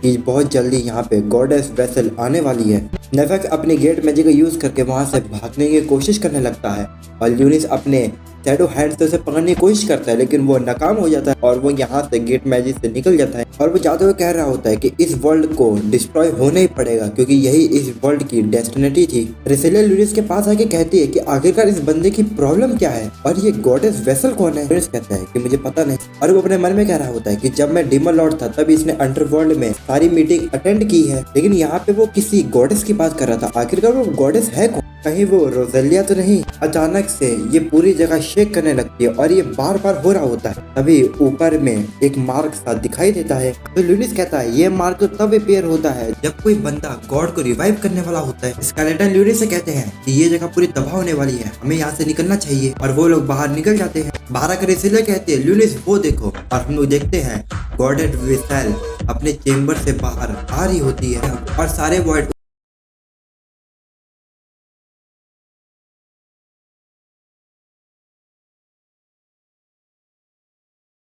कि बहुत जल्दी यहाँ पे गॉडेस वेसल आने वाली है। नेफिक्स अपने गेट मैजिक का यूज करके वहां से भागने की कोशिश करने लगता है और ल्यूनिस अपने शैडो हैंड से उसे पकड़ने की कोशिश करता है लेकिन वो नाकाम हो जाता है और वो यहाँ से गेट मैजिक से निकल जाता है। और वो जाते हुए कह रहा होता है कि इस वर्ल्ड को डिस्ट्रॉय होना ही पड़ेगा क्योंकि यही इस वर्ल्ड की डेस्टिनेटी थी। रसिलिया ल्यूनिस के पास आके कहती है कि आखिरकार इस बंदे की प्रॉब्लम क्या है और ये गॉडेस वेसल कौन है। ल्यूनिस कहता है कि मुझे पता नहीं। और वो अपने मन में कह रहा होता है कि जब मैं डीमन लॉर्ड था तब इसने अंडरवर्ल्ड में सारी मीटिंग अटेंड की है, लेकिन यहाँ पे वो किसी गॉडेस की बात कर रहा था। आखिरकार वो गॉडेस है कौन, कहीं वो रोजेलिया तो नहीं। अचानक से ये पूरी जगह शेक करने लगती है और ये बार बार हो रहा होता है। तभी ऊपर में एक मार्क सा दिखाई देता है तो ल्यूनिस कहता है ये मार्क तो तब अपीयर होता है जब कोई बंदा गॉड को रिवाइव करने वाला होता है। स्केलेटन ल्यूनिस से कहते हैं कि ये जगह पूरी तबाह होने वाली है, हमें यहाँ से निकलना चाहिए। और वो लोग बाहर निकल जाते हैं। बाहर आकर रसिलिया कहते हैं ल्यूनिस वो देखो, और हम लोग देखते हैं गॉडेड वेसल अपने चेम्बर से बाहर आ रही होती है और सारे वॉइड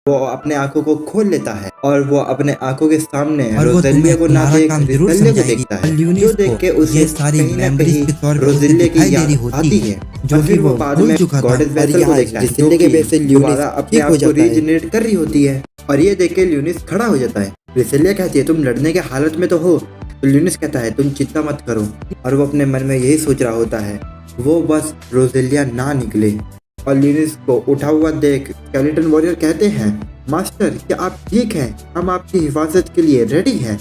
वो अपने आंखों को खोल लेता है और वो अपने आंखों के सामने और वो रोजेलिया तुम्हें को ना तुम्हारा देख काम जरूर रिसेलिया को समझाएगी। देखता और है, ल्यूनिस जो देख के को उसे ये सारी कहीं ना मेमोरीज कहीं के तौर पे उसे रोजेलिया दिखाई की दे रही याद होती आती है, है। जो और कि फिर वो वो बाद भूल में चुका था। गॉडेस और वेसल को यहाँ देखता है, रिसेलिया के जो कि वजह से दोबारा ल्यूनिस अपने ठीक आप हो को जाता है। रीजनरेट कर रही होती है। और ये देख के ल्यूनिस खड़ा हो जाता है। रिसेलिया कहती है तुम लड़ने के हालत में तो हो। तो ल्यूनिस कहता है तुम चिंता मत करो। और वो अपने मन में यही सोच रहा होता है, वो बस रोजेलिया ना निकले। और ल्यूनिस को उठा हुआ देख स्केलेटन वॉरियर कहते हैं, मास्टर क्या आप ठीक हैं? हम आपकी हिफाजत के लिए रेडी हैं।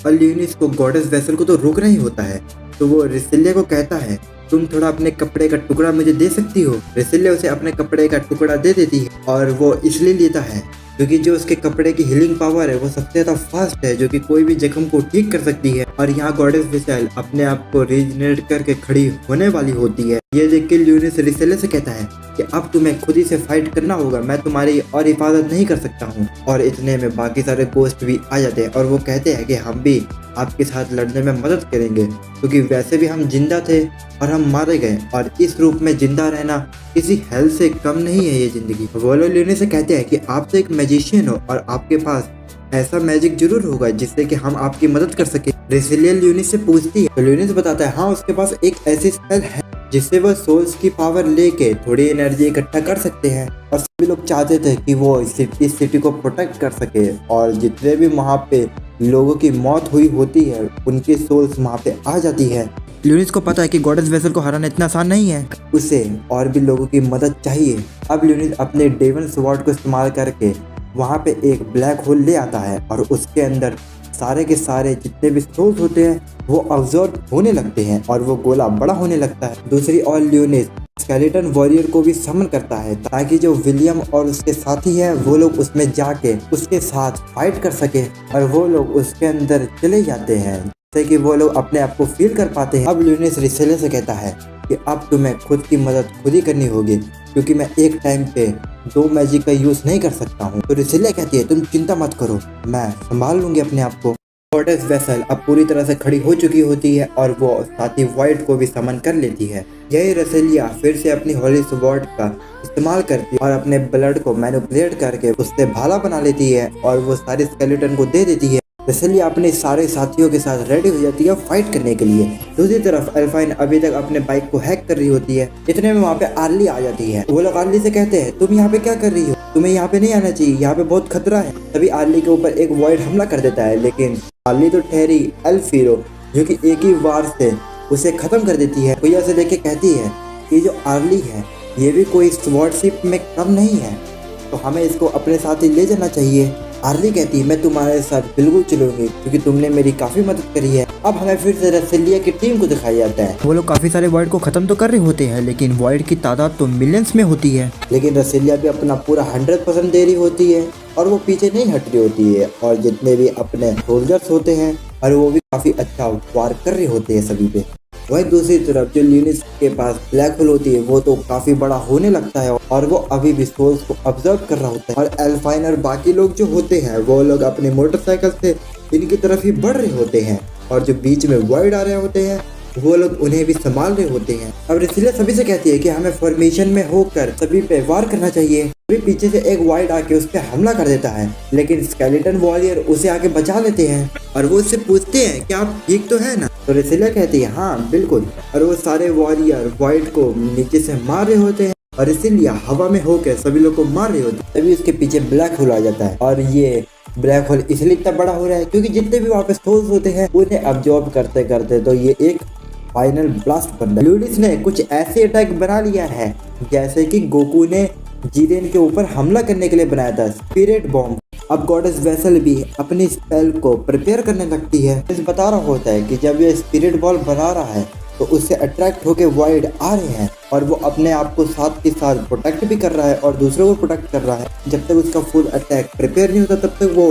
और ल्यूनिस को गॉडेस वेसल को तो रोकना ही होता है, तो वो रिसेलिया को कहता है तुम थोड़ा अपने कपड़े का टुकड़ा मुझे दे सकती हो। रिसेलिया उसे अपने कपड़े का टुकड़ा दे देती है और वो इसलिए लेता है क्योंकि जो उसके कपड़े की हीलिंग पावर है वो सबसे ज्यादा फास्ट है, जो कि कोई भी जख्म को ठीक कर सकती है। और यहाँ गॉडेस वेसल अपने आप को रीजनरेट करके खड़ी होने वाली होती है। ये देख के ल्यूनिस रिसेलिया से कहता है कि अब तुम्हें खुद ही से फाइट करना होगा, मैं तुम्हारी और हिफाजत नहीं कर सकता हूँ। और इतने में बाकी सारे गोस्ट भी आ जाते हैं और वो कहते हैं कि हम भी आपके साथ लड़ने में मदद करेंगे, क्योंकि वैसे भी हम जिंदा थे और हम मारे गए और इस रूप में जिंदा रहना किसी हेल से कम नहीं है ये जिंदगी। वो लोग ल्यूनिस से कहते हैं कि आप तो एक मैजिशियन हो और आपके पास ऐसा मैजिक जरूर होगा जिससे कि हम आपकी मदद कर सके। रिसेलिया ल्यूनिस से पूछती है तो ल्यूनिस बताता है हाँ उसके पास एक ऐसी स्पेल है जिससे वह सोल्स की पावर लेके थोड़ी एनर्जी इकट्ठा कर सकते हैं। और सभी लोग चाहते थे कि वो इस सिटी को प्रोटेक्ट कर सके और जितने भी वहाँ पे लोगों की मौत हुई होती है उनकी सोल्स वहाँ पे आ जाती है। ल्यूनिस को पता है कि गॉडेस वेसल को हराना इतना आसान नहीं है, उसे और भी लोगों की मदद चाहिए। अब ल्यूनिस अपने डेवन स्वॉर्ड को इस्तेमाल करके वहाँ पे एक ब्लैक होल ले आता है और उसके अंदर सारे के सारे जितने भी सोल्स होते हैं वो अब्जॉर्ब होने लगते हैं और वो गोला बड़ा होने लगता है। दूसरी ओर ल्यूनिस स्केलेटन वॉरियर को भी समन करता है ताकि जो विलियम और उसके साथी हैं वो लोग उसमें जाके उसके साथ फाइट कर सके और वो लोग उसके अंदर चले जाते हैं जिससे कि वो लोग अपने आप को फील कर पाते हैं। अब ल्यूनिस रिसेलिया से कहता है कि अब तुम्हें खुद की मदद खुद ही करनी होगी क्योंकि मैं एक टाइम पे दो मैजिक का यूज नहीं कर सकता हूँ। तो रिसेलिया कहती है तुम चिंता मत करो, मैं संभाल लूंगी अपने आप को। गॉडेस वेसल अब पूरी तरह से खड़ी हो चुकी होती है और वो साथ ही वाइट को भी समन कर लेती है। यही रिसेलिया फिर से अपनी होली स्वॉर्ड का इस्तेमाल करती है और अपने ब्लड को मैनिपुलेट करके उससे भाला बना लेती है और वो सारे स्केलेटन को दे देती है। रिसेलिया अपने सारे साथियों के साथ रेडी हो जाती है फाइट करने के लिए। दूसरी तरफ एल्फाइन अभी तक अपने बाइक को हैक कर रही होती है। इतने में वहाँ पे आर्ली आ जाती है। वो लोग आर्ली से कहते हैं तुम यहाँ पे क्या कर रही हो, तुम्हें यहाँ पे नहीं आना चाहिए, यहाँ पे बहुत खतरा है। तभी आर्ली के ऊपर एक वॉइड हमला कर देता है, लेकिन आर्ली तो ठहरी एल्फ हीरो जो कि एक ही वार से उसे खत्म कर देती है। भैया से देख के कहती है कि जो आर्ली है ये भी कोई स्वॉर्डशिप में कम नहीं है, तो हमें इसको अपने साथ ही ले जाना चाहिए। आर्ली कहती है मैं तुम्हारे साथ बिल्कुल चलूंगी क्योंकि तुमने मेरी काफी मदद करी है। अब हमें फिर से रिसेलिया की टीम को दिखाया जाता है। वो लोग काफी सारे वॉइड को खत्म तो कर रहे होते हैं लेकिन वॉइड की तादाद तो मिलियंस में होती है। लेकिन रिसेलिया भी अपना पूरा 100% दे रही होती है और वो पीछे नहीं हट रही होती है और जितने भी अपने सोल्जर्स होते हैं और वो भी काफी अच्छा वार कर रहे होते हैं सभी पे। वही दूसरी तरफ जो ल्यूनिस के पास ब्लैक होल होती है वो तो काफी बड़ा होने लगता है और वो अभी भी सोल्स को ऑब्जर्व कर रहा होता है। और एल्फाइन और बाकी लोग जो होते हैं वो लोग अपने मोटरसाइकिल से इनकी तरफ ही बढ़ रहे होते हैं और जो बीच में वॉइड आ रहे होते हैं वो लोग उन्हें भी संभाल रहे होते हैं। अब रिसेलिया सभी से कहती है कि हमें फॉर्मेशन में होकर सभी पे वार करना चाहिए। अभी पीछे से एक वाइड आके उस पर हमला कर देता है लेकिन स्केलेटन वॉरियर उसे आके बचा लेते हैं और वो उससे पूछते हैं कि आप ठीक तो है ना। तो रिसेलिया कहती है हाँ बिल्कुल। और वो सारे वॉरियर वाइड को नीचे से मार रहे होते हैं और रिसेलिया हवा में होकर सभी लोग को मार रहे होते हैं। तभी उसके पीछे ब्लैक होल आ जाता है और ये ब्लैक होल इसलिए इतना बड़ा हो रहा है क्योंकि जितने भी वहाँ पे सोल्स होते हैं उन्हें अब्जॉर्ब करते करते तो ये एक फाइनल ब्लास्ट बन रहा है। ल्यूनिस ने कुछ ऐसे अटैक बना लिया है जैसे कि गोकू ने जीरेन के ऊपर हमला करने के लिए बनाया था, स्पिरिट बॉम्ब। अब गॉडेस वेसल भी अपनी स्पेल को प्रिपेयर करने लगती है। इस बता रहा होता है कि जब ये स्पिरिट बॉल बना रहा है तो उससे अट्रैक्ट होके वाइड आ रहे हैं और वो अपने आप को साथ के साथ प्रोटेक्ट भी कर रहा है और दूसरों को प्रोटेक्ट कर रहा है। जब तक उसका फुल अटैक प्रिपेयर नहीं होता तब तक वो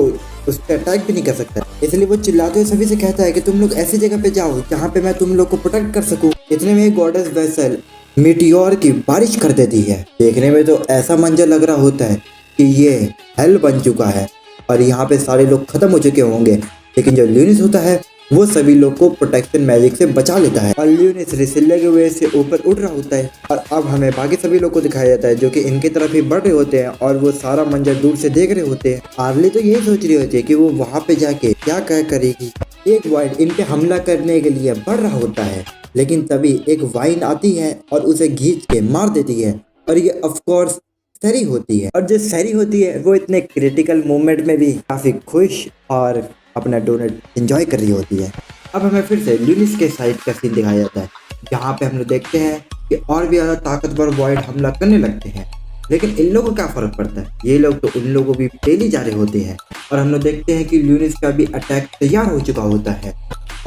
उस पर अटैक भी नहीं कर सकता। इसलिए वो चिल्लाते हुए सभी से कहता है कि तुम लोग ऐसी जगह पे जाओ जहाँ पे मैं तुम लोग को प्रोटेक्ट कर सकूं। इतने में गॉडेस वेसल मीटियोर की बारिश कर देती है। देखने में तो ऐसा मंजर लग रहा होता है कि ये हेल बन चुका है और यहाँ पे सारे लोग खत्म हो चुके होंगे, लेकिन जो ल्यूनिस होता है वो सभी लोग को प्रोटेक्शन मैजिक से बचा लेता है और ल्यूनिस रेसिलिया की वजह से ऊपर उड़ रहा होता है। और अब हमें बाकी सभी लोग को दिखाया जाता है जो कि इनकी तरफ ही बढ़ रहे होते हैं और वो सारा मंजर दूर से देख रहे होते हैं। आर्ली तो यही सोच रही होती है कि वो वहाँ पे जाके क्या करेगी। एक वाइड इन पे हमला करने के लिए बढ़ रहा होता है, लेकिन तभी एक वाइन आती है और उसे खींच के मार देती है और ये ऑफ कोर्स सैरी होती है। और जो सैरी होती है वो इतने क्रिटिकल मोमेंट में भी काफी खुश और अपना डोनट एंजॉय कर रही होती है। अब हमें फिर से ल्यूनिस के साइड का सीन दिखाया जाता है, जहाँ पे हम लोग देखते हैं कि और भी ज्यादा ताकतवर वॉइड हमला करने लगते हैं। लेकिन इन लोगों को क्या फर्क पड़ता है, ये लोग तो उन लोगों को भी पेली जा रहे होते हैं। और हम लोग देखते हैं कि ल्यूनिस का भी अटैक तैयार हो चुका होता है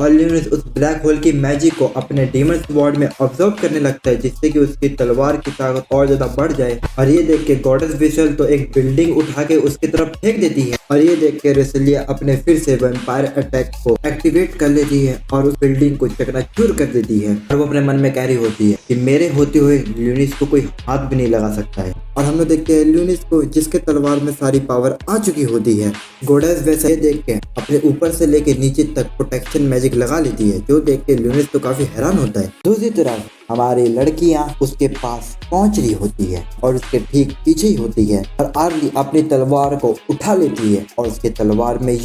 और ल्यूनिस उस ब्लैक होल की मैजिक को अपने डीमन स्वॉर्ड में ऑब्जर्व करने लगता है, जिससे कि उसकी तलवार की ताकत और ज्यादा बढ़ जाए। और ये देख के गॉडेस विसल तो एक बिल्डिंग उठा के उसकी तरफ फेंक देती है और ये देख के रेसिलिया अपने फिर से वैम्पायर अटैक को एक्टिवेट कर लेती है और उस बिल्डिंग को चकनाचूर कर देती है। और वो अपने मन में कह रही होती है कि मेरे होते हुए ल्यूनिस को कोई हाथ भी नहीं लगा सकता है। और हम लोग देखते हैं ल्यूनिस को जिसके तलवार में सारी पावर आ चुकी होती है, गॉडेस वैसे देख के अपने ऊपर से लेके नीचे तक प्रोटेक्शन मैजिक लगा लेती है, जो देख के ल्यूनिस तो काफी हैरान होता है। दूसरी तरफ हमारी लड़कियां उसके पास पहुंच रही होती है और उसके ठीक पीछे ही होती है और आर्ली अपनी तलवार को उठा लेती है और उसके तलवार में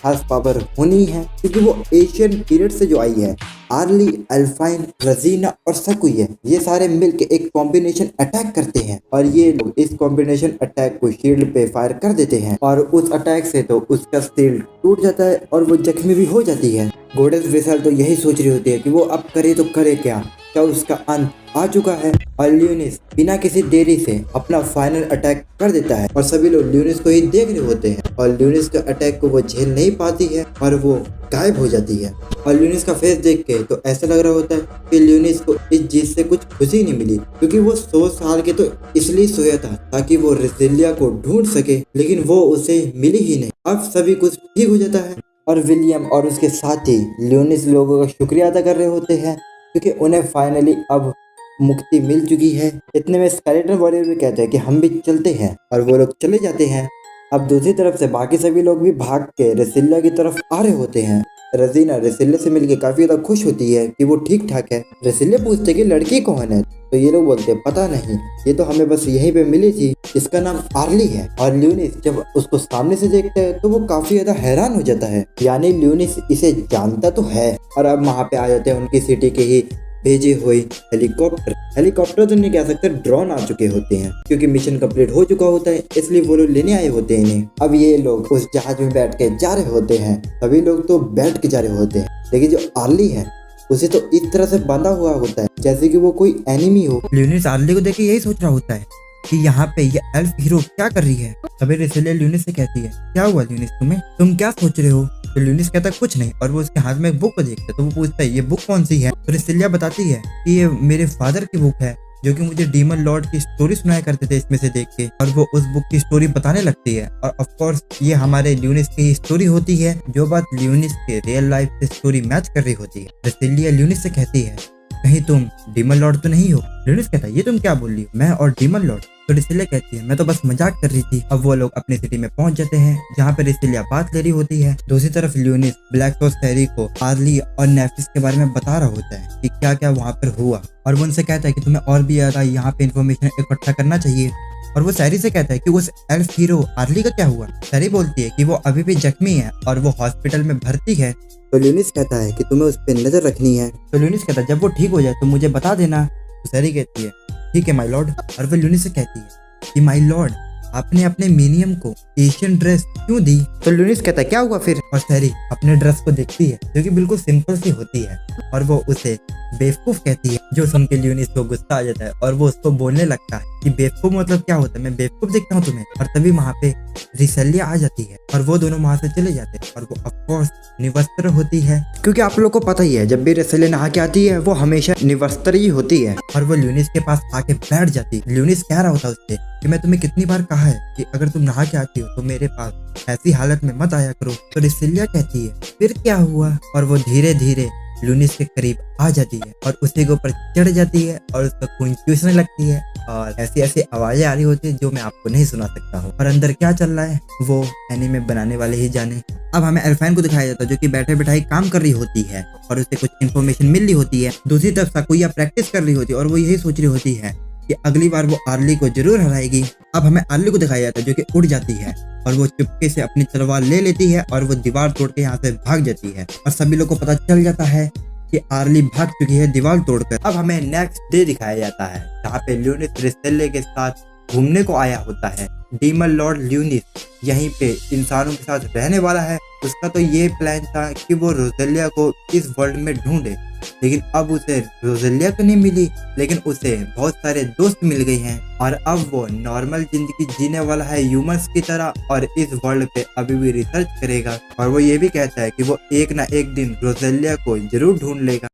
खास पावर होनी है क्योंकि वो एशियन पीरियड से जो आई है। आर्ली, अल्फाइन, रजीना और सकुए ये सारे मिलके एक कॉम्बिनेशन अटैक करते हैं और ये लोग इस कॉम्बिनेशन अटैक को शील्ड पे फायर कर देते हैं और उस अटैक से तो उसका शील्ड टूट जाता है और वो जख्मी भी हो जाती है। गॉडेस विसल तो यही सोच रही होती है कि वो अब करे तो करे क्या उसका अंत आ चुका है। और ल्यूनिस बिना किसी देरी से अपना फाइनल अटैक कर देता है और सभी लोग ल्यूनिस को ही देख रहे होते हैं और ल्यूनिस के अटैक को वो झेल नहीं पाती है और वो गायब हो जाती है। और ल्यूनिस का फेस देख के तो ऐसा लग रहा होता है कि ल्यूनिस को इस जीत से कुछ खुशी नहीं मिली, क्योंकि वो 100 साल के तो इसलिए सोया था ताकि वो रेसिलिया को ढूंढ सके, लेकिन वो उसे मिली ही नहीं। अब सभी कुछ ठीक हो जाता है और विलियम और उसके साथी ल्यूनिस लोगों का शुक्रिया अदा कर रहे होते हैं क्योंकि उन्हें फाइनली अब मुक्ति मिल चुकी है। इतने में स्केलेटन वॉरियर भी कहते हैं कि हम भी चलते हैं और वो लोग चले जाते हैं। अब दूसरी तरफ से बाकी सभी लोग भी भाग के रेसिलिया की तरफ आ रहे होते हैं। रजीना रेसिलिया से मिलके काफी ज्यादा खुश होती है कि वो ठीक ठाक है। रेसिलिया पूछते कि लड़की कौन है, तो ये लोग बोलते पता नहीं, ये तो हमें बस यहीं पे मिली थी, इसका नाम आर्ली है। और ल्यूनिस जब उसको सामने से देखता है तो वो काफी ज्यादा हैरान हो जाता है, यानी ल्यूनिस इसे जानता तो है। और अब वहाँ पे आ जाते हैं उनकी सिटी के ही भेजे हुए हेलीकॉप्टर तो नहीं कह सकते, ड्रोन आ चुके होते हैं क्योंकि मिशन कंप्लीट हो चुका होता है, इसलिए वो लोग लेने आए होते हैं इन्हें। अब ये लोग उस जहाज में बैठ के जा रहे होते हैं, सभी लोग तो बैठ के जा रहे होते हैं, लेकिन जो आर्ली है उसे तो इस तरह से बांधा हुआ होता है जैसे कि वो कोई एनिमी हो। ल्यूनिस आर्ली को देख के यही सोच रहा होता है कि यहाँ पे ये एल्फ हीरो क्या कर रही है। तभी रेसिलिया ल्यूनिस से कहती है क्या हुआ ल्यूनिस तुम्हें, तुम क्या सोच रहे हो। तो ल्यूनिस कहता है कुछ नहीं और वो उसके हाथ में एक बुक को देखता है तो वो पूछता है ये बुक कौन सी है। तो रेसिलिया बताती है कि ये मेरे फादर की बुक है जो कि मुझे डीमन लॉर्ड की स्टोरी सुनाया करते थे इसमें से देख के, और वो उस बुक की स्टोरी बताने लगती है। और ऑफ कोर्स ये हमारे ल्यूनिस की स्टोरी होती है, जो बात ल्यूनिस के रियल लाइफ से स्टोरी मैच कर रही होती है। रेसिलिया ल्यूनिस से कहती है कहीं तुम डीमन लॉर्ड तो नहीं हो। ल्यूनिस कहता है ये तुम क्या बोल रही हो, मैं और डीमन लॉर्ड। तो रेसिलिया कहती है मैं तो बस मजाक कर रही थी। अब वो लोग अपनी सिटी में पहुंच जाते हैं जहाँ पे रेसिलिया बात ले रही होती है। दूसरी तरफ ल्यूनिस ब्लैक सोर्स सैरी को आर्ली और नेफिस के बारे में बता रहा होता है कि क्या क्या वहाँ पर हुआ, और वो उनसे कहता है कि तुम्हें और भी ज्यादा यहाँ पे इन्फॉर्मेशन इकट्ठा करना चाहिए। और वो सैरी से कहता है कि उस एल्फ हीरो आर्ली का क्या हुआ। सैरी बोलती है कि वो अभी भी जख्मी है और वो हॉस्पिटल में भर्ती है। तो ल्यूनिस कहता है कि तुम्हें उस पर नजर रखनी है। तो ल्यूनिस कहता है जब वो ठीक हो जाए तो मुझे बता देना। तो सैरी कहती है ठीक है माय लॉर्ड। और वो ल्यूनिस से कहती है कि माय लॉर्ड आपने अपने मिनियम को एशियन ड्रेस क्यों दी। तो ल्यूनिस कहता है क्या हुआ फिर। और सैरी अपने ड्रेस को देखती है जो कि बिल्कुल सिंपल सी होती है और वो उसे बेवकूफ कहती है, जो सुन के ल्यूनिस को गुस्सा आ जाता है और वो उसको बोलने लगता है कि बेवकूफ मतलब क्या होता है, मैं बेवकूफ देखता हूँ तुम्हें। और तभी वहाँ पे रेसिलिया आ जाती है और वो दोनों वहाँ से चले जाते हैं और वो ऑफ कोर्स निवस्त्र होती है, क्योंकि आप लोग को पता ही है जब भी रेसिलिया नहा के आती है वो हमेशा निवस्त्र ही होती है। और वो ल्यूनिस के पास आके बैठ जाती है। ल्यूनिस कह रहा होता है उससे कि मैं तुम्हें कितनी बार कहा है कि अगर तुम नहा के आती हो तो मेरे पास ऐसी हालत में मत आया करो। तो रेसिलिया कहती है फिर क्या हुआ, और वो धीरे धीरे ल्यूनिस के करीब आ जाती है और उसी के ऊपर चढ़ जाती है और उसका खून चूसने लगती है और ऐसी ऐसी आवाजें आ रही होती है जो मैं आपको नहीं सुना सकता हूँ। और अंदर क्या चल रहा है वो एनीमे बनाने वाले ही जाने। अब हमें अल्फाइन को दिखाया जाता है जो कि बैठे बैठाई काम कर रही होती है और उसे कुछ इन्फॉर्मेशन मिल रही होती है। दूसरी तरफ साकुया प्रैक्टिस कर रही होती है और वो यही सोच रही होती है कि अगली बार वो आर्ली को जरूर हराएगी। अब हमें आर्ली को दिखाया जाता है जो कि उड़ जाती है और वो चुपके से अपनी तलवार ले लेती है और वो दीवार तोड़ के यहाँ से भाग जाती है और सभी लोग को पता चल जाता है कि आर्ली भाग चुकी है दीवार तोड़कर। अब हमें नेक्स्ट डे दिखाया जाता है जहाँ पे ल्यूनिस रिस्टेले के साथ घूमने को आया होता है। डीमन लॉर्ड ल्यूनिस यहीं पे इंसानों के साथ रहने वाला है। उसका तो ये प्लान था कि वो रोजेलिया को इस वर्ल्ड में ढूंढे, लेकिन अब उसे रोजेलिया तो नहीं मिली, लेकिन उसे बहुत सारे दोस्त मिल गए हैं और अब वो नॉर्मल जिंदगी जीने वाला है ह्यूमंस की तरह और इस वर्ल्ड पे अभी भी रिसर्च करेगा। और वो ये भी कहता है कि वो एक ना एक दिन रोजेलिया को जरूर ढूंढ लेगा।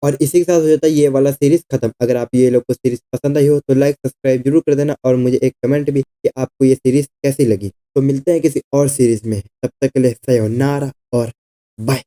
और इसी के साथ हो जाता है ये वाला सीरीज खत्म। अगर आप ये लोग को सीरीज पसंद आई हो तो लाइक सब्सक्राइब जरूर कर देना और मुझे एक कमेंट भी कि आपको ये सीरीज कैसी लगी। तो मिलते हैं किसी और सीरीज में, तब तक के लिए सयोनारा और बाय।